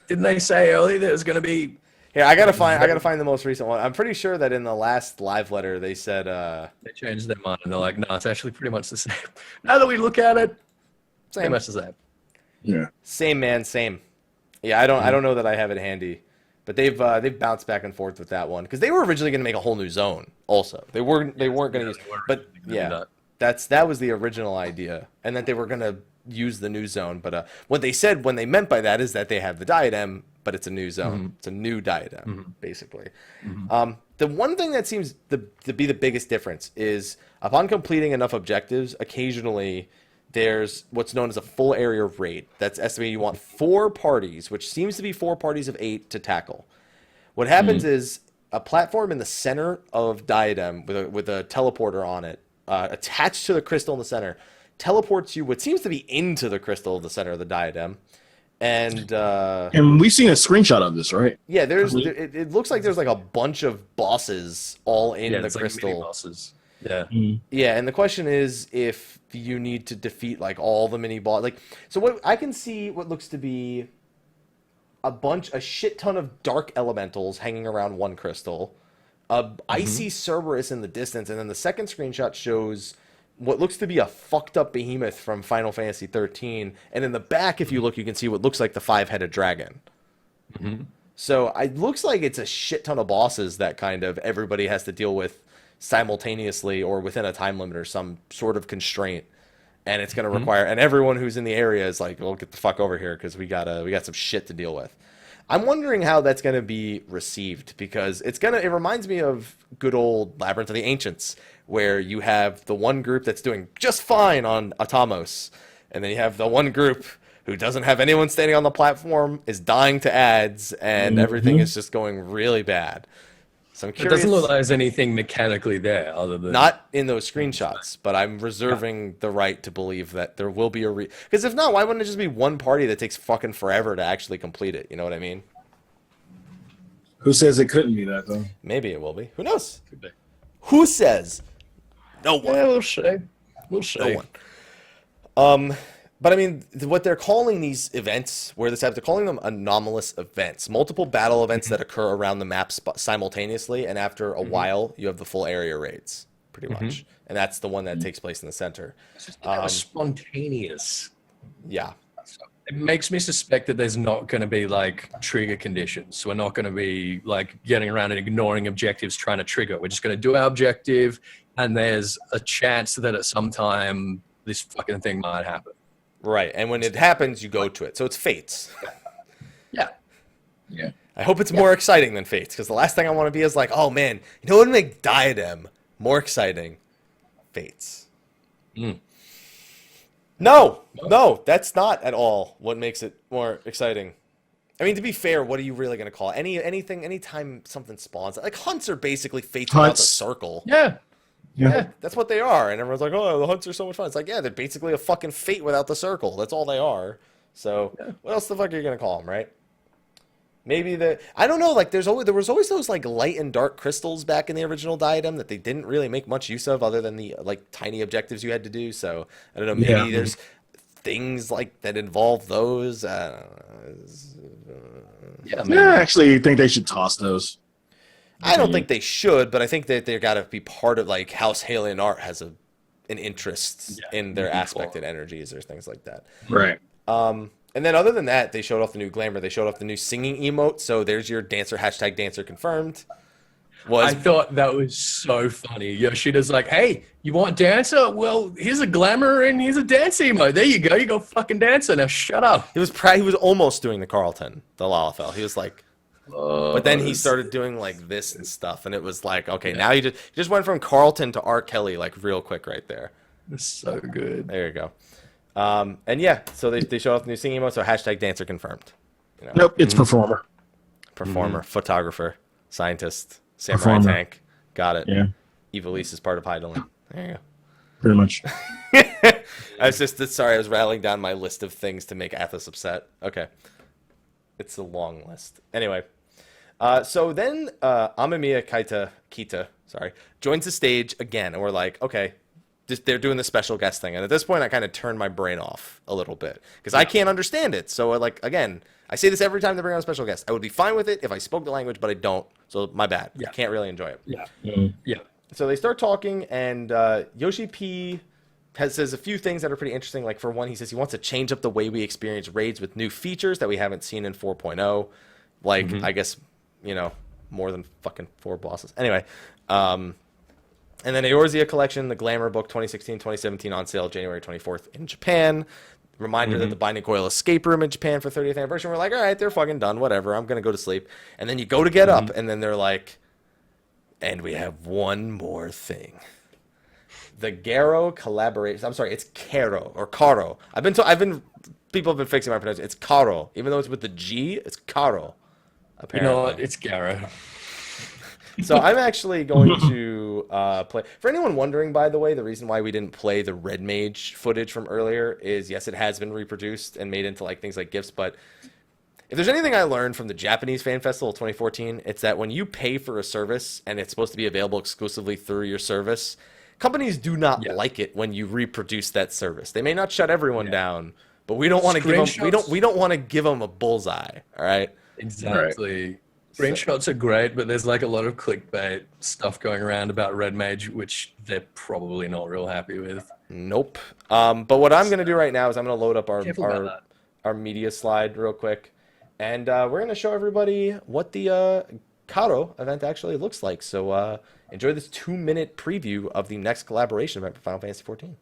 Didn't they say earlier that it was going to be? Here, I gotta find the most recent one. I'm pretty sure that in the last live letter they said they changed their mind and they're like, no, it's actually pretty much the same. Now that we look at it, pretty much the same. Yeah. Same, man, same. Yeah, I don't know that I have it handy, but they've bounced back and forth with that one because they were originally going to make a whole new zone. Also, they weren't going to use, but yeah, that was the original idea, and that they were going to use the new zone. But what they meant by that is that they have the diadem, but it's a new zone. It's a new diadem, basically. The one thing that seems to be the biggest difference is upon completing enough objectives, occasionally there's what's known as a full area raid. That's estimated you want 4 parties, which seems to be 4 parties of 8 to tackle. What happens is a platform in the center of diadem with a teleporter on it, attached to the crystal in the center, teleports you what seems to be into the crystal of the center of the diadem. And we've seen a screenshot of this, right? Yeah, it looks like there's like a bunch of bosses all in the crystal. Like mini bosses. Yeah. Yeah, and the question is if you need to defeat like all the mini boss. Like, so what I can see what looks to be a shit ton of dark elementals hanging around one crystal, icy Cerberus in the distance, and then the second screenshot shows what looks to be a fucked up behemoth from Final Fantasy 13, and in the back, if you look, you can see what looks like the 5-headed dragon. So it looks like it's a shit ton of bosses that kind of everybody has to deal with simultaneously or within a time limit or some sort of constraint, and it's going to require, and everyone who's in the area is like, well, get the fuck over here because we got some shit to deal with. I'm wondering how that's going to be received, because it reminds me of good old Labyrinth of the Ancients, where you have the one group that's doing just fine on Atamos, and then you have the one group who doesn't have anyone standing on the platform, is dying to ads, and everything is just going really bad. So I'm curious. It doesn't look like there's anything mechanically there other than... Not in those screenshots, but I'm reserving the right to believe that there will be a... Because if not, why wouldn't it just be one party that takes fucking forever to actually complete it? You know what I mean? Who says it couldn't be that, though? Maybe it will be. Who knows? Could be. Who says? No one. Yeah, we'll see. We'll see. No one. But I mean, what they're calling these events, where this happens, they're calling them anomalous events. Multiple battle events that occur around the map simultaneously, and after a while, you have the full area raids, pretty much. And that's the one that takes place in the center. It's just spontaneous. Yeah. It makes me suspect that there's not going to be like trigger conditions. We're not going to be like getting around and ignoring objectives trying to trigger. We're just going to do our objective, and there's a chance that at some time this fucking thing might happen. Right, and when it happens, you go to it. So it's Fates. Yeah. I hope it's more exciting than Fates, because the last thing I want to be is like, oh man, you know what would make Diadem more exciting? Fates. No, that's not at all what makes it more exciting. I mean, to be fair, what are you really going to call it? Anytime something spawns, like hunts are basically Fates without the circle. Yeah, that's what they are. And everyone's like, oh, the hunts are so much fun. It's like, yeah, they're basically a fucking Fate without the circle. That's all they are. So what else the fuck are you going to call them, right? Maybe I don't know, like there was always those like light and dark crystals back in the original Diadem that they didn't really make much use of other than the like tiny objectives you had to do. So I don't know, maybe there's things like that involve those. I actually think they should toss those. I don't think they should, but I think that they've got to be part of like House Halion Art has an interest in their aspected energies or things like that. Right. And then other than that, they showed off the new glamour. They showed off the new singing emote. So there's your dancer, #dancer confirmed. I thought that was so funny. Yoshida's like, hey, you want dancer? Well, here's a glamour and here's a dance emote. There you go. You go fucking dancer. Now shut up. He was almost doing the Carlton, the Lalafell. He was like, but then he started doing like this and stuff. And it was like, okay, now you just went from Carlton to R. Kelly like real quick right there. It's so good. There you go. And yeah, so they showed off the new singing emote. So #dancer confirmed. You know? Nope, it's performer, photographer, scientist, samurai tank. Got it. Yeah. Evilise is part of Heidelin. There you go. Pretty much. I was rattling down my list of things to make Ethys upset. Okay. It's a long list. Anyway. So then Amamiya Kita joins the stage again, and we're like, okay, they're doing the special guest thing. And at this point, I kind of turned my brain off a little bit because I can't understand it. So, like, again, I say this every time they bring on a special guest. I would be fine with it if I spoke the language, but I don't. So, my bad. I can't really enjoy it. Yeah. Yeah. So, they start talking, and Yoshi P says a few things that are pretty interesting. Like, for one, he says he wants to change up the way we experience raids with new features that we haven't seen in 4.0. Like, I guess, more than fucking 4 bosses. Anyway, and then Eorzea Collection, the Glamour Book 2016-2017 on sale January 24th in Japan. Reminder that the Binding Coil escape room in Japan for 30th anniversary. We're like, all right, they're fucking done, whatever. I'm going to go to sleep. And then you go to get up, and then they're like, and we have one more thing. The Garo collaboration. I'm sorry, it's Caro or Caro. People have been fixing my pronunciation. It's Caro. Even though it's with the G, it's Caro. Apparently. You know what? It's Garo. So I'm actually going to play. For anyone wondering, by the way, the reason why we didn't play the Red Mage footage from earlier is, yes, it has been reproduced and made into like things like GIFs. But if there's anything I learned from the Japanese Fan Festival 2014, it's that when you pay for a service and it's supposed to be available exclusively through your service, companies do not like it when you reproduce that service. They may not shut everyone down, but we don't want to give them. We don't want to give them a bullseye. All right. Exactly. Right. Screenshots are great, but there's like a lot of clickbait stuff going around about Red Mage, which they're probably not real happy with. Nope. But what I'm going to do right now is I'm going to load up our media slide real quick, and we're going to show everybody what the Caro event actually looks like. So enjoy this 2-minute preview of the next collaboration event for Final Fantasy XIV.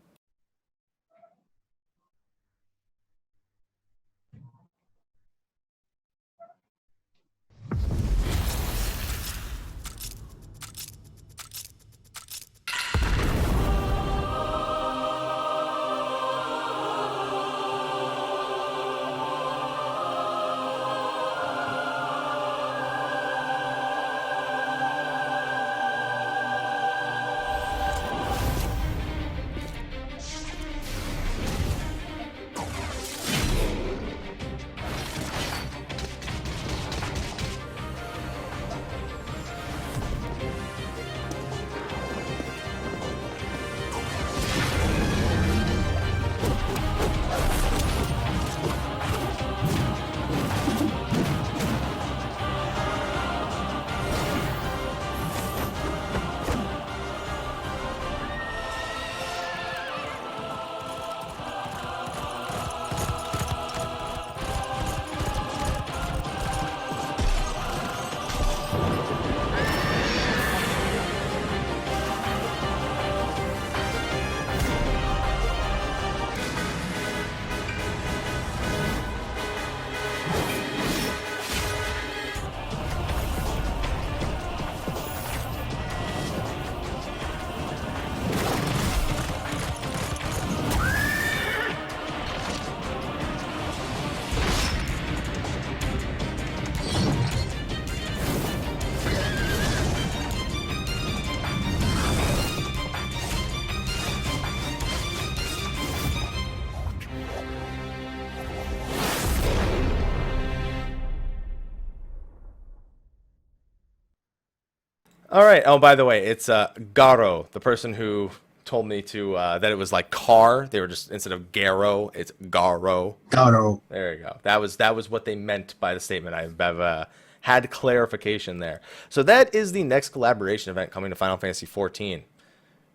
All right. Oh, by the way, it's Garo, the person who told me to that it was like car. They were just, instead of Garo, it's Garo. Garo. There you go. That was what they meant by the statement. I've had clarification there. So that is the next collaboration event coming to Final Fantasy XIV.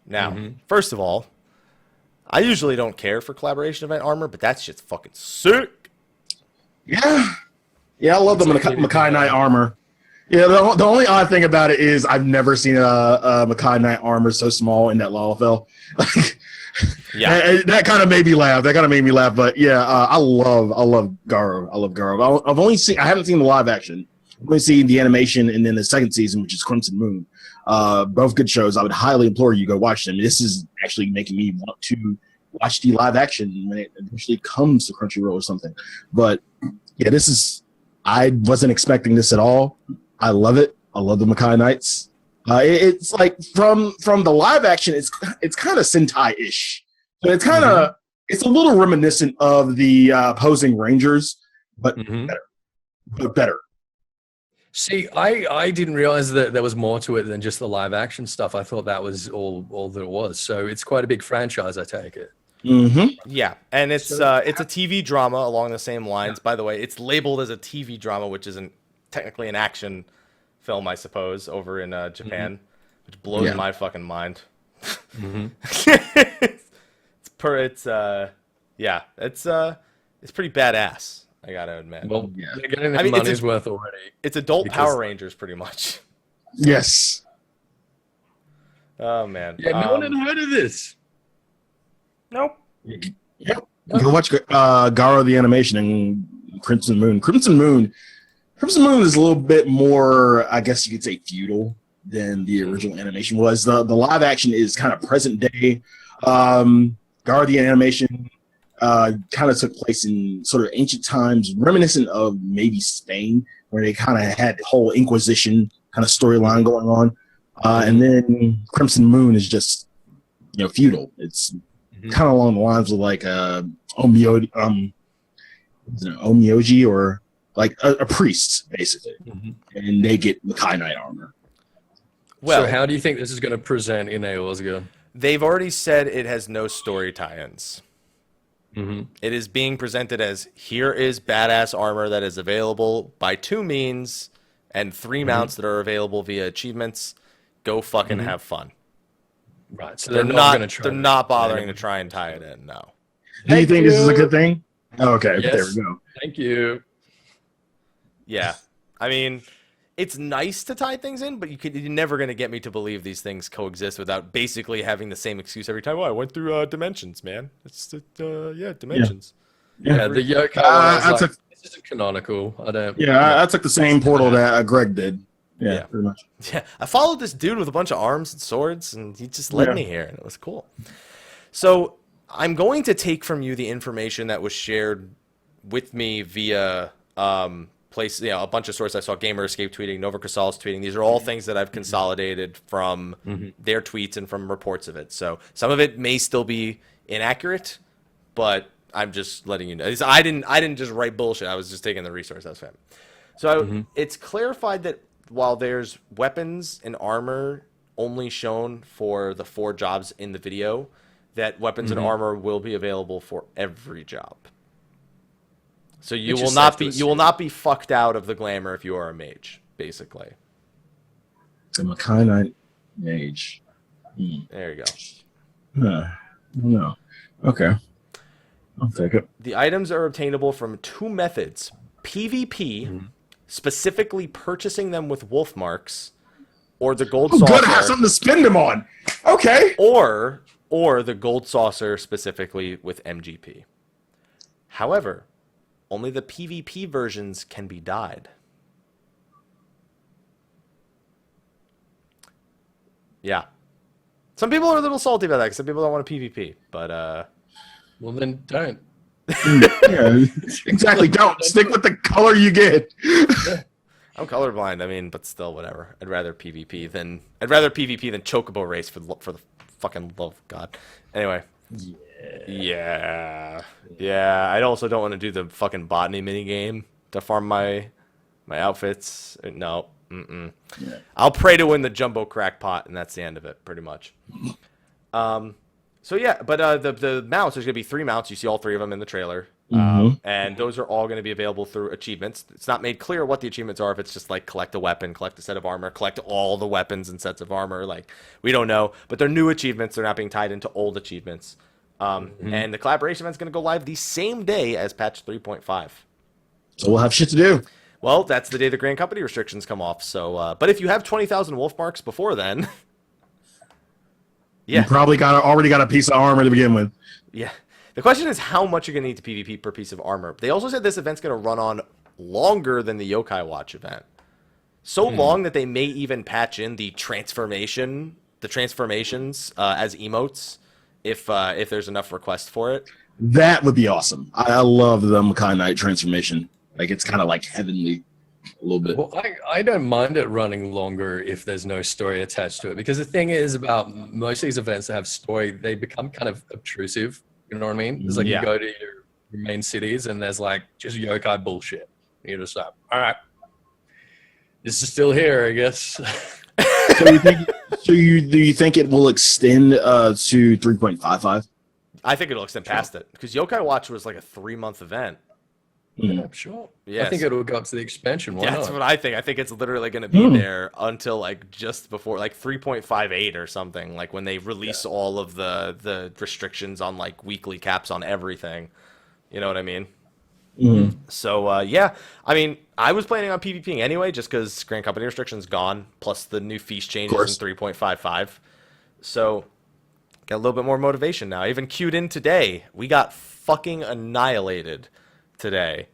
Now, first of all, I usually don't care for collaboration event armor, but that shit's fucking sick. Yeah. Yeah, I love the Makai Knight armor. Yeah, the only odd thing about it is I've never seen a Makai Knight armor so small in that Lalafell. Yeah, that kind of made me laugh. But yeah, I love Garo. I love Garo. I haven't seen the live action. I've only seen the animation and then the second season, which is Crimson Moon. Both good shows. I would highly implore you to go watch them. This is actually making me want to watch the live action when it eventually comes to Crunchyroll or something. But yeah, I wasn't expecting this at all. I love it. I love the Makai Knights. It's like from the live action, it's kind of Sentai-ish. So it's kind of it's a little reminiscent of the opposing Rangers, but better. See, I didn't realize that there was more to it than just the live action stuff. I thought that was all that it was. So it's quite a big franchise, I take it. Yeah, and it's a TV drama along the same lines. By the way, it's labeled as a TV drama, which isn't technically an action film, I suppose, over in Japan, which blows my fucking mind. It's pretty badass, I gotta admit. Well, they're getting their money's worth already. It's adult Power Rangers, pretty much. Yes. Oh man. Yeah, no one had heard of this. Nope. Yep. You can watch Garo the animation and Crimson Moon. Crimson Moon is a little bit more, I guess you could say, feudal than the original animation was. The live action is kind of present day. Garo the animation kind of took place in sort of ancient times, reminiscent of maybe Spain, where they kind of had the whole Inquisition kind of storyline going on. And then Crimson Moon is just, feudal. It's kind of along the lines of like Omyoji or like a priest, basically. And they get Makai Knight armor. Well, so how do you think this is going to present in Eorzea? They've already said it has no story tie-ins. It is being presented as, here is badass armor that is available by 2 means and 3 mounts that are available via achievements. Go fucking have fun. Right. So they're not bothering to try and tie it in. No. Do you think this is a good thing? Oh, okay. Yes. There we go. Thank you. Yeah. I mean, it's nice to tie things in, but you're never going to get me to believe these things coexist without basically having the same excuse every time. Oh, I went through dimensions, man. It's dimensions. Yeah, the yokai this isn't canonical. I took the same portal that Greg did. Yeah, pretty much. Yeah, I followed this dude with a bunch of arms and swords, and he just led me here, and it was cool. So I'm going to take from you the information that was shared with me via a bunch of sources. I saw Gamer Escape tweeting, Nova Crisales tweeting. These are all things that I've consolidated from their tweets and from reports of it. So some of it may still be inaccurate, but I'm just letting you know. I didn't just write bullshit. I was just taking the resource I was found. So it's clarified that while there's weapons and armor only shown for the 4 jobs in the video, that weapons and armor will be available for every job. So you will not be fucked out of the glamour if you are a mage, basically. The Makai Knight mage. There you go. No. Okay. I'll take it. The items are obtainable from 2 methods: PvP, specifically purchasing them with wolf marks, or the gold saucer. Good, I have something to spend them on. Okay. Or the gold saucer specifically with MGP. However, only the PvP versions can be dyed. Yeah. Some people are a little salty about that because some people don't want a PvP, but well, then don't. Yeah, exactly. Don't stick with the color you get. I'm colorblind. I mean, but still, whatever. I'd rather PvP than Chocobo race for the fucking love of God. Anyway. Yeah. I also don't want to do the fucking botany mini game to farm my outfits. No. Yeah. I'll pray to win the jumbo crackpot, and that's the end of it, pretty much. So yeah, but the mounts, there's going to be 3 mounts. You see all 3 of them in the trailer. And those are all going to be available through achievements. It's not made clear what the achievements are. If it's just like collect a weapon, collect a set of armor, collect all the weapons and sets of armor. Like, we don't know. But they're new achievements. They're not being tied into old achievements. And the collaboration event's going to go live the same day as patch 3.5. So we'll have shit to do. Well, that's the day the Grand Company restrictions come off. So, but if you have 20,000 wolf marks before then... You probably already got a piece of armor to begin with. Yeah. The question is how much you're going to need to PvP per piece of armor. They also said this event's going to run on longer than the Yokai Watch event. So long that they may even patch in the transformations as emotes if there's enough requests for it. That would be awesome. I love the Makai Knight transformation. Like, it's kind of like heavenly. A little bit. Well, I don't mind it running longer if there's no story attached to it, because the thing is about most of these events that have story, they become kind of obtrusive. You know what I mean? It's like you go to your main cities and there's like just yokai bullshit. You're just like, all right, This is still here, I guess. Do you think it will extend to 3.55? I think it'll extend past it because Yokai Watch was like a 3-month event. Yeah, sure. Yes. I think it'll go up to the expansion. Why That's not? what I think. I think it's literally going to be there until like just before like 3.58 or something, like when they release all of the restrictions on like weekly caps on everything. You know what I mean? So yeah, I mean, I was planning on PvPing anyway, just because Grand Company restrictions gone, plus the new feast changes in 3.55. So got a little bit more motivation now. I even queued in today. We got fucking annihilated today.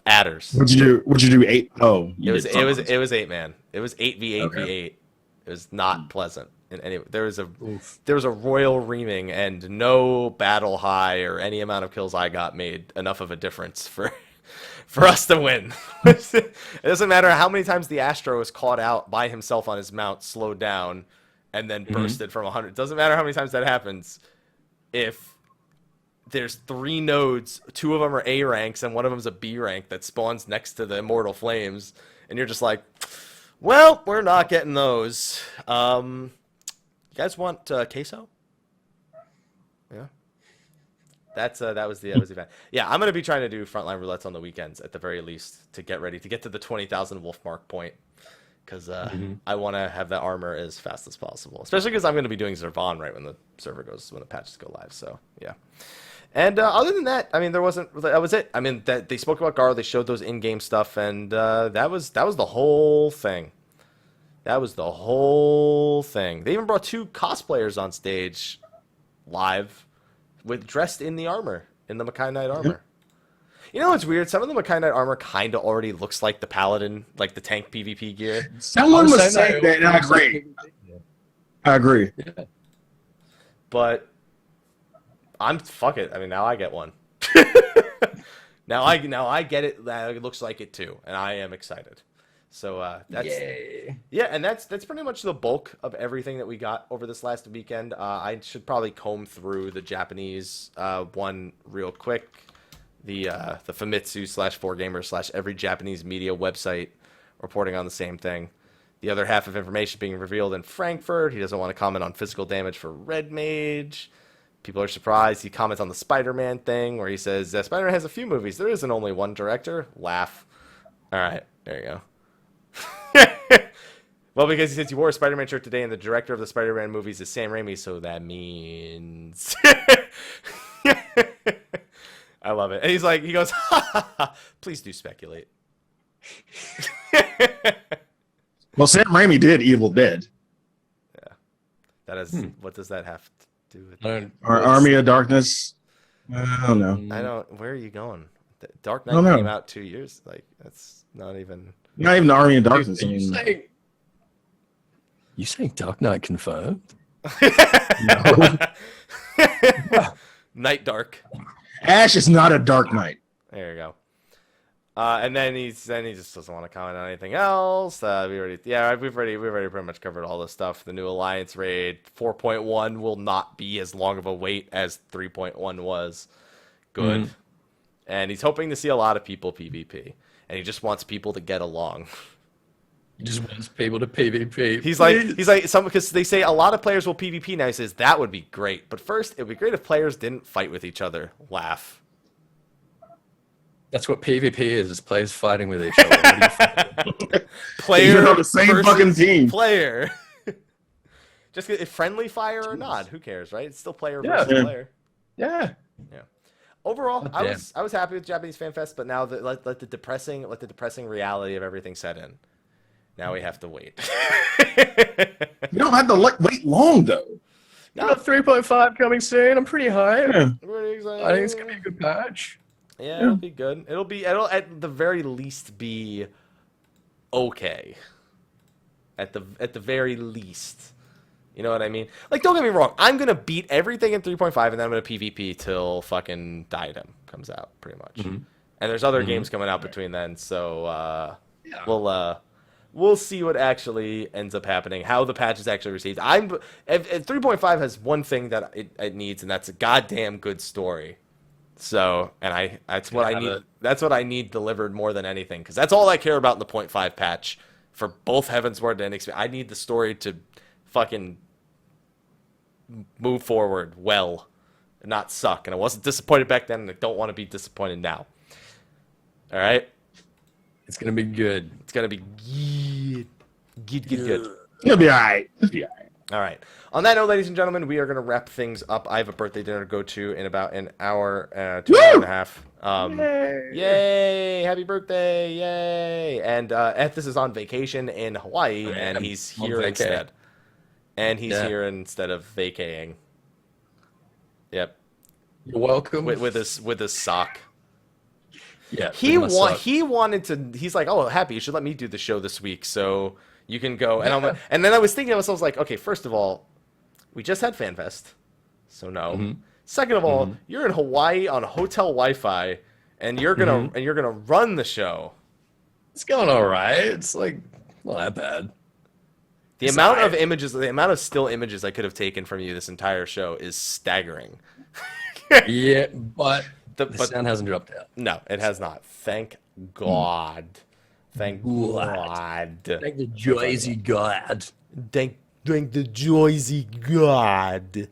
Adders. What'd you do? 8? Oh, it was 8-man. It was 8v8v8. It was not pleasant. And anyway, there was a royal reaming, and no battle high or any amount of kills I got made enough of a difference for us to win. It doesn't matter how many times the Astro was caught out by himself on his mount, slowed down, and then bursted from 100. It doesn't matter how many times that happens. If there's 3 nodes, 2 of them are A ranks, and one of them's a B rank that spawns next to the Immortal Flames, and you're just like, well, we're not getting those. You guys want queso? Yeah. That was the event. Yeah, I'm gonna be trying to do frontline roulettes on the weekends at the very least to get ready to get to the 20,000 wolf mark point, because I want to have that armor as fast as possible, especially because I'm gonna be doing Zervan right when the patches go live. So yeah. And other than that, I mean, that was it. I mean, that they spoke about Gar, they showed those in-game stuff, and that was the whole thing. That was the whole thing. They even brought 2 cosplayers on stage live dressed in the armor, in the Makai Knight armor. You know what's weird? Some of the Makai Knight armor kind of already looks like the Paladin, like the tank PvP gear. Someone was saying that, and I agree. I agree. Yeah. But fuck it. I mean, now I get one. now I get it. That it looks like it too, and I am excited. So that's and that's pretty much the bulk of everything that we got over this last weekend. I should probably comb through the Japanese one real quick. The Famitsu /4gamer / every Japanese media website reporting on the same thing. The other half of information being revealed in Frankfurt. He doesn't want to comment on physical damage for Red Mage. People are surprised. He comments on the Spider-Man thing where he says, Spider-Man has a few movies. There isn't only one director. Laugh. All right, there you go. Well, because he says you wore a Spider-Man shirt today, and the director of the Spider-Man movies is Sam Raimi, so that means... I love it. And he goes, please do speculate. Well, Sam Raimi did Evil Dead. Yeah. That is, what does that have to do with Army of Darkness? I don't know. Where are you going? Dark Knight came out 2 years. Like, that's not even... Not even the Army of Darkness. You saying Dark Knight confirmed? No. Night Dark. Ash is not a Dark Knight. There you go. And then he just doesn't want to comment on anything else. We've already pretty much covered all this stuff. The new Alliance raid 4.1 will not be as long of a wait as 3.1 was. Good. And he's hoping to see a lot of people PvP. And he just wants people to get along. He just wants people to PvP. He's like some, because they say a lot of players will PvP now. He says that would be great, but first it would be great if players didn't fight with each other. Laugh. That's what PvP is. It's players fighting with each other. Player You're on the same fucking team. Player. Just friendly fire or not? Who cares, right? It's still player versus player. Yeah. Overall, I was happy with Japanese Fan Fest, but now let the depressing reality of everything set in. Now we have to wait. You don't have to wait long though. No, 3.5 coming soon. I'm pretty hyped. Yeah. Pretty excited. I think it's gonna be a good patch. Yeah, it'll be good. It'll at the very least be okay. At the very least. You know what I mean? Like, don't get me wrong. I'm going to beat everything in 3.5, and then I'm going to PvP till fucking Diadem comes out, pretty much. And there's other games coming out between then, so we'll see what actually ends up happening, how the patch is actually received. 3.5 has one thing that it needs, and that's a goddamn good story. So, and that's what I need. That's what I need delivered more than anything, because that's all I care about in the 0.5 patch for both Heavensward and Experience. I need the story to fucking move forward well and not suck. And I wasn't disappointed back then, and I don't want to be disappointed now. All right? It's going to be good. It's going to be good. Good. It'll be all right. All right. On that note, ladies and gentlemen, we are going to wrap things up. I have a birthday dinner to go to in about an hour, 2 hours and a half. Yay! Happy birthday! Yay! And Ethys is on vacation in Hawaii, and he's here instead. And he's here instead of vacating. Yep. You're welcome. With his sock. Yeah. He wanted to. He's like, oh, Happy, you should let me do the show this week, so you can go. And and then I was thinking to myself, like, okay, first of all, we just had FanFest, so no. Mm-hmm. Second of all, you're in Hawaii on hotel Wi-Fi, and you're gonna run the show. It's going all right. It's like not that bad. The amount of images, the amount of still images I could have taken from you this entire show is staggering. Yeah, but the sound hasn't dropped out. No, it has not. Thank God. Thank God. Thank the joysy God. Thank the joysy God.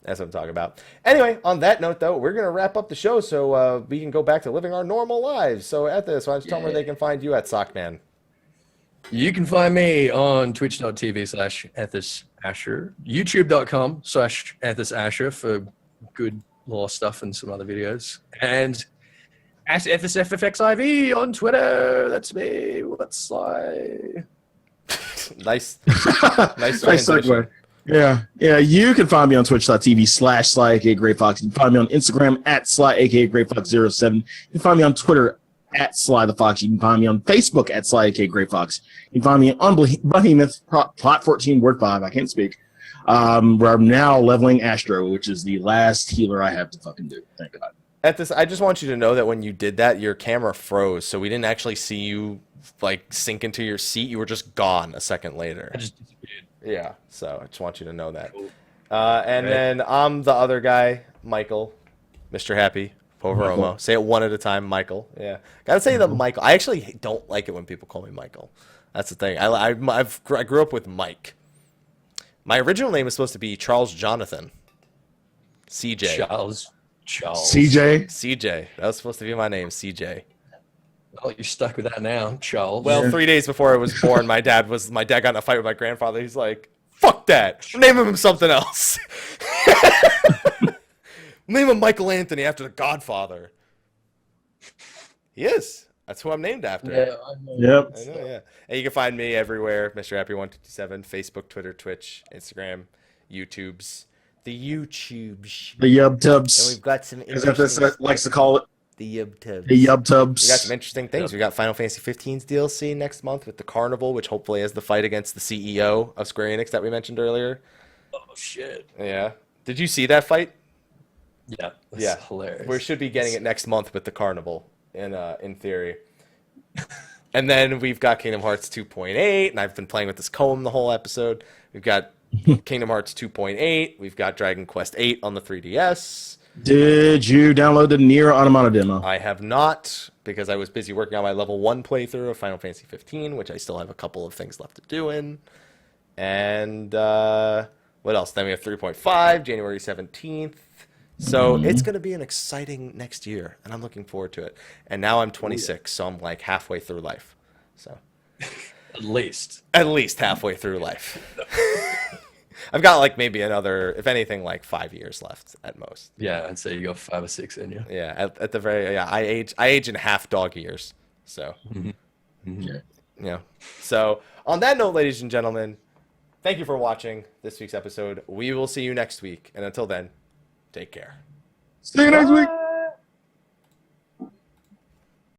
That's what I'm talking about. Anyway, on that note, though, we're going to wrap up the show so we can go back to living our normal lives. So at this, why don't you tell them where they can find you at Sockman? You can find me on twitch.tv/EthysAsher, youtube.com/EthysAsher for good law stuff and some other videos, and at Ethys FFXIV on Twitter. That's me. What's Sly? Nice segue. Yeah. You can find me on twitch.tv/Slyakagreyfox. You can find me on Instagram at Slyakagreyfox07. You can find me on Twitter at Slythefox. You can find me on Facebook at Slyakagreyfox. You can find me on Behemoth Plot 14 Word 5. I can't speak. Where I'm now leveling Astro, which is the last healer I have to fucking do. Thank God. At this, I just want you to know that when you did that, your camera froze, so we didn't actually see you like sink into your seat. You were just gone a second later. I just disappeared. Yeah, so I just want you to know that. Cool. Then I'm the other guy, Michael, Mr. Happy, Poveromo. Say it one at a time, Michael. Yeah, gotta say the Michael. I actually don't like it when people call me Michael. That's the thing. I grew up with Mike. My original name was supposed to be Charles Jonathan. CJ. Charles. CJ. That was supposed to be my name, CJ. Oh, you're stuck with that now, Charles. Well, 3 days before I was born, my dad got in a fight with my grandfather. He's like, "Fuck that! Name him something else." Name him Michael Anthony after the Godfather. He is. That's who I'm named after. Yeah, I know. Yep. I know, yeah. And you can find me everywhere, Mr. Happy157, Facebook, Twitter, Twitch, Instagram, YouTubes, the YouTubes. The Yubtubs. And we've got some As Ethys likes to call it. The Yubtubs. The Yubtubs. We got some interesting things. We got Final Fantasy 15's DLC next month with the Carnival, which hopefully has the fight against the CEO of Square Enix that we mentioned earlier. Oh, shit. Yeah. Did you see that fight? Yeah. That's hilarious. We should be getting it next month with the Carnival, in theory. And then we've got Kingdom Hearts 2.8, and I've been playing with this comb the whole episode. We've got Kingdom Hearts 2.8. We've got Dragon Quest 8 on the 3DS. Did you download the Nier Automata demo? I have not, because I was busy working on my level 1 playthrough of Final Fantasy 15, which I still have a couple of things left to do in. And what else? Then we have 3.5, January 17th. So it's going to be an exciting next year, and I'm looking forward to it. And now I'm 26, so I'm like halfway through life. So At least halfway through life. I've got like maybe another, if anything, like 5 years left at most. Yeah, I'd say you got 5 or 6 in you. Yeah, at the very I age in half dog years. So yeah. So on that note, ladies and gentlemen, thank you for watching this week's episode. We will see you next week, and until then, take care. See you next week.